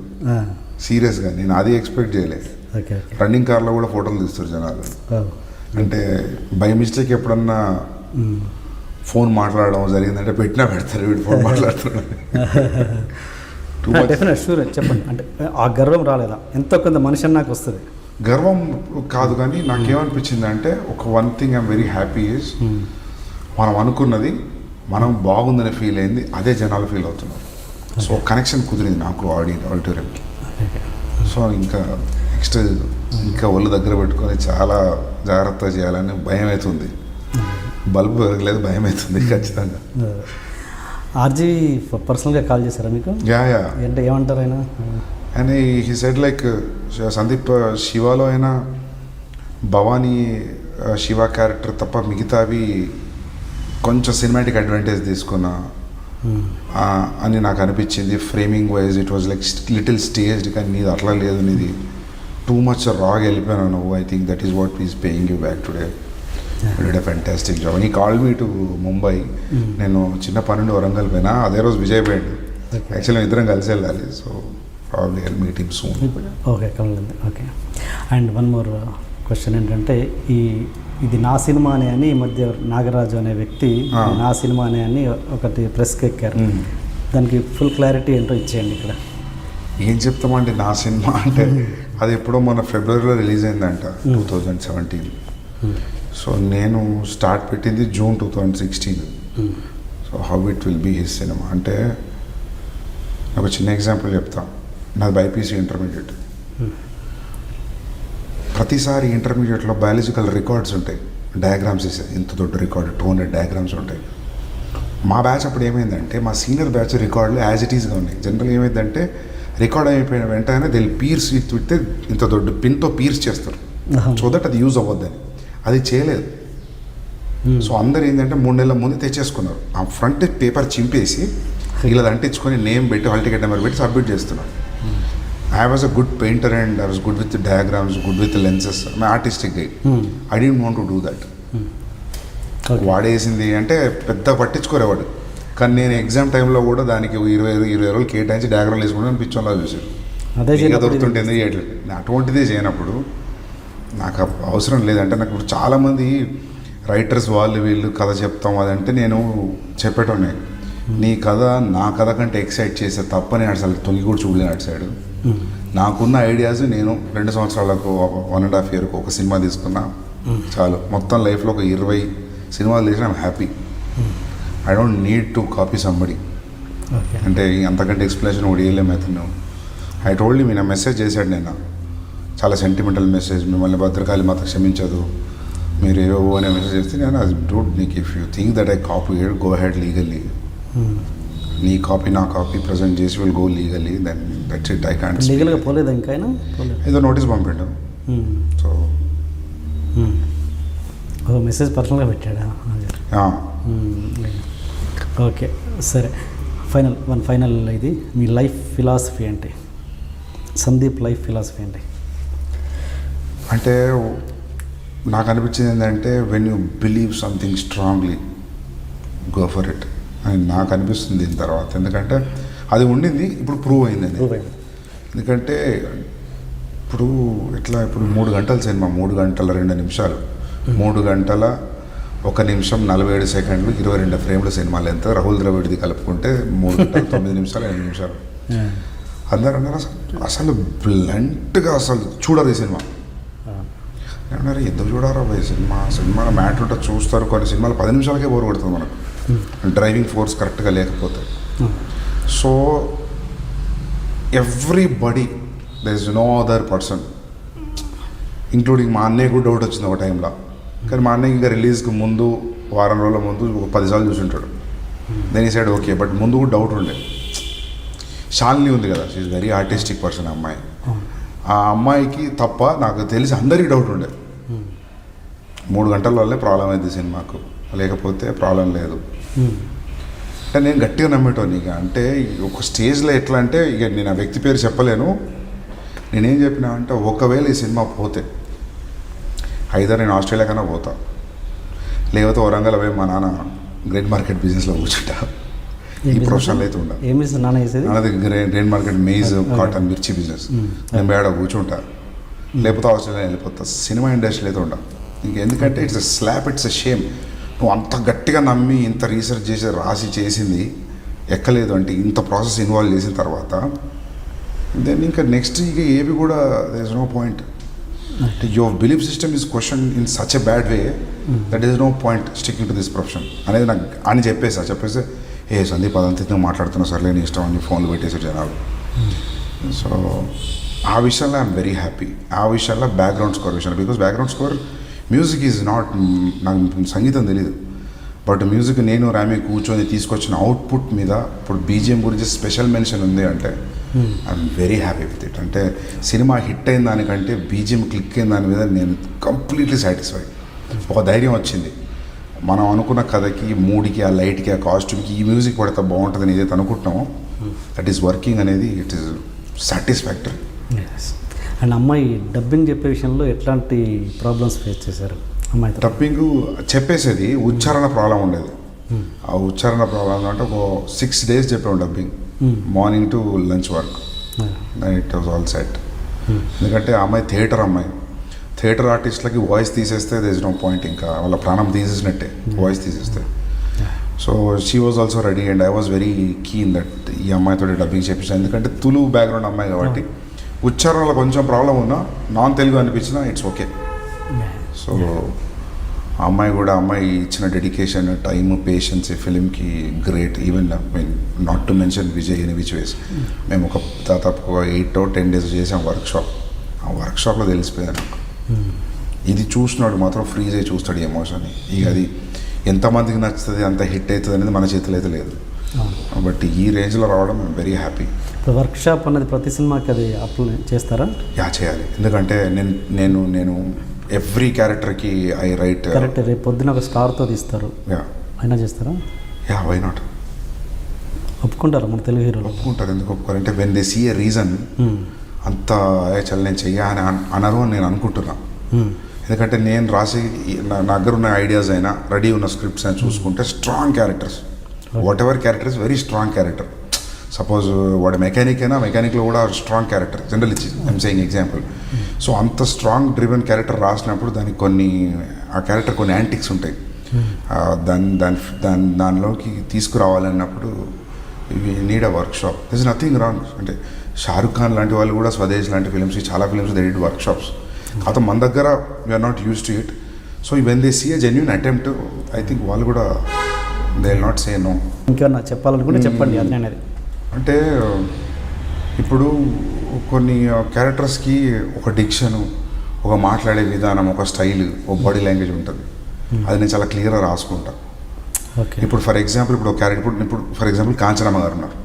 సీరియస్గా. నేను అది ఎక్స్పెక్ట్ చేయలేదు. రన్నింగ్ కార్లో కూడా ఫోటోలు తీస్తారు జనాలు. అంటే బై మిస్టేక్ ఎప్పుడన్నా ఫోన్ మాట్లాడడం జరిగిందంటే పెట్టినా పెడతారు వీడు ఫోన్ మాట్లాడుతున్నాడు. టూ మచ్ డెఫినెట్ షూర్ చెప్పండి. అంటే ఆ గర్వం రాలేదా? ఎంతో కొంత మనిషి నాకు వస్తుంది. గర్వం కాదు, కానీ నాకేమనిపించింది అంటే one thing I'm very happy is మనం అనుకున్నది మనం బాగుందని ఫీల్ అయింది, అదే జనాలు ఫీల్ అవుతున్నారు. సో కనెక్షన్ కుదిరింది నాకు ఆడిటోరియంకి. సో ఇంకా నెక్స్ట్ ఇంకా ఒళ్ళు దగ్గర పెట్టుకొని చాలా జాగ్రత్తగా చేయాలని భయం అవుతుంది. బల్బు పెరగలేదు, భయం అవుతుంది ఖచ్చితంగా. ఆర్జీ పర్సనల్గా కాల్ చేశారా మీకు? యా అంటే ఏమంటారు ఆయన? And he said like Sandeep శివాలో అయినా భవానీ శివ క్యారెక్టర్ తప్ప మిగతావి కొంచెం సినిమాటిక్ అడ్వాంటేజ్ తీసుకున్నా అని నాకు అనిపించింది. Framing wise it was like little staged, కానీ నీది అట్లా లేదు, నీది టూ మచ్ రాగా వెళ్ళిపోయాను నువ్వు. I think that is what is paying you back today. Did a fantastic job. నీ కాల్ మీ టు ముంబై. నేను చిన్న పన్నెండు వరంగల్ పోయినా, అదే రోజు విజయ్ పోయాడు. యాక్చువల్లీ ఇద్దరం కలిసి వెళ్ళాలి. So probably I'll meet him soon. Okay కమలండి. Okay. And one more question ఏంటంటే, ఇది నా సినిమానే అని ఈ మధ్య నాగరాజు అనే వ్యక్తి నా సినిమానే అని ఒకటి ప్రెస్కి ఎక్కారు. దానికి ఫుల్ క్లారిటీ ఏంటో ఇచ్చేయండి ఇక్కడ. ఏం చెప్తామండి, నా సినిమా అంటే అది ఎప్పుడో మన ఫిబ్రవరిలో రిలీజ్ అయిందంట, 2017. సో నేను స్టార్ట్ పెట్టింది June 2016. So how it will be his cinema అంటే, ఒక చిన్న ఎగ్జాంపుల్ చెప్తా. నాది బైపీసీ ఇంటర్మీడియట్. ప్రతిసారి ఇంటర్మీడియట్లో బయాలజికల్ రికార్డ్స్ ఉంటాయి, డయాగ్రామ్స్ వేసే ఇంత దొడ్డ రికార్డు 200 డయాగ్రామ్స్ ఉంటాయి. మా బ్యాచ్ అప్పుడు ఏమైందంటే, మా సీనియర్ బ్యాచ్ రికార్డులు యాజ్ ఇట్ ఈస్గా ఉన్నాయి. జనరల్ ఏమైందంటే, రికార్డ్ అయిపోయిన వెంటనే దిల్ పీర్స్ విత్తే ఇంత దొడ్డు పిన్తో పీర్స్ చేస్తారు, సో దట్ అది యూజ్ అవ్వద్దని. అది చేయలేదు. సో అందరు ఏంటంటే 3 నెలల ముందు తెచ్చేసుకున్నారు. ఆ ఫ్రంట్ పేపర్ చింపేసి ఇలా అంటించుకొని నేమ్ పెట్టి హాల్ టికెట్ నెంబర్ పెట్టి సబ్మిట్ చేస్తున్నారు. I was a good painter and I was good with the diagrams, good with the lenses. I'm an artistic guy. I didn't want to do that. వాడేసింది అంటే పెద్ద పట్టించుకోరేవాడు. కానీ నేను exam టైంలో కూడా దానికి 20 రోజులు కేటాయించి డయాగ్రామ్ వేసుకుంటాను, పిచ్చోన్లా చూసాను. ఇంకా దొరుకుతుంటే ఎందుకు చేయట్లేదు. అటువంటిదే చేయనప్పుడు నాకు అవసరం లేదంటే, నాకు ఇప్పుడు చాలామంది రైటర్స్ వాళ్ళు వీళ్ళు కథ చెప్తాం అదంటే నేను చెప్పేటోనే, నీ కథ నా కథ కంటే ఎక్సైట్ చేసే తప్ప నేను అసలు తొంగి కూడా చూడలేను అటు సైడ్. నాకున్న ఐడియాస్ నేను 2 సంవత్సరాలకు 1.5 ఇయర్కు ఒక సినిమా తీసుకున్నా చాలు. మొత్తం లైఫ్లో ఒక 20 సినిమాలు తీసిన I'm happy. I don't need to copy somebody. అంటే అంతకంటే ఎక్స్ప్లెనేషన్ కూడా వేయలేము అతను. ఐ టోల్డ్ మీ నా మెసేజ్ చేశాడు నేను, చాలా సెంటిమెంటల్ మెసేజ్, మిమ్మల్ని భద్రకాళి మాత క్షమించదు మీరు ఏవో అనే మెసేజ్ చేస్తే నేను అది డూడ్ నీకు if you think that I copy go ahead legally, నీ కాపీ నా కాపీ ప్రజెంట్ చేసి will go legally, then that's it. I can't లీగల్గా పోలేదు ఇంకా ఏదో నోటీస్ పంపిండు. సో మెసేజ్ పర్సనల్గా పెట్టాడా? ఓకే సరే. ఫైనల్ ఇది మీ లైఫ్ ఫిలాసఫీ ఏంటి? సందీప్ లైఫ్ ఫిలాసఫీ ఏంటి? అంటే నాకు అనిపించింది ఏంటంటే, when you believe something strongly go for it అని నాకు అనిపిస్తుంది దీని తర్వాత. ఎందుకంటే అది ఉండింది, ఇప్పుడు ప్రూవ్ అయింది. ఎందుకంటే ఇప్పుడు ఎట్లా, ఇప్పుడు 3 గంటల సినిమా, 3 గంటల 2 నిమిషాలు, 3 గంటల 1 నిమిషం 47 సెకండ్లు, 22 ఫ్రేమ్ల సినిమాలు ఎంత, రాహుల్ ద్రవిడ్ది కలుపుకుంటే 3 గంటల 9 నిమిషాలు 8 నిమిషాలు. అందరూ అన్నారు అసలు బ్లంట్గా అసలు చూడరు ఈ సినిమా. అన్నారు ఎందుకు చూడారా ఈ సినిమాలో మ్యాటర్ ఉంటే చూస్తారు. కొన్ని సినిమాలు 10 నిమిషాలకే బోర్ కొడుతుంది మనకు, డ్రైవింగ్ ఫోర్స్ కరెక్ట్గా లేకపోతే. So everybody there is no other person, including మా అన్నయ్య కూడా డౌట్ వచ్చింది ఒక టైంలో. కానీ మా అన్నయ్య ఇంకా రిలీజ్కి ముందు వారం రోజుల ముందు ఒక 10 సార్లు చూసుంటాడు. దెన్ ఈ సైడ్ ఓకే, బట్ ముందు కూడా డౌట్ ఉండే. శాలిని ఉంది కదా, she is very artistic person అమ్మాయి. ఆ అమ్మాయికి తప్ప నాకు తెలిసి అందరికీ డౌట్ ఉండే. 3 గంటల వల్లే ప్రాబ్లం అయింది సినిమాకు, లేకపోతే ప్రాబ్లం లేదు. అంటే నేను గట్టిగా నమ్మేటోని. ఇక అంటే ఒక స్టేజ్లో ఎట్లా అంటే, ఇక నేను ఆ వ్యక్తి పేరు చెప్పలేను. నేనేం చెప్పినా అంటే, ఒకవేళ ఈ సినిమా పోతే ఐదర్ నేను ఆస్ట్రేలియా కన్నా పోతా, లేకపోతే వరంగల్ పోయి మా నాన్న గ్రెయిన్ మార్కెట్ బిజినెస్లో కూర్చుంటా. ఈ ప్రొఫెషనల్ అయితే ఉండాలి. నాన్నది గ్రెయిన్ మార్కెట్, మెయిజ్, కాటన్, మిర్చి బిజినెస్. నేను బేడ కూర్చుంటా, లేకపోతే ఆస్ట్రేలియా వెళ్ళిపోతా. సినిమా ఇండస్ట్రీ అయితే ఉండా. ఎందుకంటే it's a slap, it's a shame. నువ్వు అంత గట్టిగా నమ్మి ఇంత రీసెర్చ్ చేసి రాసి చేసింది ఎక్కలేదు అంటే ఇంత ప్రాసెస్ ఇన్వాల్వ్ చేసిన తర్వాత దెన్ ఇంకా నెక్స్ట్ ఇక ఏవి కూడా there is no point. Your belief system is question in such a bad way that is no point sticking to this profession అనేది నాకు అని చెప్పేస్తే సందీప్ అదంతా మాట్లాడుతున్నా సర్లే నీ ఇష్టం అని ఫోన్లు పెట్టేసారు జనాలు. సో ఆ విషయంలో ఐఎమ్ వెరీ హ్యాపీ. ఆ విషయంలో బ్యాక్గ్రౌండ్ స్కోర్ విషయంలో, because background score music is not, నాకు సంగీతం తెలీదు, బట్ మ్యూజిక్ నేను రామి కూర్చొని తీసుకొచ్చిన అవుట్పుట్ మీద ఇప్పుడు బీజిఎం గురించి స్పెషల్ మెన్షన్ ఉంది అంటే I'm very happy with it. అంటే సినిమా హిట్ అయిన దానికంటే బీజిఎం క్లిక్ అయిన దాని మీద నేను కంప్లీట్లీ సాటిస్ఫైడ్. ఒక ధైర్యం వచ్చింది, మనం అనుకున్న కథకి, మూడ్కి, ఆ లైట్కి, ఆ కాస్ట్యూమ్కి ఈ మ్యూజిక్ పడితే బాగుంటుందని ఏదైతే అనుకుంటున్నామో దట్ ఈస్ వర్కింగ్ అనేది ఇట్ ఈస్ సాటిస్ఫాక్టరీ. అండ్ అమ్మాయి డబ్బింగ్ చెప్పే విషయంలో ఎట్లాంటి ప్రాబ్లమ్స్ ఫేస్ చేశారు అమ్మాయి? డబ్బింగ్ చెప్పేసేది ఉచ్చారణ ప్రాబ్లం ఉండేది. ఆ ఉచ్చారణ ప్రాబ్లం అంటే ఒక 6 days చెప్పాము dubbing, morning to lunch work, it was all set. ఎందుకంటే ఆ అమ్మాయి థియేటర్ ఆర్టిస్ట్లకి వాయిస్ తీసేస్తే దేర్ ఇస్ నో పాయింట్, ఇంకా వాళ్ళ ప్రాణం తీసేసినట్టే వాయిస్ తీసేస్తే. So she was also ready and I was very keen that ఈ అమ్మాయితో డబ్బింగ్ చేపించాను. ఎందుకంటే తులు బ్యాక్గ్రౌండ్ అమ్మాయి కాబట్టి ఉచ్చారణలో కొంచెం ప్రాబ్లం ఉన్నా, నాన్ తెలుగు అనిపించినా ఇట్స్ ఓకే. సో ఆ అమ్మాయి ఇచ్చిన డెడికేషన్, టైమ్, పేషెన్స్ ఈ ఫిలింకి great. Even not to mention Vijay in which ways. మేము ఒక దాదాపు 8 or 10 days చేసాం వర్క్షాప్. ఆ వర్క్షాప్లో తెలిసిపోయాను నాకు, ఇది చూసినాడు మాత్రం ఫ్రీజ్ అయ్యి చూస్తాడు ఈ ఎమోషన్ని. ఇక అది ఎంతమందికి నచ్చుతుంది, అంత హిట్ అవుతుంది అనేది మన చేతిలో అయితే లేదు. బట్ ఈ రేంజ్లో రావడం ఐమ్ వెరీ హ్యాపీ. ఇప్పుడు వర్క్షాప్ అన్నది ప్రతి సినిమాకి అది అప్లై చేస్తారా? చేయాలి. ఎందుకంటే నేను ఎవ్రీ క్యారెక్టర్కి ఐ రైట్. కరెక్ట్. రేపు పొద్దున ఒక స్టార్తో తీస్తారు, అయినా చేస్తారా? Why not? ఒప్పుకుంటారా మన తెలుగు హీరోలు? ఒప్పుకుంటారు. ఎందుకు ఒప్పుకోరు అంటే when they see a reason అంత చల్ నేను చెయ్యా అని అనరు అని నేను అనుకుంటున్నా. ఎందుకంటే నేను రాసి నా దగ్గర ఉన్న ఐడియాస్ అయినా, రెడీ ఉన్న స్క్రిప్ట్స్ అయినా చూసుకుంటే strong characters, what ever character is very strong character. Suppose వాడు మెకానిక్ అయినా, మెకానిక్లో కూడా strong character, general I'm saying example. So అంత స్ట్రాంగ్ డ్రివెన్ క్యారెక్టర్ రాసినప్పుడు దానికి ఆ క్యారెక్టర్ కొన్ని యాంటిక్స్ ఉంటాయి, దానిలోకి తీసుకురావాలన్నప్పుడు ఇవి need a workshop. This is nothing wrong. అంటే షారుఖ్ ఖాన్ లాంటి వాళ్ళు కూడా స్వదేశ్ లాంటి ఫిలిమ్స్, చాలా ఫిలిమ్స్ దే డిడ్ వర్క్షాప్స్. కాకపోతే మన దగ్గర we are not used to it. So when they see a genuine attempt, I think వాళ్ళు కూడా they will not say no. ఇంకేమన్నా చెప్పాలనుకుంటే చెప్పండి. అది అనేది అంటే ఇప్పుడు కొన్ని క్యారెక్టర్స్కి ఒక డిక్షను, ఒక మాట్లాడే విధానం, ఒక స్టైల్, ఒక బాడీ లాంగ్వేజ్ ఉంటుంది. అది నేను చాలా క్లియర్గా రాసుకుంటా. ఇప్పుడు ఫర్ ఎగ్జాంపుల్ ఇప్పుడు ఒక క్యారెక్టర్, ఇప్పుడు ఫర్ ఎగ్జాంపుల్ కాంచనమ్మ గారు ఉన్నారు,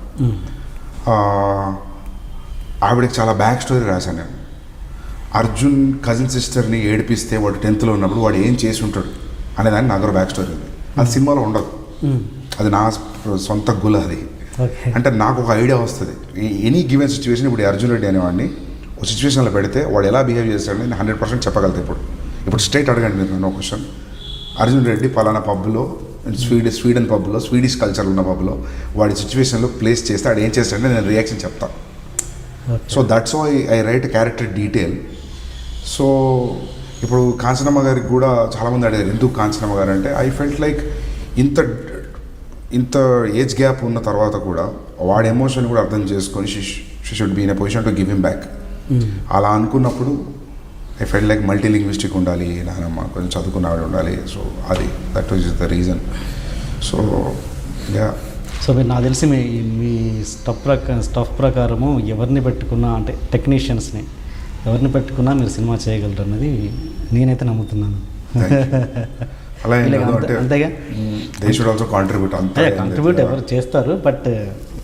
ఆవిడకి చాలా బ్యాక్ స్టోరీ రాశాను నేను. అర్జున్ కజిన్ సిస్టర్ని ఏడిపిస్తే వాడు 10th లో ఉన్నప్పుడు వాడు ఏం చేసి ఉంటాడు అనేదాన్ని నా దగ్గర బ్యాక్ స్టోరీ ఉంది. అది సినిమాలో ఉండదు, అది నా సొంత గుల. అది అంటే నాకు ఒక ఐడియా వస్తుంది. ఎనీ గివెన్ సిచ్యువేషన్, ఇప్పుడు అర్జున్ రెడ్డి అనేవాడిని ఒక సిచ్యువేషన్లో పెడితే వాడు ఎలా బిహేవ్ చేస్తాడని నేను 100% చెప్పగలుగుతాను. ఇప్పుడు స్ట్రైట్ అడగండి మీరు నన్ను క్వశ్చన్, అర్జున్ రెడ్డి పలానా పబ్లో, స్వీడన్ పబ్లో, స్వీడిష్ కల్చర్ ఉన్న పబ్లో వాడి సిచ్యువేషన్లో ప్లేస్ చేస్తే వాడు ఏం చేస్తాడంటే నేను రియాక్షన్ చెప్తాను. So that's why I write character detail. So ఇప్పుడు కాంచనమ్మ గారికి కూడా చాలామంది అడిగారు ఎందుకు కాంచనమ్మ గారు అంటే, ఐ ఫెల్ట్ లైక్ ఇంత ఏజ్ గ్యాప్ ఉన్న తర్వాత కూడా వాడి ఎమోషన్ కూడా అర్థం చేసుకొని she should be in a position to give him back. అలా అనుకున్నప్పుడు I felt like multi linguistic ఉండాలి, నానమ్మ కొంచెం చదువుకున్నవాడు ఉండాలి. సో అది that is the reason. So so మీరు నాకు తెలిసి మీ స్టఫ్ ప్రకారము ఎవరిని పెట్టుకున్నా, అంటే టెక్నీషియన్స్ని ఎవరిని పెట్టుకున్నా మీరు సినిమా చేయగలరు అన్నది నేనైతే నమ్ముతున్నాను. అలా అంతేగా, దే షుడ్ ఆల్సో కాంట్రిబ్యూట్. అంతే కాంట్రిబ్యూట్ ఎవరు చేస్తారు, బట్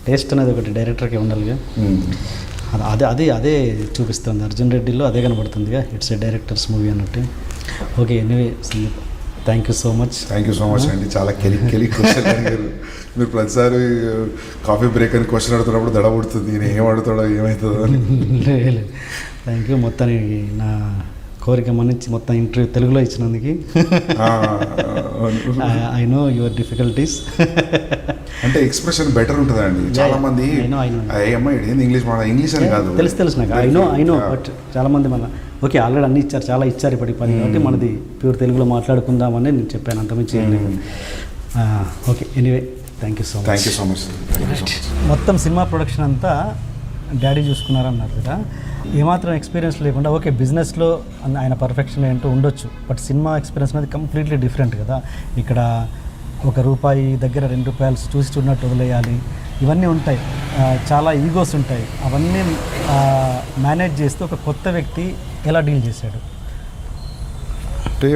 టేస్ట్ అనేది ఒకటి డైరెక్టర్కి ఉండాలిగా. అదే చూపిస్తుంది అర్జున్ రెడ్డిలో, అదే కనబడుతుందిగా. ఇట్స్ ఏ డైరెక్టర్స్ మూవీ అన్నట్టు. Okay, anyway Sandeep, thank you so much అండి. చాలా కెలి క్వశ్చన్ అడిగారు మీరు. ప్రతిసారి కాఫీ బ్రేక్ అని క్వశ్చన్ అడుగుతున్నప్పుడు దడబడుతుంది, నేను ఏం అడుగుతాడో ఏమవుతుందో అని. Thank you. మొత్తానికి నా కోరిక మన్నించి మొత్తం ఇంటర్వ్యూ తెలుగులో ఇచ్చినందుకు. I know your difficulties. అంటే ఎక్స్ప్రెషన్ బెటర్ ఉంటుందండి. చాలా మంది ఇంగ్లీష్ అని కాదు, తెలుసు నాకు. ఐ నో బట్ చాలా మంది మన ఓకే ఆల్రెడీ అన్ని ఇచ్చారు, చాలా ఇచ్చారు ఇప్పటికి పని, కాబట్టి మనది ప్యూర్ తెలుగులో మాట్లాడుకుందామని నేను చెప్పాను, అంతమించి ఏం లేదు. Okay anyway thank you so much. Thank you so much. మొత్తం సినిమా ప్రొడక్షన్ అంతా డాడీ చూసుకున్నారన్నారు కదా, ఏమాత్రం ఎక్స్పీరియన్స్ లేకుండా ఓకే బిజినెస్లో ఆయన పర్ఫెక్షన్ ఏంటో ఉండొచ్చు, బట్ సినిమా ఎక్స్పీరియన్స్ అనేది కంప్లీట్లీ డిఫరెంట్ కదా. ఇక్కడ ₹1 దగ్గర ₹2 చూసి చూడనట్టు వదిలేయాలి, ఇవన్నీ ఉంటాయి, చాలా ఈగోస్ ఉంటాయి, అవన్నీ మేనేజ్ చేస్తూ ఒక కొత్త వ్యక్తి ఎలా డీల్ చేశాడు? అంటే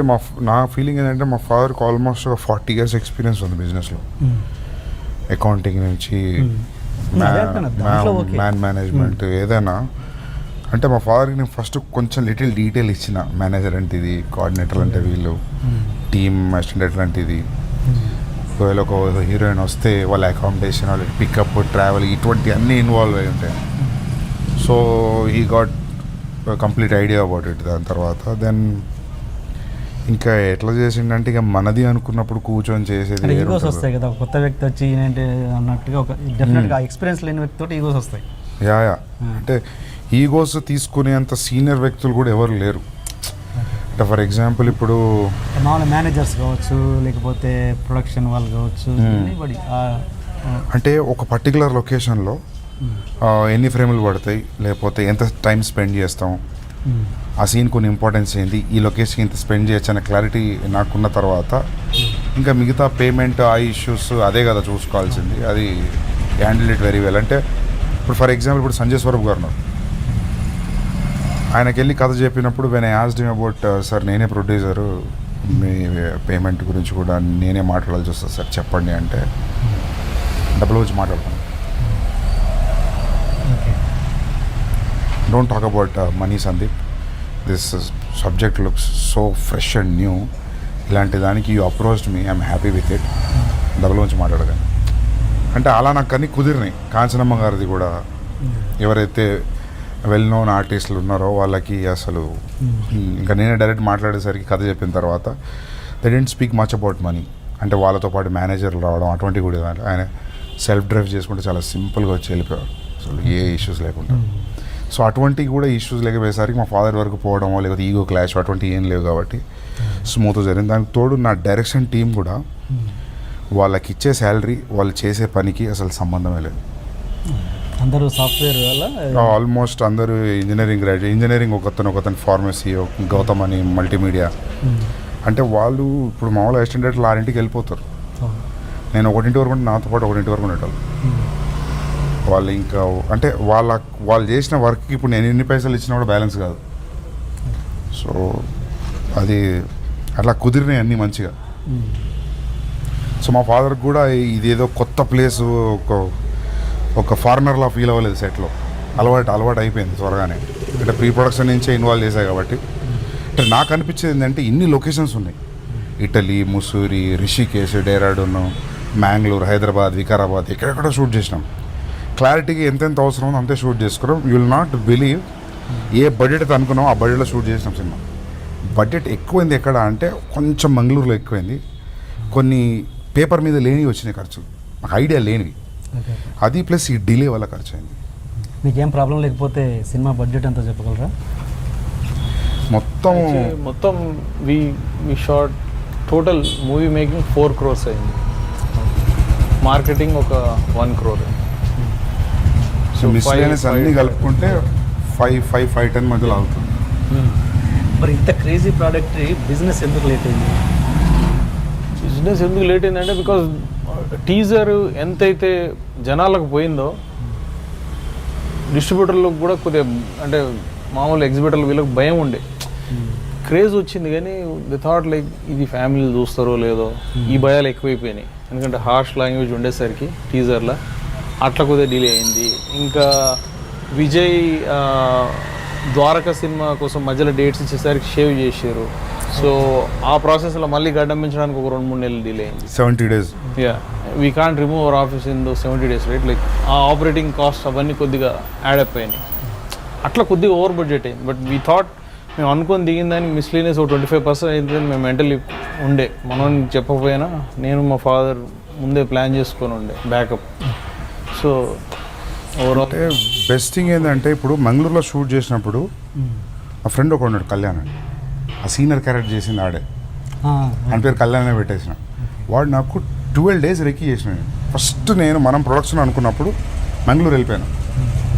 నా ఫీలింగ్ ఏంటంటే మా ఫాదర్కి ఆల్మోస్ట్ ఒక 40 years ఎక్స్పీరియన్స్ ఉంది బిజినెస్లో, అకౌంటింగ్ నుంచి మేనేజ్మెంట్ ఏదైనా. అంటే మా ఫాదర్కి నేను ఫస్ట్ కొంచెం లిటిల్ డీటెయిల్ ఇచ్చిన, మేనేజర్ అంటే ఇది, కోఆర్డినేటర్ అంటే వీళ్ళు, టీమ్ అసిస్టెంట్ అంటే ఇది, ఒకవేళ ఒక హీరోయిన్ వస్తే వాళ్ళ అకామిడేషన్, వాళ్ళ పికప్, ట్రావెల్, ఇటువంటి అన్నీ ఇన్వాల్వ్ అయి ఉంటాయి. సో ఈ got complete idea about it. దాని తర్వాత దెన్ ఇంకా ఎట్లా చేసిండంటే ఇక మనది అనుకున్నప్పుడు కూర్చొని చేసేది ఈగోస్ వస్తాయి కదా, కొత్త వ్యక్తి వచ్చి ఏంటంటే అన్నట్టుగా ఒక డెఫినెట్గా ఎక్స్పీరియన్స్ లేని వ్యక్తితో ఈగోస్ వస్తాయి. యా అంటే ఈగోస్ తీసుకునేంత సీనియర్ వ్యక్తులు కూడా ఎవరు లేరు. అంటే ఫర్ ఎగ్జాంపుల్ ఇప్పుడు మామూలు మేనేజర్స్ కావచ్చు, లేకపోతే ప్రొడక్షన్ వాళ్ళు కావచ్చు, అంటే ఒక పర్టికులర్ లొకేషన్లో ఎన్ని ఫ్రేములు పడతాయి, లేకపోతే ఎంత టైం స్పెండ్ చేస్తాం, ఆ సీన్ కొన్ని ఇంపార్టెన్స్ ఏంటి, ఈ లొకేషన్ ఇంత స్పెండ్ చేయొచ్చు అనే క్లారిటీ నాకున్న తర్వాత ఇంకా మిగతా పేమెంట్ ఆ ఇష్యూస్ అదే కదా చూసుకోవాల్సింది. అది హ్యాండిల్ ఇట్ వెరీ వెల్. అంటే ఇప్పుడు ఫర్ ఎగ్జాంపుల్ ఇప్పుడు సంజయ్ స్వరూప్ గారు ఉన్నారు, ఆయనకి వెళ్ళి కథ చెప్పినప్పుడు when I asked him about sir నేనే ప్రొడ్యూసరు, మీ పేమెంట్ గురించి కూడా నేనే మాట్లాడాల్సి వస్తుంది సార్ చెప్పండి అంటే, డబ్బులు వచ్చి మాట్లాడతాను, don't talk about money Sandeep, this subject looks so fresh and new, ఇలాంటి దానికి you approached me, I'm happy with it, డబ్బులు వచ్చి మాట్లాడగాను. అంటే అలా నాకు అన్నీ కుదిరినాయి. కాంచనమ్మ గారిది కూడా ఎవరైతే వెల్ నోన్ ఆర్టిస్టులు ఉన్నారో వాళ్ళకి అసలు ఇంకా నేనే డైరెక్ట్ మాట్లాడేసరికి కథ చెప్పిన తర్వాత they didn't speak much about money. అంటే వాళ్ళతో పాటు మేనేజర్లు రావడం అటువంటి కూడా ఆయన సెల్ఫ్ డ్రైవ్ చేసుకుంటే చాలా సింపుల్గా వచ్చి వెళ్ళిపోయారు, అసలు ఏ ఇష్యూస్ లేకుండా. సో అటువంటివి కూడా ఇష్యూస్ లేకపోయేసరికి మా ఫాదర్ వరకు పోవడమో లేకపోతే ఈగో క్లాష్ అటువంటివి ఏం లేవు కాబట్టి స్మూత్గా జరిగింది. దానికి తోడు నా డైరెక్షన్ టీం కూడా వాళ్ళకి ఇచ్చే శాలరీ వాళ్ళు చేసే పనికి అసలు సంబంధమే లేదు. అందరూ సాఫ్ట్వేర్ వల్ల ఆల్మోస్ట్ అందరూ ఇంజనీరింగ్ గ్రాడ్యుయేట్, ఇంజనీరింగ్ ఒకతను ఫార్మసీ, గౌతమ్ అని మల్టీమీడియా. అంటే వాళ్ళు ఇప్పుడు మామూలు అసిస్టెంట్ డైరెక్టర్లు 6 వెళ్ళిపోతారు, నేను 1 వరకు ఉంటే నాతో పాటు 1 వరకు ఉండేవాళ్ళు. వాళ్ళు ఇంకా అంటే వాళ్ళు చేసిన వర్క్కి ఇప్పుడు నేను ఎన్ని పైసలు ఇచ్చినా కూడా బ్యాలెన్స్ కాదు. సో అది అట్లా కుదిరినాయి అన్నీ మంచిగా. సో మా ఫాదర్కి కూడా ఇదేదో కొత్త ప్లేసు, ఒక ఫారినర్లా ఫీల్ అవ్వలేదు సెట్లో, అలవాటు అయిపోయింది త్వరగానే. అంటే ప్రీ ప్రొడక్షన్ నుంచే ఇన్వాల్వ్ చేశాయి కాబట్టి. అంటే నాకు అనిపించేది ఏంటంటే ఇన్ని లొకేషన్స్ ఉన్నాయి, ఇటలీ, ముసూరి, రిషికేశ్, డెహ్రాడూన్, మ్యాంగ్లూర్, హైదరాబాద్, వికారాబాద్, ఎక్కడెక్కడ షూట్ చేసినాం. క్లారిటీకి ఎంతెంత అవసరం ఉందో అంతే షూట్ చేసుకున్నాం. You will not believe A budget అయితే అనుకున్నాం ఆ బడ్జెట్లో షూట్ చేసినాం సినిమా. బడ్జెట్ ఎక్కువైంది ఎక్కడ అంటే కొంచెం మంగళూరులో ఎక్కువైంది, కొన్ని పేపర్ మీద లేనివి వచ్చినాయి ఖర్చులు, నాకు ఐడియా లేనివి, అది ప్లస్ ఈ డిలే వల్ల ఖర్చు అయింది. మీకేం ప్రాబ్లం లేకపోతే సినిమా బడ్జెట్ ఎంత చెప్పగలరా? మొత్తం we shot total movie making 4 crores అయింది, మార్కెటింగ్ ఒక 1 crore. సో మిస్లేనియస్ అన్నీ కలుపుకుంటే 5-10 మధ్యలో అవుతుంది. మరి ఇంత క్రేజీ ప్రోడక్ట్ బిజినెస్ ఎందుకు లేట్ అయింది? బిజినెస్ ఎందుకు లేట్ అయిందంటే బికాజ్ టీజర్ ఎంతైతే జనాలకు పోయిందో డిస్ట్రిబ్యూటర్లకు కూడా కొద్దిగా, అంటే మామూలు ఎగ్జిబిటర్లు వీళ్ళకి భయం ఉండే, క్రేజ్ వచ్చింది కానీ ది థాట్ లైక్ ఇది ఫ్యామిలీలు చూస్తారో లేదో, ఈ భయాలు ఎక్కువైపోయినాయి. ఎందుకంటే హార్ష్ లాంగ్వేజ్ ఉండేసరికి టీజర్లో అట్లా కొద్దిగా డిలే అయింది. ఇంకా విజయ్ ద్వారకా సినిమా కోసం మధ్యలో డేట్స్ ఇచ్చేసరికి షేవ్ చేశారు. సో ఆ ప్రాసెస్లో మళ్ళీ గడ్డం పెంచడానికి ఒక 2-3 నెలలు డిలే అయింది. 70 days. Yeah we can't remove our office in though 70 days, right? Like ఆ ఆపరేటింగ్ కాస్ట్ అవన్నీ కొద్దిగా యాడప్ అయినాయి, అట్లా కొద్దిగా ఓవర్ బడ్జెట్ అయింది. బట్ వీ థాట్ మేము అనుకొని దిగిందానికి మిస్లీనియస్ ఒక 25% అయిందని మేము మెంటల్లీ ఉండే, మనం చెప్పకపోయినా నేను మా ఫాదర్ ముందే ప్లాన్ చేసుకొని ఉండే backup. So overall best thing ఏంటంటే ఇప్పుడు మంగళూరులో షూట్ చేసినప్పుడు మా ఫ్రెండ్ ఒక ఉన్నాడు కళ్యాణ్ అని, ఆ సీనియర్ క్యారెక్టర్ చేసింది ఆడే, అని పేరు కళ్యాణ్ పెట్టేసిన. వాడు నాకు 12 days రెక్కి చేసిన. ఫస్ట్ మనం ప్రొడక్షన్ అనుకున్నప్పుడు మంగళూరు వెళ్ళిపోయాను.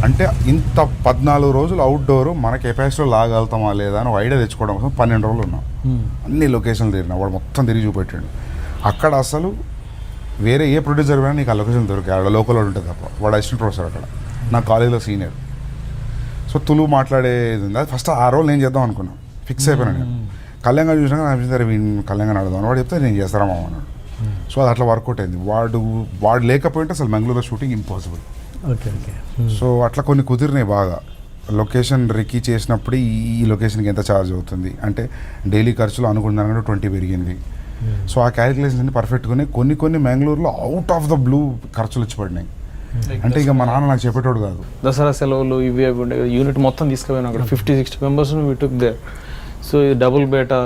అంటే ఇంత 14 రోజులు అవుట్డోర్ మన కెపాసిటీలో లాగలుగుతామా లేదా అని ఐడియా తెచ్చుకోవడం కోసం 12 రోజులు ఉన్నాం. అన్ని లొకేషన్లు తిరిగినా, వాడు మొత్తం తిరిగి చూపెట్టాడు. అక్కడ అసలు వేరే ఏ ప్రొడ్యూసర్ అయినా నీకు ఆ లొకేషన్ దొరికాయి, అక్కడ లోకల్ ఉంటుంది తప్ప. వాడు అసిస్టెంట్ ప్రొఫెసర్ అక్కడ, నా కాలేజీలో సీనియర్. సో తులు మాట్లాడేది ఉంది. అది ఫస్ట్ ఆ రోల్ నేను చేద్దాం అనుకున్నాను, ఫిక్స్ అయిపోయినా నేను. కళ్యాణ్ చూసినాక అనిపించారు కళ్యాణ్ అడుగుదాం, వాడు చెప్తే నేను చేస్తారా అన్నాడు. సో అది అట్లా వర్కౌట్ అయింది. వాడు లేకపోయింటే అసలు మంగళూరులో shooting impossible. Okay okay. So అట్లా కొన్ని కుదిరినాయి బాగా. లొకేషన్ రికీ చేసినప్పుడు ఈ లొకేషన్కి ఎంత ఛార్జ్ అవుతుంది అంటే డైలీ ఖర్చులు అనుకున్నాను 20 పెరిగింది. సో ఆ క్యాలిక్యులేషన్స్ అన్ని పర్ఫెక్ట్గానే కొన్ని మంగళూరులో అవుట్ ఆఫ్ ద బ్లూ ఖర్చులు వచ్చి పడినాయి. అంటే ఇక మా నాన్న నాకు చెప్పేటోడు కాదు. దసరా సెలవులు ఇవి అవి ఉండే యూనిట్ మొత్తం తీసుకుపోయినా అక్కడ 50-60 members we took there. So ఇది డబుల్ బేటా,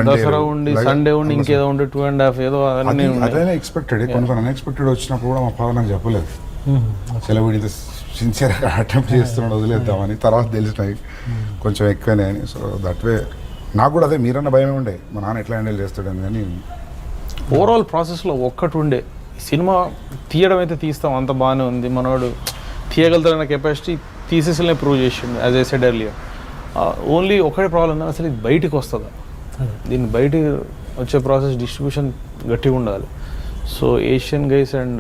దసరా ఉండి సండే ఉండి ఇంకేదో ఉండి 2.5 ఏదో అదే ఎక్స్పెక్టెడ్. కొన్ని అన్ఎక్స్పెక్టెడ్ వచ్చినప్పుడు కూడా మా ఫాదర్ నాకు చెప్పలేదు. సెలవు ఇంత సిన్సియర్గా అటెంప్ట్ చేస్తున్నాడు వదిలేద్దామని. తర్వాత తెలిసినాయి కొంచెం ఎక్కువనే అని. సో దట్ వే నాకు కూడా అదే మీరన్న భయమే ఉండే, మా నాన్న ఎట్లా హ్యాండిల్ చేస్తాడని. కానీ ఓవరాల్ ప్రాసెస్లో ఒక్కటి ఉండే, సినిమా తీయడం అయితే తీస్తాం అంత బాగానే ఉంది, మనవాడు తీయగలుగుతారన్న కెపాసిటీ తీసేసలే ప్రూవ్ చేసిండు. As I said earlier, only ఒకటే ప్రాబ్లం, అసలు ఇది బయటికి వస్తుందా, దీన్ని బయటికి వచ్చే ప్రాసెస్ డిస్ట్రిబ్యూషన్ గట్టిగా ఉండాలి. So Asian guys and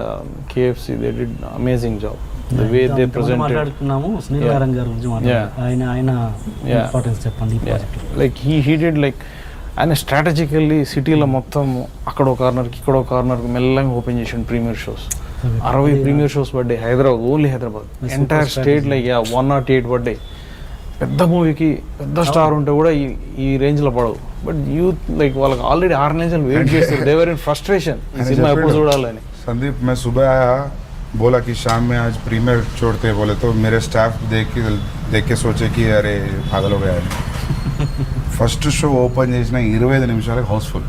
KFC they did amazing job. The way they presented. మాట్లాడుతున్నాము సునీల్ నారాయణ గారి గురించి మాట్లాడుతున్నాము. ఆయన ఇంపార్టెన్స్ చెప్పండి. లైక్ హీ డిడ్ లైక్ ఆయన స్ట్రాటజికల్లీ సిటీలో మొత్తం అక్కడ ఒక కార్నర్కి ఇక్కడ ఒక కార్నర్కి మెల్లగా ఓపెన్ చేసిండు ప్రీమియర్ షోస్. 60 ప్రీమియర్ షోస్ పడ్డాయి Hyderabad, only Hyderabad. Entire state like 108 పడ్డాయి. పెద్ద మూవీకి పెద్ద స్టార్ ఉంటే కూడా ఈ రేంజ్లో పడవు. బట్ యూత్ లైక్ వాళ్ళకి ఆల్రెడీ 6 నెలలు వెయిట్ చేస్తారు. దే వర్ ఇన్ ఫ్రస్ట్రేషన్ ఈ సినిమా ఎప్పుడు చూడాలని. संदीप मैं सुबह आया, बोला कि शाम में आज प्रीमियर छोड़ते बोले, तो मेरे स्टाफ देख के सोचे कि अरे पागल हो गया है. ఫస్ట్ షో ఓపెన్ చేసిన 25 నిమిషాలకు హౌస్ఫుల్.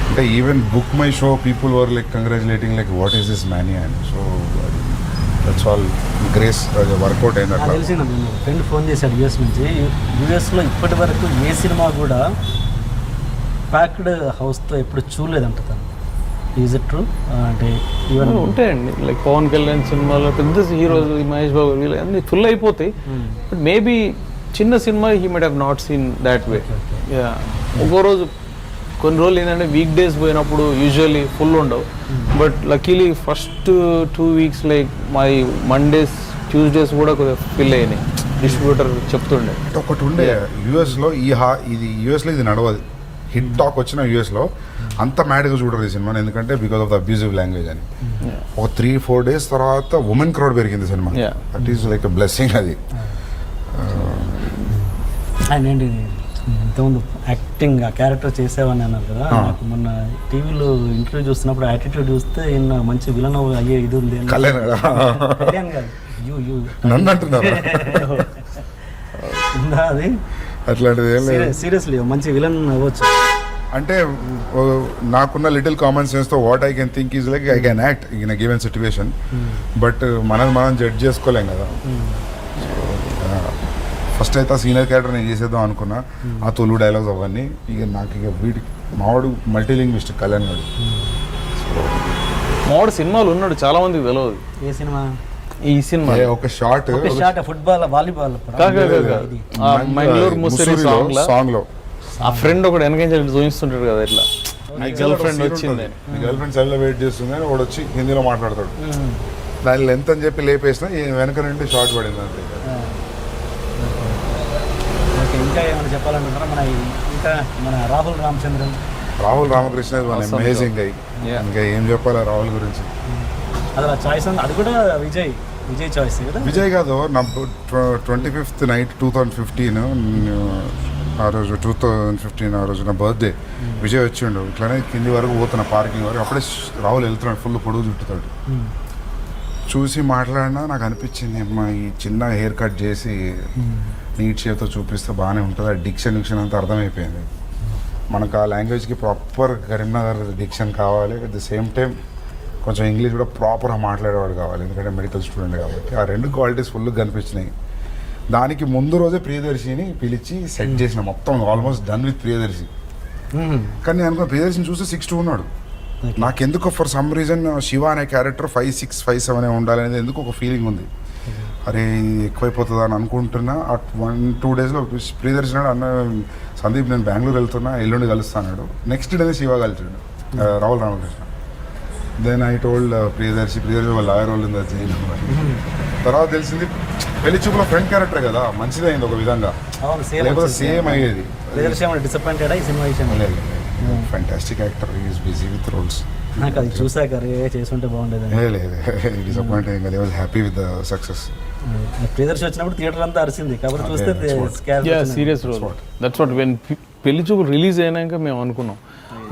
అంటే even BookMyShow people were like congratulating like what is this many అని. So that's all grace work out అయింది. అట్లా తెలిసిన ఫ్రెండ్ ఫోన్ చేశాడు యూఎస్ నుంచి. యూఎస్లో ఇప్పటి వరకు ఏ సినిమా కూడా ప్యాక్డ్ హౌస్తో ఎప్పుడు చూడలేదంట తను. Is it true? అంటే ఈవెన్ ఉంటాయండి లైక్ పవన్ కళ్యాణ్ సినిమాలో పెద్ద హీరోస్, మహేష్ బాబు వీళ్ళు అన్నీ ఫుల్ అయిపోతాయి. బట్ మేబీ చిన్న cinema he might have not seen that way. ఒక్కో రోజు కొన్ని రోజులు ఏంటంటే వీక్ డేస్ పోయినప్పుడు యూజువల్లీ ఫుల్ ఉండవు. But luckily first 2 weeks like my Mondays Tuesdays కూడా కొద్దిగా ఫిల్ అయినాయి. డిస్ట్రిబ్యూటర్ చెప్తుండే ఒకటి ఉండే యూఎస్లో ఇది యూఎస్లో ఇది నడవదు. హిట్ టాక్ వచ్చిన యూఎస్లో అంత మ్యాడ్గా చూడరు ఈ సినిమాని, ఎందుకంటే because of the abusive language అని. ఒక 3-4 days తర్వాత ఉమెన్ క్రౌడ్ పెరిగింది cinema. That is like a blessing అది. ఆయన ఏంటి ఇంతకుముందు యాక్టింగ్ ఆ క్యారెక్టర్ చేసేవని అన్నారు కదా. నాకు మొన్న టీవీలో ఇంటర్వ్యూ చూస్తున్నప్పుడు యాటిట్యూడ్ చూస్తే ఈయన మంచి విలన్ అయ్యే ఇది ఉంది. కళ్యాణ్ గారు నన్ను అంటున్నారు ఉందా అది? అట్లాంటిది సీరియస్లీ మంచి విలన్ అవ్వచ్చు. అంటే నాకున్న లిటిల్ కామన్ సెన్స్తో what I can think is like I can act in a given situation. But మనం జడ్జ్ చేసుకోలేం కదా. ఫస్ట్ అయితే ఆ సీనియర్ క్యారెక్టర్ నేను చేసేద్దాం అనుకున్నా, ఆ తొలు డైలాగ్స్ అవన్నీ. ఇక నాకు ఇక వీటికి మావాడు మల్టీలింగ్విస్ట్ కళ్యాణ్ గారు. మావాడు సినిమాలు ఉన్నాడు, చాలా మందికి తెలియదు. ఏ సినిమా? ఈ సినిమా ఒక షార్ట్ ఫుట్బాల్ వాలీబాల్ మంగళూరు ముసిరి సాంగ్ లో ఆ ఫ్రెండ్ ఒకటి వెనక చూపిస్తుంటాడు కదా, ఇట్లా గర్ల్ ఫ్రెండ్ వచ్చింది, గర్ల్ ఫ్రెండ్ సెల్ లో వెయిట్ చేస్తుంది అని వాడు వచ్చి హిందీలో మాట్లాడతాడు. దాని లెంత్ అని చెప్పి లేపేసిన వెనక నుండి షార్ట్ పడింది అంతే. ఇంకా ఏమైనా చెప్పాలనుకుంటారా? మన రాహుల్ రామకృష్ణ అమేజింగ్ అయ్యి ఇంకా ఏం చెప్పాలి రాహుల్ గురించి. అది చాయిస్ అది కూడా విజయ్ చాయిస్ కదా. విజయ్ కాదు, నా 25th నైట్ 2015 ఆ రోజు 2015 ఆ రోజు నా బర్త్డే. విజయ్ వచ్చిండు, ఇట్లానే కింది వరకు పోతున్నా పార్కింగ్ వరకు. అప్పుడే రాహుల్ వెళ్తున్నాడు, ఫుల్ పొడుగు చుట్టుతాడు. చూసి మాట్లాడినా నాకు అనిపించింది, అమ్మా ఈ చిన్న హెయిర్ కట్ చేసి నీట్ షేప్తో చూపిస్తే బాగానే ఉంటుంది. ఆ డిక్షన్ అంతా అర్థమైపోయింది. మనకు ఆ లాంగ్వేజ్కి ప్రాపర్ కరీంనగర్ డిక్షన్ కావాలి, అట్ ద సేమ్ టైం కొంచెం ఇంగ్లీష్ కూడా ప్రాపర్గా మాట్లాడేవాడు కావాలి, ఎందుకంటే మెడికల్ స్టూడెంట్ కాబట్టి. ఆ 2 క్వాలిటీస్ ఫుల్గా కనిపించినాయి. దానికి ముందు రోజే ప్రియదర్శిని పిలిచి సెట్ చేసిన మొత్తం ఆల్మోస్ట్ డన్ విత్ ప్రియదర్శి. కానీ నేను అనుకున్న ప్రియదర్శిని చూస్తే 6'2" ఉన్నాడు. నాకెందుకో ఫర్ సమ్ రీజన్ శివ అనే క్యారెక్టర్ 5'6", 5'7" ఉండాలనేది ఎందుకు ఒక ఫీలింగ్ ఉంది. అరే ఎక్కువైపోతుందా అని అనుకుంటున్నా. 1-2 డేస్లో ప్రియదర్శి అన్న సందీప్ నేను బెంగళూరు వెళ్తున్నా, ఎల్లుండి కలుస్తాడు. నెక్స్ట్ డేనే శివ కలిసాడు, Rahul Ramakrishna. Then I told Priyadarshi వాళ్ళ లాయర్ వాళ్ళు ఉందా జైలు. తర్వాత తెలిసింది పెళ్లి చూపులో ఫ్రెండ్ క్యారెక్టర్ కదా, మంచిదే అయింది ఒక విధంగా, లేకపోతే సేమ్ అయ్యేది. డిసప్పాయింటెడ్ ఈ సినిమా విషయంలో. Fantastic actor, is busy with roles. నాకు అది చూసాక చేస్తుంటే బాగుండేది. లేదు డిసప్పాయింటింగ్ కదా, was happy with the success. Priyadarshi వచ్చినప్పుడు థియేటర్ అంతా అరిసింది కాబట్టి చూస్తే serious role. That's what when Pelli Choopu release అయినాక మేము అనుకున్నాం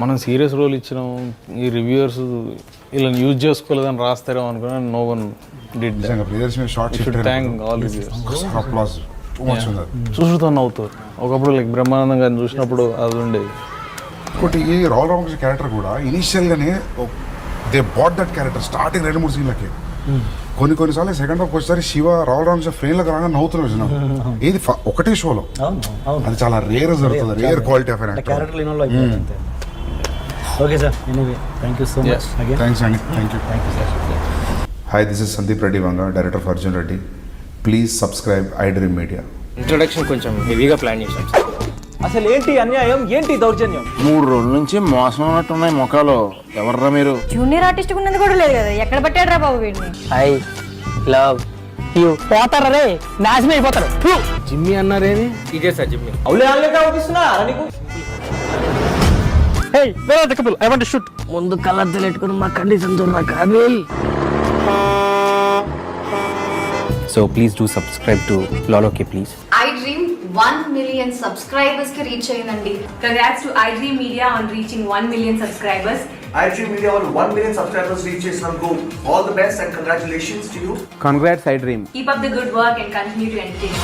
మనం సీరియస్ రోల్ ఇచ్చినాం, ఈ రివ్యూవర్స్ ఇలా యూజ్ చేసుకోలేదని రాస్తారేమో అనుకున్నాను. No one did. Priyadarshi short thank all reviewers. Applause too much ఉంది. చూసుతో నవ్వుతారు. ఒకప్పుడు లైక్ బ్రహ్మానందం గారిని చూసినప్పుడు అది ఉండేది. ఇంకోటి ఈ రాహుల్ రామకృష్ణ క్యారెక్టర్ కూడా ఇనీషియల్గానే they bought that character starting 2-3 సీన్లకి. కొన్నిసార్లు సెకండ్ హాఫ్ వచ్చేసరి శివ రాహుల్ రామకృష్ణ ఫ్రేమ్లోకి రాగా నవ్వుతున్నాడు. ఏది ఒకటే షోలో అది చాలా రేర్ జరుగుతుంది, rare quality of character involve అయిపోయింది. Okay sir, anyway thank you so much. Thanks అండి. Thank you sir. Hi, this is Sandeep Reddy Vanga, director of Arjun Reddy. Please subscribe iDream Media. Introduction కొంచెం హెవీగా ప్లాన్ చేశాం. అసలు ఏంటి అన్యాయం, ఏంటి దౌర్జన్యం? 3 రోజుల నుంచి మోసం ఉన్నట్టున్నాయి మొఖాలు. ఎవర్రా మీరు? జూనియర్ ఆర్టిస్ట్ ఉన్నది కూడా లేదు కదా, ఎక్కడ పట్టాడు రా బాబు వీడిని? I love you. పోతారా రే, నాశనం అయిపోతారు. జిమ్మి అన్నారేమి? ఇదే సార్ జిమ్మి. అవులే ఆన్లైన్ అవుపిస్తున్నా నీకు. Hey where are the couple, I want to shoot. ముందు కలర్ తెలెట్టుకుని మా కండిషన్ చూడరా కానీ. So please do subscribe to Lolo K please. iDream 1 million subscribers కి రీచ్ అయిందండి. Congrats to iDream Media on reaching 1 million subscribers. iDream Media on 1 million subscribers reach చేసినందుకు all the best and congratulations to you. Congrats iDream. Keep up the good work and continue to entertain.